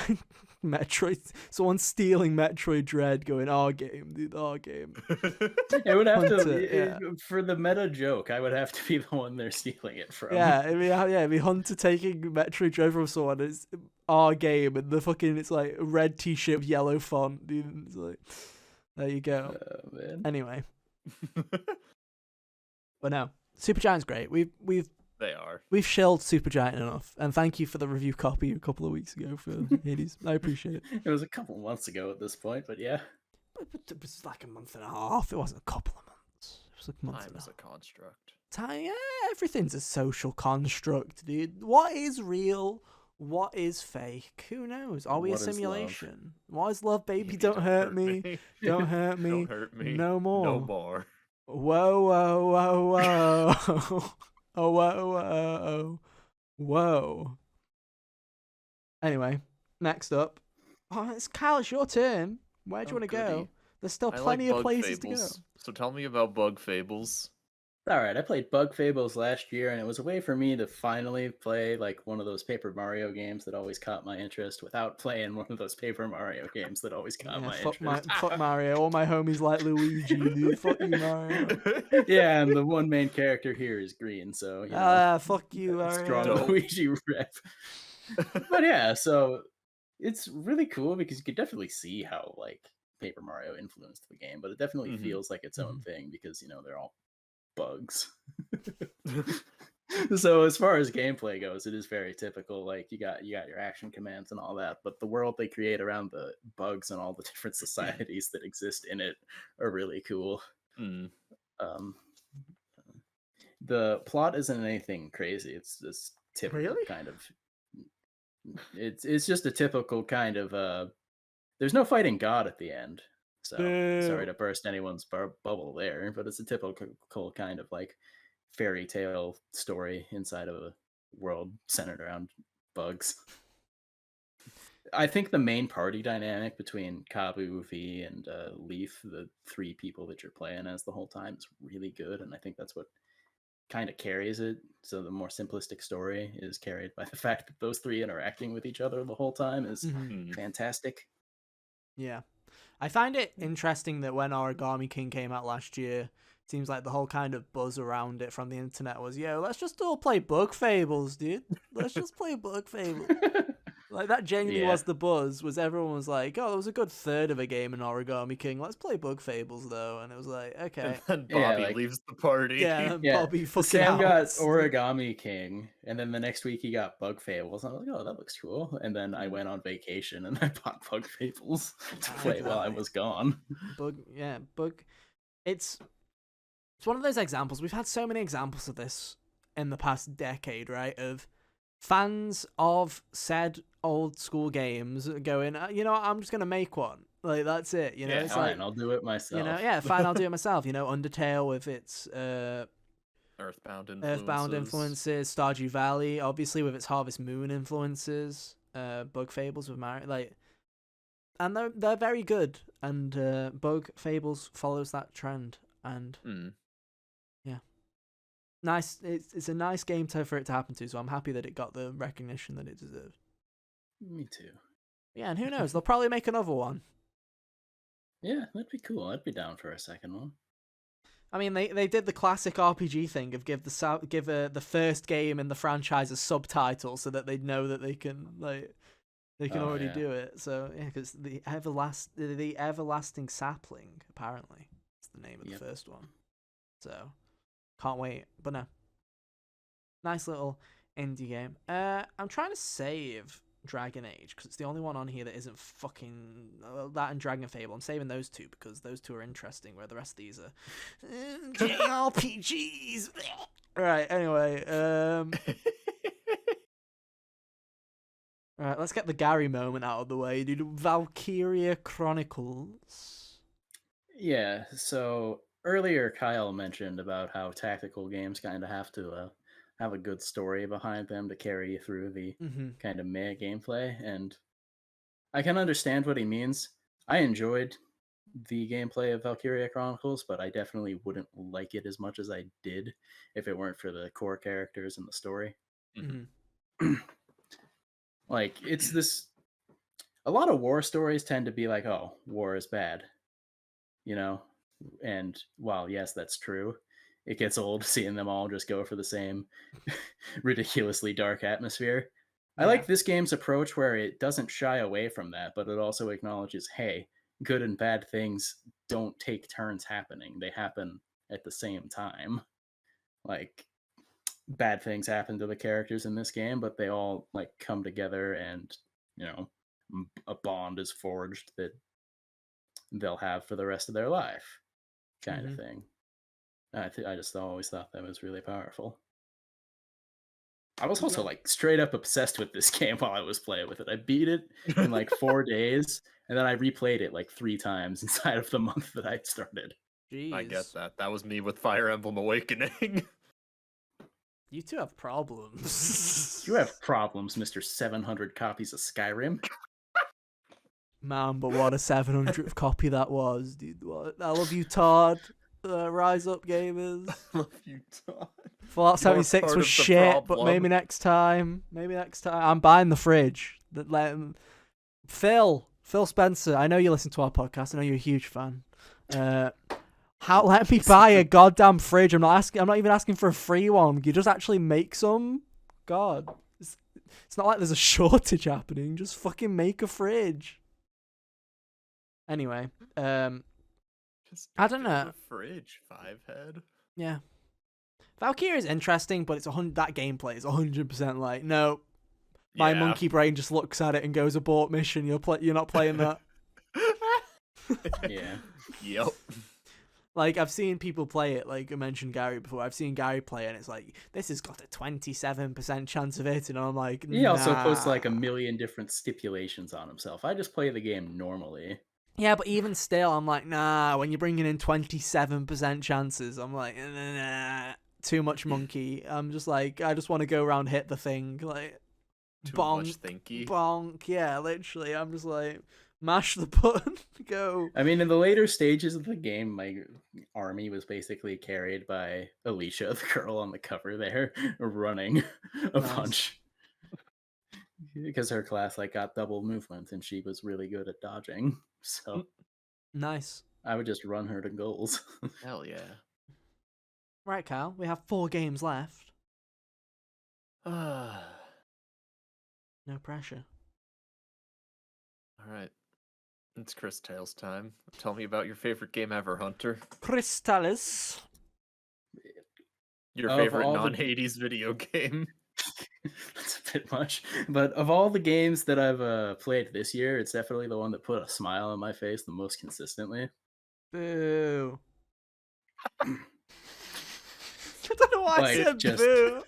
Metroid. Someone stealing Metroid Dread, going our game, dude, our game. It would have to Hunter, yeah. for the meta joke. I would have to be the one they're stealing it from. Yeah, it'd be Hunter taking Metroid Dread from someone. It's our game, and the fucking it's like a red T-shirt with yellow font. Dude, it's like, there you go. Oh man. Anyway, but no, Supergiant's great. They are. We've shelled Supergiant enough, and thank you for the review copy a couple of weeks ago for Hades. I appreciate it. It was a couple months ago at this point, but yeah. But it was like a month and a half. It wasn't a couple of months. It was like a month Time and a is half. a construct. Time, yeah, everything's a social construct, dude. What is real? What is fake? Who knows? Are we a What is love? simulation? What is love, baby? Baby, Don't hurt me. Don't hurt me. Don't hurt me. No more. No more. Whoa, whoa, whoa, whoa. Oh, whoa, whoa, whoa. Anyway, next up. Oh, it's Kyle, it's your turn. Where do you Oh, want to go? goody. There's still I plenty like of Bug places to go. Fables. So tell me about Bug Fables. All right, I played Bug Fables last year, and it was a way for me to finally play like one of those Paper Mario games that always caught my interest without playing one of those Paper Mario games that always caught Yeah, my fuck interest. fuck Mario. All my homies like Luigi, dude. Fuck you, Mario. Yeah, and the one main character here is green, so you know, Fuck you, Mario. strong Dope. Luigi rep. But yeah, so it's really cool because you could definitely see how like Paper Mario influenced the game, but it definitely Mhm. feels like its own thing because you know they're all bugs. So as far as gameplay goes, it is very typical. Like you got your action commands and all that, but the world they create around the bugs and all the different societies that exist in it are really cool. Mm. Um, the plot isn't anything crazy. It's just typical Really? kind of. It's just a typical kind of. There's no fighting God at the end, so sorry to burst anyone's bubble there, but it's a typical kind of like fairy tale story inside of a world centered around bugs. I think the main party dynamic between Kabu, V, and Leaf, the three people that you're playing as the whole time, is really good, and I think that's what kind of carries it. So the more simplistic story is carried by the fact that those three interacting with each other the whole time is Mm. fantastic. Yeah. I find it interesting that when Origami King came out last year, it seems like the whole kind of buzz around it from the internet was, yo, let's just all play Bug Fables, dude. Let's just play Bug Fables. Like, that genuinely Yeah. was the buzz, was everyone was like, oh, there was a good third of a game in Origami King. Let's play Bug Fables, though. And it was like, okay. And then Yeah, Bobby like- leaves the party. Yeah, Yeah, Bobby fucking Sam got out. Origami King, and then the next week he got Bug Fables. I was like, oh, that looks cool. And then I went on vacation and I bought Bug Fables to play while I was gone. Bug. It's one of those examples. We've had so many examples of this in the past decade, right? Of fans of said old school games going, you know what, I'm just gonna make one. Like, that's it. You know, Yeah, it's Fine, like, I'll do it myself. you know, yeah, fine, I'll do it myself. You know, Undertale with its Earthbound Earthbound influences, Stardew Valley, obviously with its Harvest Moon influences, Bug Fables with Mario, like, and they're very good. And Bug Fables follows that trend, and Mm. nice. It's a nice game for it to happen to. So I'm happy that it got the recognition that it deserved. Me too. Yeah, and who knows? They'll probably make another one. Yeah, that'd be cool. I'd be down for a second one. I mean, they did the classic RPG thing of give the first game in the franchise a subtitle so that they know that they can Oh already yeah. do it. So yeah, because the everlasting sapling apparently is the name of the Yep. first one. So can't wait. But no, nice little indie game. I'm trying to save Dragon Age because it's the only one on here that isn't fucking that and Dragon Fable. I'm saving those two because those two are interesting, where the rest of these are JRPGs. Right. Anyway, all right. Let's get the Gary moment out of the way, dude. Valkyria Chronicles. Yeah. So earlier, Kyle mentioned about how tactical games kind of have to have a good story behind them to carry you through the Mm-hmm. kind of meh gameplay, and I can understand what he means. I enjoyed the gameplay of Valkyria Chronicles, but I definitely wouldn't like it as much as I did if it weren't for the core characters and the story. Mhm. Mm-hmm. Like, it's this. A lot of war stories tend to be like, oh, war is bad, you know? And while, yes, that's true, it gets old seeing them all just go for the same ridiculously dark atmosphere. I Yeah. like this game's approach where it doesn't shy away from that, but it also acknowledges, hey, good and bad things don't take turns happening. They happen at the same time. Like, bad things happen to the characters in this game, but they all like come together and, you know, a bond is forged that they'll have for the rest of their life, kind of Mm-hmm. thing. I just always thought that was really powerful. I was also Yeah. like straight up obsessed with this game while I was playing with it. I beat it in like 4 days, and then I replayed it like 3 times inside of the month that I started. I get Jeez. that. That was me with Fire Emblem Awakening. You two have problems. You have problems, Mister 700 copies of Skyrim. Man, but what a 700th copy that was, dude. What? I love you, Todd. Rise up, gamers. Love you, Todd. Fallout You're 76 part was of the shit, but problem. maybe next time. Maybe next time. I'm buying the fridge. Phil Spencer, I know you listen to our podcast. I know you're a huge fan. Let me buy a goddamn fridge. I'm not even asking for a free one. You just actually make some. God, it's not like there's a shortage happening. Just fucking make a fridge. Anyway, Just I don't build know. a fridge, 5-head. Yeah, Valkyrie is interesting, but that gameplay is 100% like no. My Yeah. monkey brain just looks at it and goes abort mission. You're not playing that. Yeah. Yep. Like I've seen people play it. Like I mentioned Gary before. I've seen Gary play it and it's like this has got a 27% chance of hitting. And I'm like, He also nah. puts like a million different stipulations on himself. I just play the game normally. Yeah, but even still, I'm like, nah. When you're bringing in 27% chances, I'm like, nah, too much monkey. I'm just like, I just want to go around hit the thing, like, Too bonk, much thinky. bonk. Yeah, literally, I'm just like, mash the button, go. I mean, in the later stages of the game, my army was basically carried by Alicia, the girl on the cover there, running a Nice. bunch. Because her class like got double movement and she was really good at dodging. So Nice. I would just run her to goals. Hell yeah. Right, Kyle, we have 4 games left. All No pressure. right. It's Chris Tales time. Tell me about your favorite game ever, Hunter. Crystallis. Your Of favorite all the- non-Hades video game. That's a bit much. But of all the games that I've played this year, it's definitely the one that put a smile on my face the most consistently. Boo. I don't know why I Like, said just- boo.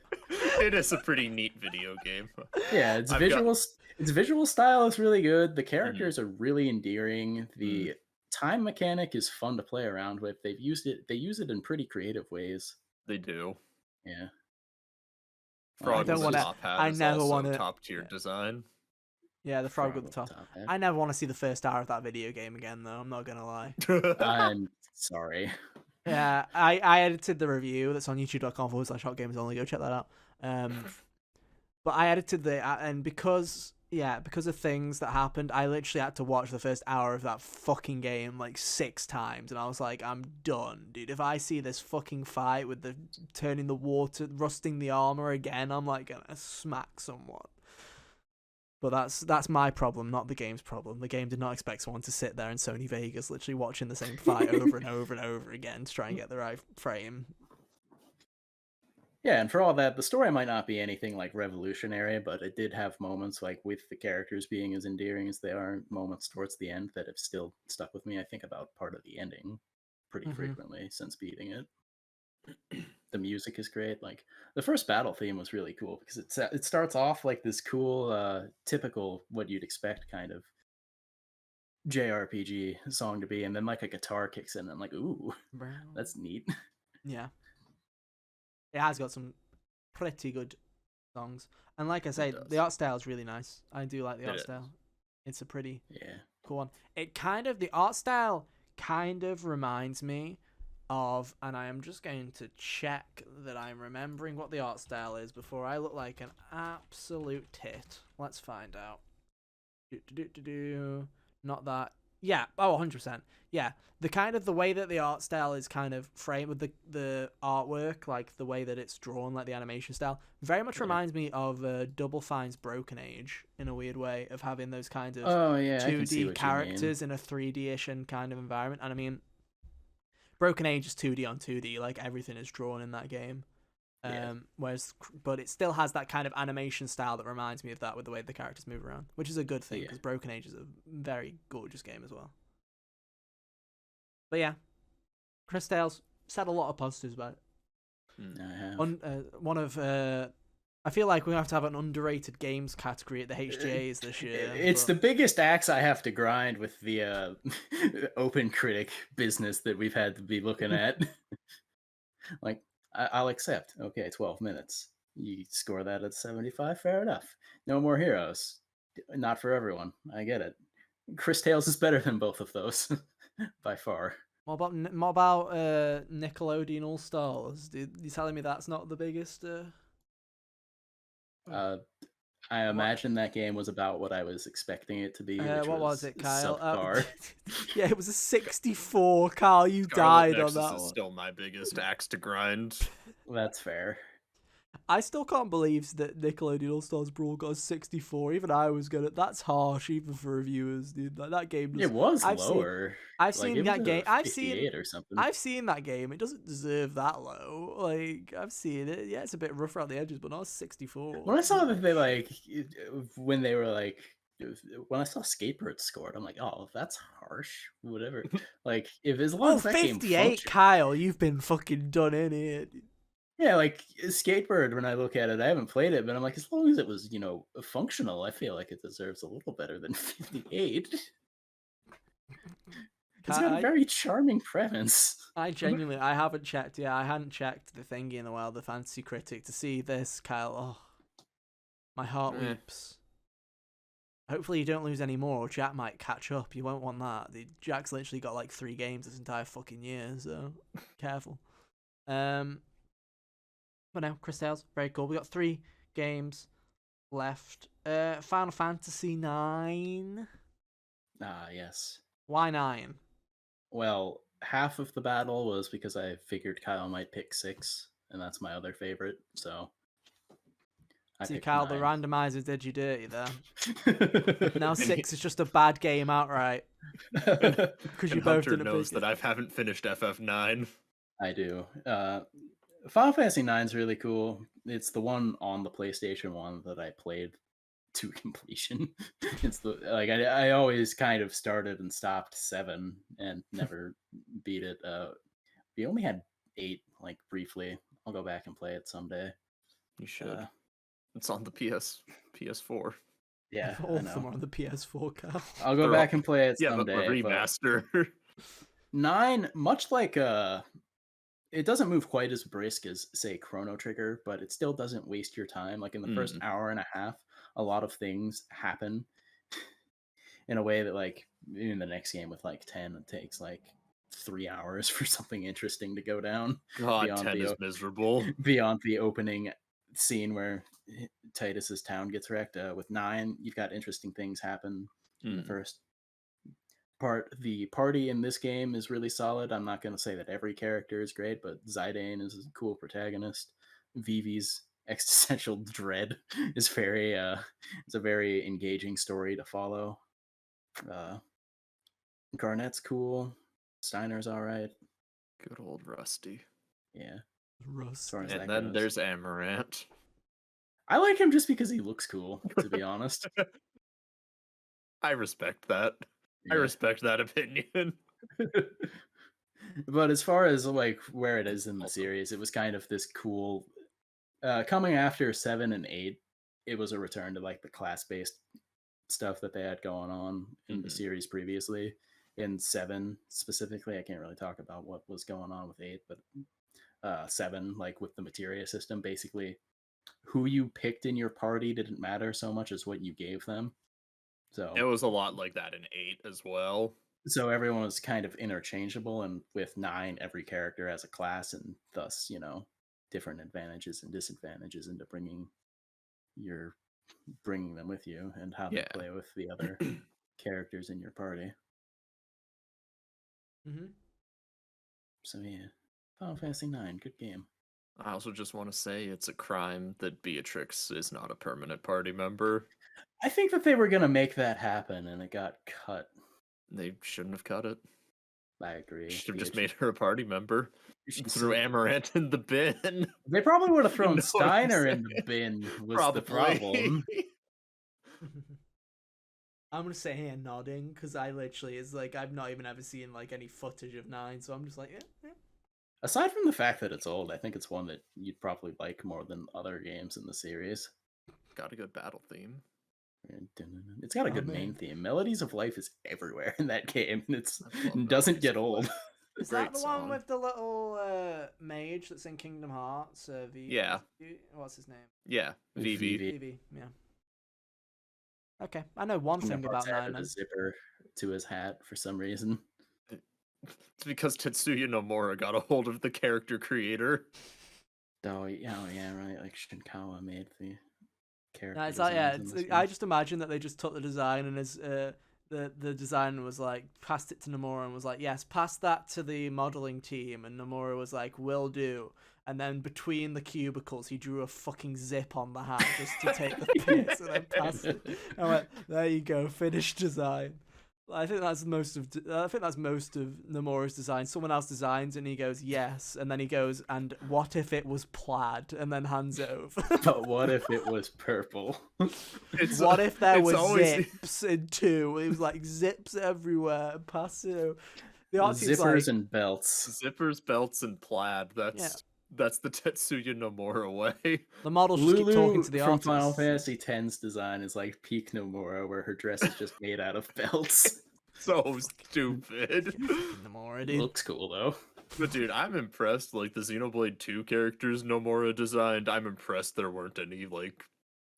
It is a pretty neat video game. Yeah, its I've got- visual style is really good. The characters are really endearing. The time mechanic is fun to play around with. They use it in pretty creative ways. They do. Yeah. Frog don't with wanna- the top hat I is never also wanna- top tier design. Yeah, the frog with the top. hat. I never want to see the first hour of that video game again, though. I'm not gonna lie. I'm sorry. Yeah, I edited the review that's on youtube.com/hotgamers only. Go check that out. But I edited and because Yeah, because of things that happened, I literally had to watch the first hour of that fucking game like 6 times, and I was like, I'm done, dude. If I see this fucking fight with the turning the water, rusting the armor again, I'm like gonna smack someone. But that's my problem, not the game's problem. The game did not expect someone to sit there in Sony Vegas literally watching the same fight over and over and over again to try and get the right frame. Yeah, and for all that, the story might not be anything like revolutionary, but it did have moments like with the characters being as endearing as they are, moments towards the end that have still stuck with me. I think about part of the ending pretty Mm-hmm. frequently since beating it. The music is great. Like the first battle theme was really cool because it starts off like this cool, typical what you'd expect kind of JRPG song to be, and then like a guitar kicks in. And I'm like, ooh, that's neat. Yeah, it has got some pretty good songs, and like I It say, the does. art style is really nice. I do like the It art is. style. It's a pretty Yeah. cool one. The art style kind of reminds me of, and I am just going to check that I'm remembering what the art style is before I look like an absolute tit. Let's find out. Not that. Yeah. Oh, 100%. Yeah. The way that the art style is kind of framed with the artwork, like the way that it's drawn, like the animation style, very much Yeah. reminds me of Double Fine's Broken Age in a weird way of having those kind of Oh yeah, I can see 2D what you mean. characters in a 3D-ish and kind of environment. And I mean, Broken Age is 2D on 2D, like everything is drawn in that game. Yeah. But it still has that kind of animation style that reminds me of that with the way the characters move around, which is a good thing Yeah. because Broken Age is a very gorgeous game as well. But yeah, Chris Tales said a lot of positives about it. I have. One of I feel like we have to have an underrated games category at the HGAs this year. It's the biggest axe I have to grind with the open critic business that we've had to be looking at. Like, I'll accept. Okay, 12 minutes. You score that at 75, fair enough. No more heroes. Not for everyone. I get it. Chris Tales is better than both of those by far. What about Nickelodeon All Stars? You telling me that's not the biggest? Uh, I imagine that game was about what I was expecting it to be, which What was was it, Kyle? subpar. Yeah, it was a 64. Carl, you Scarlet died on Nexus that is one. still my biggest axe to grind. That's fair. I still can't believe that Nickelodeon All Stars Brawl got a 64. Even I was gonna. That's harsh, even for reviewers, dude. Like that game. It was I've lower. I've Like, seen it was that a game. 58 or something. I've seen that game. It doesn't deserve that low. Like I've seen it. Yeah, it's a bit rough around the edges, but not 64. When I saw that they like, when they were like, when I saw Skatebird scored, I'm like, oh, that's harsh. Whatever. Like, if as long Oh, as that game 58, functions. Kyle. You've been fucking done in here. Yeah, like Skatebird. When I look at it, I haven't played it, but I'm like, as long as it was, functional, I feel like it deserves a little better than 58. It's got a very charming premise. I haven't checked. Yeah, I hadn't checked the thingy in a while, the Fantasy Critic, to see this, Kyle. Oh, my heart weeps. Hopefully you don't lose any more, or Jack might catch up. You won't want that. Jack's literally got like 3 games this entire fucking year, so careful. But no, Chris Tales, very cool. We got 3 games left. Final Fantasy 9. Ah, yes. Why 9? Well, half of the battle was because I figured Kyle might pick 6, and that's my other favorite. So I See, picked Kyle, 9. the randomizer did you dirty there. Now 6 is just a bad game outright. Because you both Hunter didn't knows pick that it. I haven't finished FF9. I do. Final Fantasy 9 is really cool. It's the one on the PlayStation 1 that I played to completion. It's the I always kind of started and stopped 7 and never beat it. We only had 8, like briefly. I'll go back and play it someday. You should. It's on the PS4. Yeah, All I of them know. are on the PS4, Kyle. I'll go back and play it Yeah, but someday. the remaster. 9, much like it doesn't move quite as brisk as say Chrono Trigger, but it still doesn't waste your time. Like in the first hour and a half, a lot of things happen in a way that like in the next game with like 10, it takes like 3 hours for something interesting to go down. God, 10 is miserable. Beyond the opening scene where Titus's town gets wrecked. With 9, you've got interesting things happen in the Hmm. first part. The party in this game is really solid. I'm not going to say that every character is great, but Zidane is a cool protagonist. Vivi's existential dread is very it's a very engaging story to follow. Uh, Garnett's cool. Steiner's all right. Good old Rusty. Yeah, as Rust. far as And that then goes. there's Amaranth. I like him just because he looks cool, to be honest. I respect that. I Yeah. respect that opinion. But as far as like where it is in the series, it was kind of this cool coming after 7 and 8, it was a return to like the class-based stuff that they had going on in the Mhm. series previously. In 7 specifically, I can't really talk about what was going on with 8, but 7, like with the materia system, basically who you picked in your party didn't matter so much as what you gave them. It So was a lot like that in 8 as well. so everyone was kind of interchangeable, and with 9, every character has a class, and thus, different advantages and disadvantages into bringing them with you and how they Yeah. play with the other characters in your party. Mm-hmm. So yeah, Final Fantasy 9, good game. I also just want to say it's a crime that Beatrix is not a permanent party member. I think that they were gonna make that happen, and it got cut. They shouldn't have cut it. I agree. Should have just made her a party member. She Threw said- Amaranth in the bin. They probably would have You know thrown what I'm Steiner in saying? the bin. Was Probably. the problem? I'm gonna sit here nodding because I literally is like I've not even ever seen like any footage of 9, so I'm just like, yeah. Aside from the fact that it's old, I think it's one that you'd probably like more than other games in the series. Got a good battle theme. It's got a good man. main theme. Melodies of Life is everywhere in that game. I love It doesn't Melodies get of old. Life. Is Great that the song. one with the little mage that's in Kingdom Hearts? Yeah. What's his name? Yeah, Vivi. Vivi. Yeah. Okay, I know one thing about 9. Added a zipper to his hat for some reason. It's because Tetsuya Nomura got a hold of the character creator. Oh yeah, right. Like Shinkawa made the character. No, it's like yeah. designs in this I one. just imagine that they just took the design and the designer was like passed it to Nomura and was like, yes, pass that to the modeling team, and Nomura was like, will do. And then between the cubicles, he drew a fucking zip on the hat just to take the piss and then passed it. I went, there you go, finished design. I think that's most of Nomura's design. Someone else designs and he goes yes, and then he goes, and what if it was plaid, and then hands it over. But what if it was purple? What if there it's was always- zips in 2? It was like zips everywhere. Pass it. The art team's Zippers and and belts. Zippers, belts, and plaid. That's the Tetsuya Nomura way. The models just keep talking Lulu to the from artists. Final Fantasy X's design is like peak Nomura, where her dress is just made out of belts. So stupid. Nomura, dude. Looks cool though. But dude, I'm impressed. Like the Xenoblade 2 characters Nomura designed, I'm impressed there weren't any like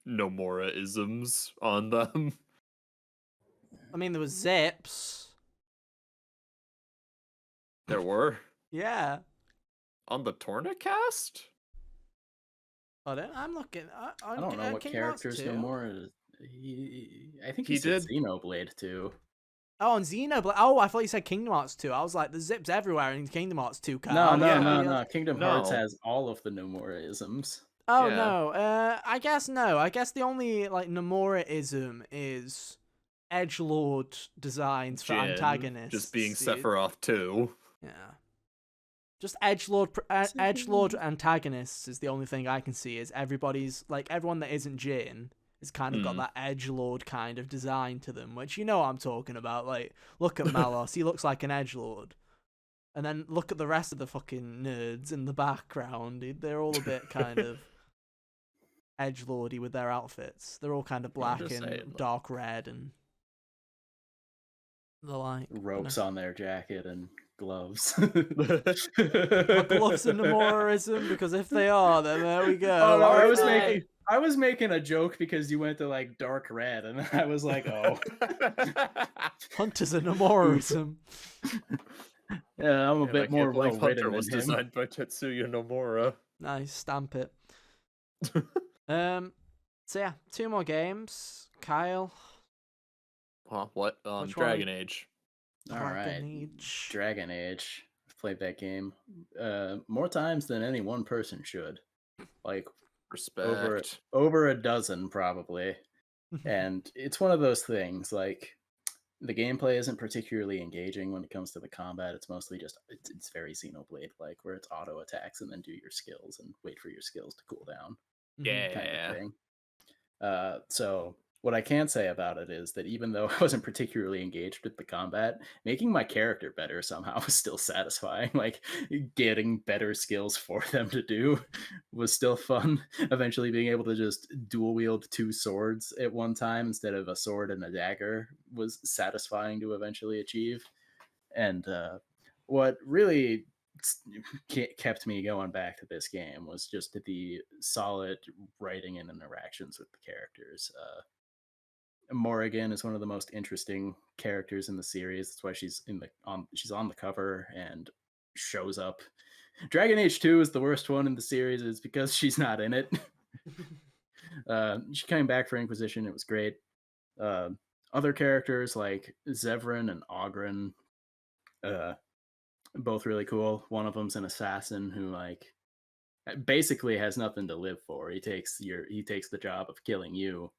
Nomura-isms on them. I mean, there was zips. There were. Yeah. On the Tornacast? I'm looking. I don't know what characters Nomura. I think he He said did. Xenoblade too. Oh, on Xenoblade. Oh, I thought you said Kingdom Hearts 2. I was like, there's zips everywhere in Kingdom Hearts 2. No, yeah. no. Kingdom Hearts No. has all of the Nomura-isms. Oh Yeah. no. I guess no. I guess the only like Nomura-ism is edgelord designs for Jin, antagonists. just being See? Sephiroth too. Yeah. Just edgelord antagonists is the only thing I can see. Is everybody's like everyone that isn't Jin has kind of got that edgelord kind of design to them, which you know what I'm talking about. Like, look at Malos, he looks like an edgelord, and then look at the rest of the fucking nerds in the background. They're all a bit kind of edgelordy with their outfits. They're all kind of black and just saying, dark red and the like. Ropes on their jacket and gloves. Are gloves in Nomura-ism? Because if they are, then there we go. Oh no, Okay. I was making a joke because you went to like dark red, and I was like, oh, Hunter's a Nomura-ism. yeah, I'm a I bit can't more believe well written Hunter than was him. designed by Tetsuya Nomura. Nice, stamp it. So yeah, 2 more games. Kyle, Huh, what? which one? Dragon Age. All Dragon right, Age. Dragon Age. I've played that game more times than any one person should. Like over Respect. over a dozen probably. And it's one of those things like the gameplay isn't particularly engaging when it comes to the combat. It's mostly just it's very Xenoblade like, where it's auto attacks and then do your skills and wait for your skills to cool down, kind of Yeah. thing. So what I can say about it is that even though I wasn't particularly engaged with the combat, making my character better somehow was still satisfying. Like getting better skills for them to do was still fun. Eventually being able to just dual wield 2 swords at one time instead of a sword and a dagger was satisfying to eventually achieve. And what really kept me going back to this game was just the solid writing and interactions with the characters. Morrigan is one of the most interesting characters in the series. That's why she's on the cover and shows up. Dragon Age 2 is the worst one in the series, is because she's not in it. She came back for Inquisition. It was great. Uh, Other characters like Zevran and Ogren, uh, both really cool. One of them's an assassin who like basically has nothing to live for. He takes the job of killing you,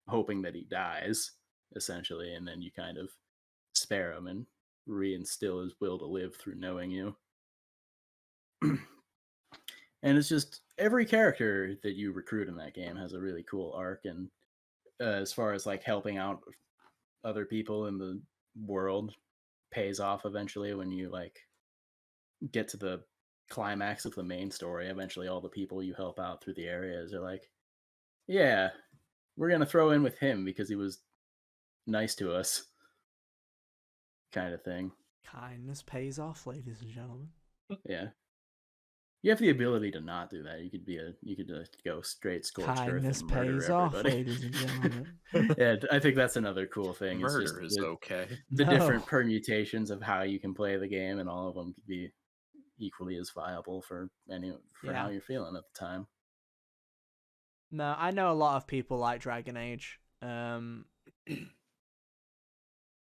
hoping that he dies, essentially, and then you kind of spare him and reinstill his will to live through knowing you. And it's just every character that you recruit in that game has a really cool arc, and as far as like helping out other people in the world, pays off eventually when you like get to the climax of the main story. Eventually all the people you help out through the areas are like, yeah, we're gonna throw in with him because he was nice to us, kind of thing. Kindness pays off, ladies and gentlemen. Yeah, you have the ability to not do that. You could go straight scorched earth Kindness and murder pays off, everybody. ladies and gentlemen. Yeah, I think that's another cool thing. It's just Murder is okay. the No. different permutations of how you can play the game, and all of them could be equally as viable for how Yeah. you're feeling at the time. No, I know a lot of people like Dragon Age.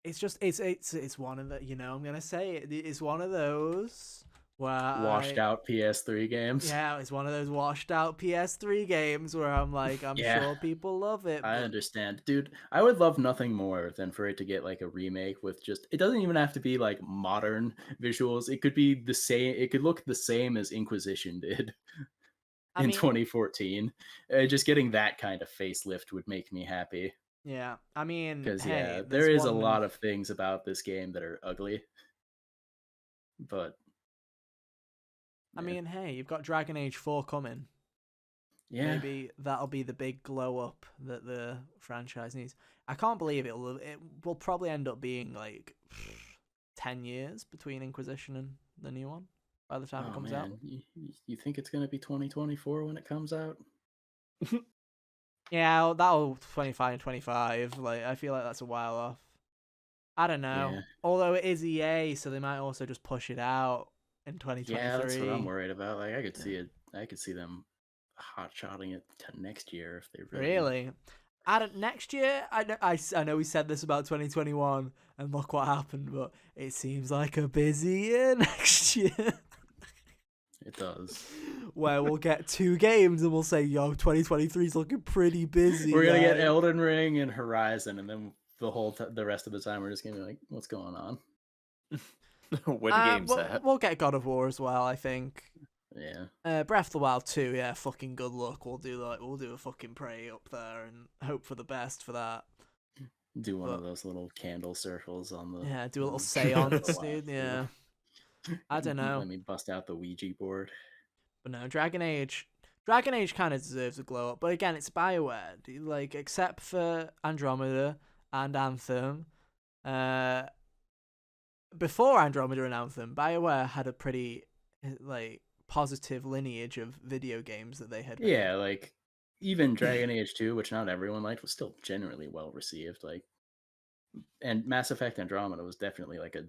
It's just it's one of the, I'm gonna say it's one of those where Washed out PS3 games. yeah, it's one of those washed out PS3 games where I'm like, I'm Yeah, sure people love it, I but understand, dude. I would love nothing more than for it to get like a remake with just. It doesn't even have to be like modern visuals. It could be the same. It could look the same as Inquisition did I in mean, 2014. Just getting that kind of facelift would make me happy. yeah, I mean, Because hey, yeah, there there's is a one. lot of things about this game that are ugly, but I yeah, mean, hey, you've got Dragon Age 4 coming. yeah. Maybe that'll be the big glow up that the franchise needs. I can't believe it will probably end up being like 10 years between Inquisition and the new one by the time it Oh comes out. man, you think it's gonna be 2024 when it comes out? Yeah, that'll 25 and 25. Like, I feel like that's a while off. I don't Yeah, know. Although it is EA, so they might also just push it out in yeah. That's what I'm 2023. worried about. Like I could see Yeah. it. I could see them hot shotting it to next year if they really. Really? I don't, next year, I know we said this about 2021, and look what happened, but it seems like a busy year next year. It does. Where we'll get 2 games and we'll say, yo, 2023 is looking pretty busy, We're gonna get guys. Elden Ring and Horizon, and then the rest of the time we're just gonna be like, what's going on? When game's that? We'll get God of War as well, I think. Yeah. Breath of the Wild 2, yeah, fucking good luck. We'll do a fucking pray up there and hope for the best for that. Do one But of those little candle circles on the. yeah, do a little Breath of the seance, Wild dude. Yeah, I don't know, Let me bust out the Ouija board. but no, Dragon Age kind of deserves a glow up. But again, it's BioWare. Like, except for Andromeda and Anthem, before Andromeda and Anthem, BioWare had a pretty like positive lineage of video games that they had made. Yeah, like even Dragon Age 2, which not everyone liked, was still generally well received. Like, and Mass Effect Andromeda was definitely like a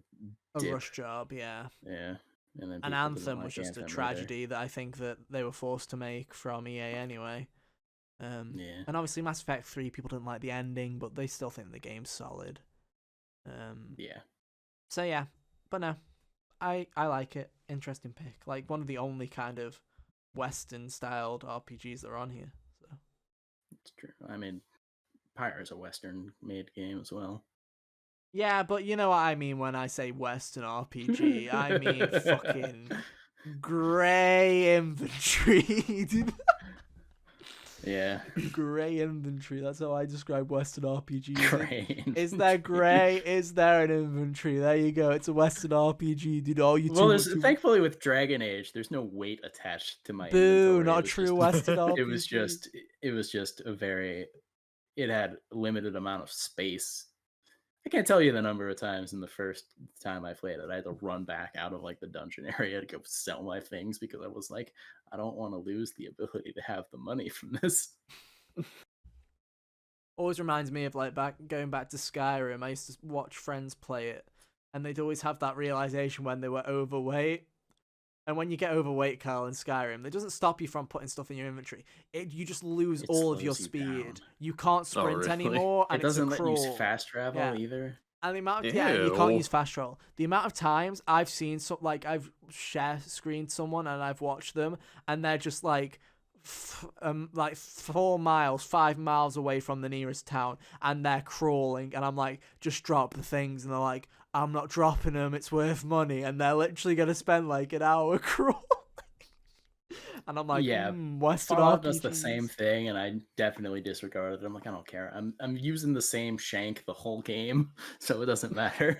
A dip. rush job, yeah. Yeah, and then And people didn't Anthem was like just a Anthem either. tragedy that I think that they were forced to make from EA anyway. Yeah. And obviously Mass Effect 3, people didn't like the ending, but they still think the game's solid. Yeah. So yeah, but no, I like it. Interesting pick. Like one of the only kind of Western styled RPGs that are on here. So It's true. I mean, Pyre's a Western made game as well. yeah, but you know what I mean when I say Western RPG. I mean fucking grey infantry, dude. Yeah. Grey infantry. That's how I describe Western RPGs. Great. Is there grey? Is there an infantry? There you go. It's a Western RPG, dude. Oh, you Well, too there's much. thankfully with Dragon Age, there's no weight attached to my Boo! inventory. Not It a was true just Western it was RPG. just it was just a very it had limited amount of space. I can't tell you the number of times in the first time I played it. I had to run back out of like the dungeon area to go sell my things because I was like, I don't want to lose the ability to have the money from this. Always reminds me of like going back to Skyrim. I used to watch friends play it, and they'd always have that realization when they were overweight. And when you get overweight, Carl, in Skyrim, it doesn't stop you from putting stuff in your inventory. You just lose It all of your slows you speed. down. You can't Oh, sprint really? anymore, It and it's a doesn't let you use crawl. fast travel Yeah. either. And the amount of, and you can't Ew. use fast travel. The amount of times I've seen like I've share screened someone and I've watched them, and they're just like 4 miles, 5 miles away from the nearest town, and they're crawling, and I'm like, just drop the things, and they're like, I'm not dropping them, it's worth money, and they're literally gonna spend like an hour crawling. And I'm like, Yeah, Western Fallout does the same RPGs. thing, and I definitely disregarded it. I'm like, I don't care. I'm using the same shank the whole game, so it doesn't matter.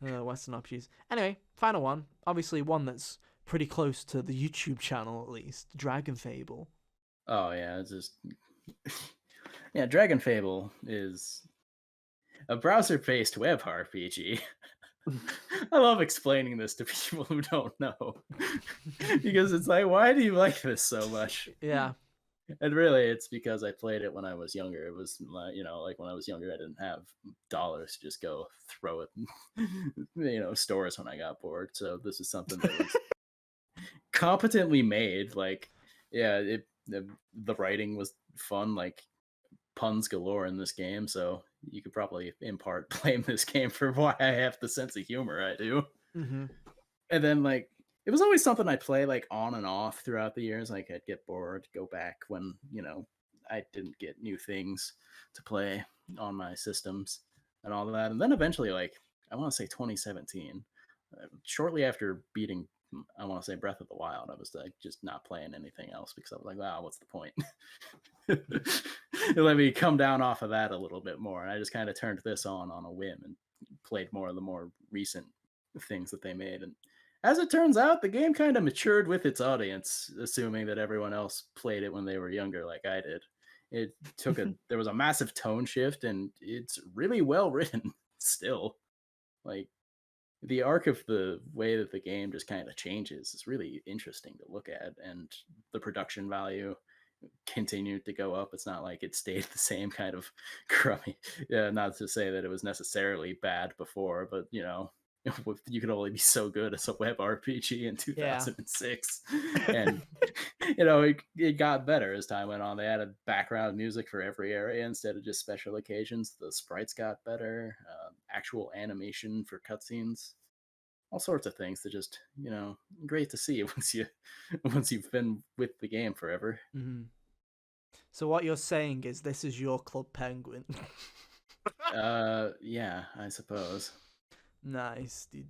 Western RPGs. Anyway, final one. Obviously, one that's pretty close to the YouTube channel at least. Dragon Fable. Oh yeah, it's just yeah. Dragon Fable is a browser-based web RPG. I love explaining this to people who don't know because it's like, why do you like this so much? Yeah. And really, it's because I played it when I was younger. It was, like when I was younger, I didn't have dollars to just go throw it, stores when I got bored. So this is something that was competently made. Like, yeah, the writing was fun. Like puns galore in this game. So you could probably in part blame this game for why I have the sense of humor I do. Mm-hmm. And then like it was always something I'd play like on and off throughout the years. Like I'd get bored, go back when, I didn't get new things to play on my systems and all of that. And then eventually, like I want to say 2017, shortly after beating, I want to say Breath of the Wild, I was like just not playing anything else because I was like, wow, what's the point? It let me come down off of that a little bit more. And I just kind of turned this on a whim and played more of the more recent things that they made. And as it turns out, the game kind of matured with its audience, assuming that everyone else played it when they were younger, like I did. It there was a massive tone shift, and it's really well written still. Like, the arc of the way that the game just kind of changes is really interesting to look at, and the production value continued to go up. It's not like it stayed the same kind of crummy. Yeah, not to say that it was necessarily bad before, but you could only be so good as a web RPG in Yeah. 2006. And it got better as time went on. They added background music for every area instead of just special occasions. The sprites got better, actual animation for cutscenes, all sorts of things that just great to see once you've been with the game forever. Mm-hmm. So what you're saying is this is your Club Penguin. Yeah, I suppose. Nice, dude.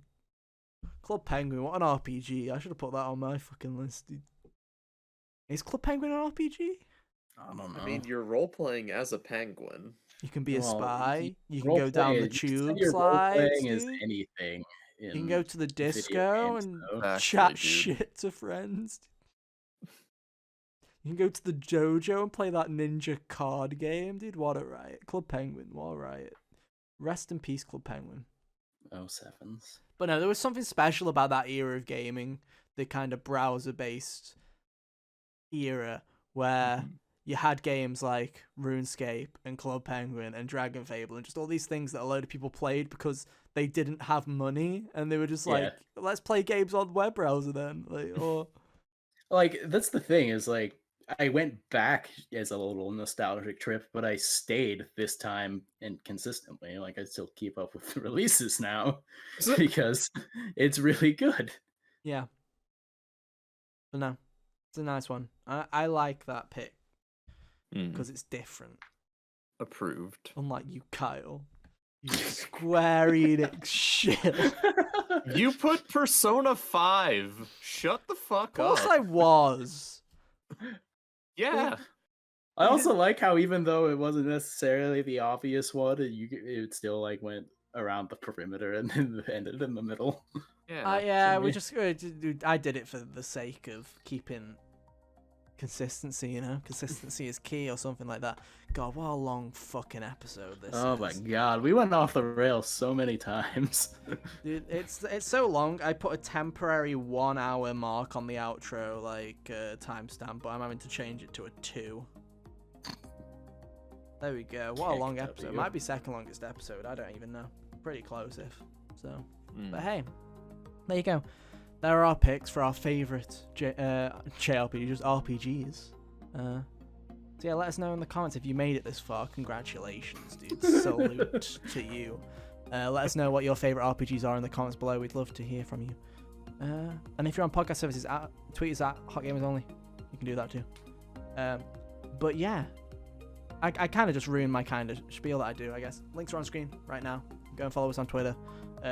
Club Penguin, what an RPG. I should have put that on my fucking list, dude. Is Club Penguin an RPG? I don't know. I mean, you're role playing as a penguin. You can be a Well, spy. You can go down the you can say tube you're role slides, playing as dude. anything You can in go to the video disco games, and though. Actually, chat dude. shit to friends. You can go to the dojo and play that ninja card game, dude. What a riot. Club Penguin, what a riot. Rest in peace, Club Penguin. Oh, sevens. But no, there was something special about that era of gaming, the kind of browser-based era where you had games like RuneScape and Club Penguin and Dragon Fable and just all these things that a load of people played because they didn't have money and they were just like, let's play games on web browser then. Like, or Like, that's the thing is, like, I went back as a little nostalgic trip, but I stayed this time and consistently. Like I still keep up with the releases now Is it? because it's really good. Yeah, but no, it's a nice one. I like that pick because it's different. Approved. Unlike you, Kyle. You Square Enix shit. You put Persona 5. Shut the fuck Of course up. I was. Yeah. I also like how even though it wasn't necessarily the obvious one, it still like went around the perimeter and then ended in the middle. Yeah. Yeah, for we me. just I did it for the sake of keeping consistency, you know? Consistency is key or something like that. God, what a long fucking episode this Oh is. my god, we went off the rails so many times. Dude, it's so long. I put a temporary 1 hour mark on the outro, like timestamp, but I'm having to change it to a 2. There we go. What a long Heck episode. W. Might be second longest episode. I don't even know. Pretty close if so. Mm. But hey, there you go. There are our picks for our favorite JRPGs, RPGs. So yeah, let us know in the comments if you made it this far. Congratulations, dude. Salute to you. Let us know what your favorite RPGs are in the comments below. We'd love to hear from you. And if you're on podcast services, tweet us at Hot Gamers Only. You can do that too. But yeah, I kind of just ruined my kind of spiel that I do, I guess. Links are on screen right now. Go and follow us on Twitter.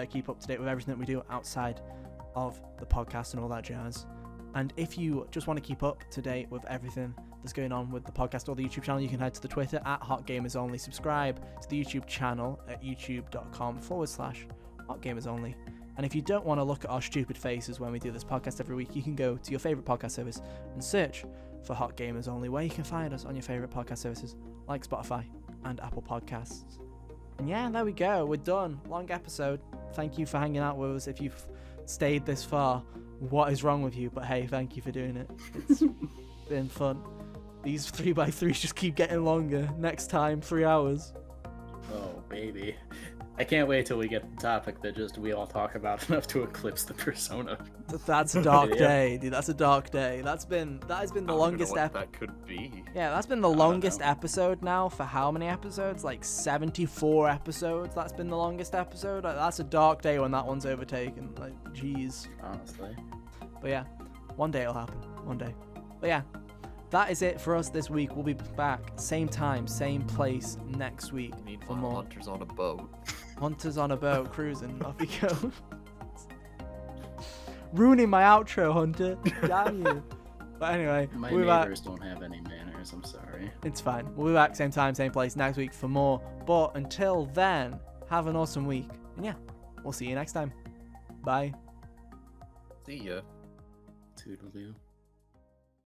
Keep up to date with everything that we do outside of the podcast and all that jazz. And if you just want to keep up to date with everything that's going on with the podcast or the YouTube channel, you can head to the Twitter at Hot Gamers Only. Subscribe to the YouTube channel at youtube.com/Hot Gamers Only. And if you don't want to look at our stupid faces when we do this podcast every week, you can go to your favorite podcast service and search for Hot Gamers Only, where you can find us on your favorite podcast services like Spotify and Apple Podcasts. And yeah, there we go. We're done. Long episode. Thank you for hanging out with us. If you've stayed this far, what is wrong with you? But hey, thank you for doing it. It's been fun. These 3x3s just keep getting longer. Next time, 3 hours. Oh baby. I can't wait till we get the topic that just we all talk about enough to eclipse the Persona. That's a dark Yeah. day, dude. That's a dark day. That has been the I don't longest know what that could be. Yeah, that's been the don't longest know. episode now for how many episodes? Like 74 episodes. That's been the longest episode. Like, that's a dark day when that one's overtaken. Like, jeez. Honestly. But yeah, one day it'll happen. One day. But yeah, that is it for us this week. We'll be back same time, same place next week for Meanwhile, more Hunter's on a boat. Hunters on a boat cruising. Off we go. Ruining my outro, Hunter. Damn you. But anyway, My we'll be back. neighbors don't have any manners, I'm sorry. It's fine. We'll be back same time, same place next week for more. But until then, have an awesome week. And yeah, we'll see you next time. Bye. See ya. Toodaloo.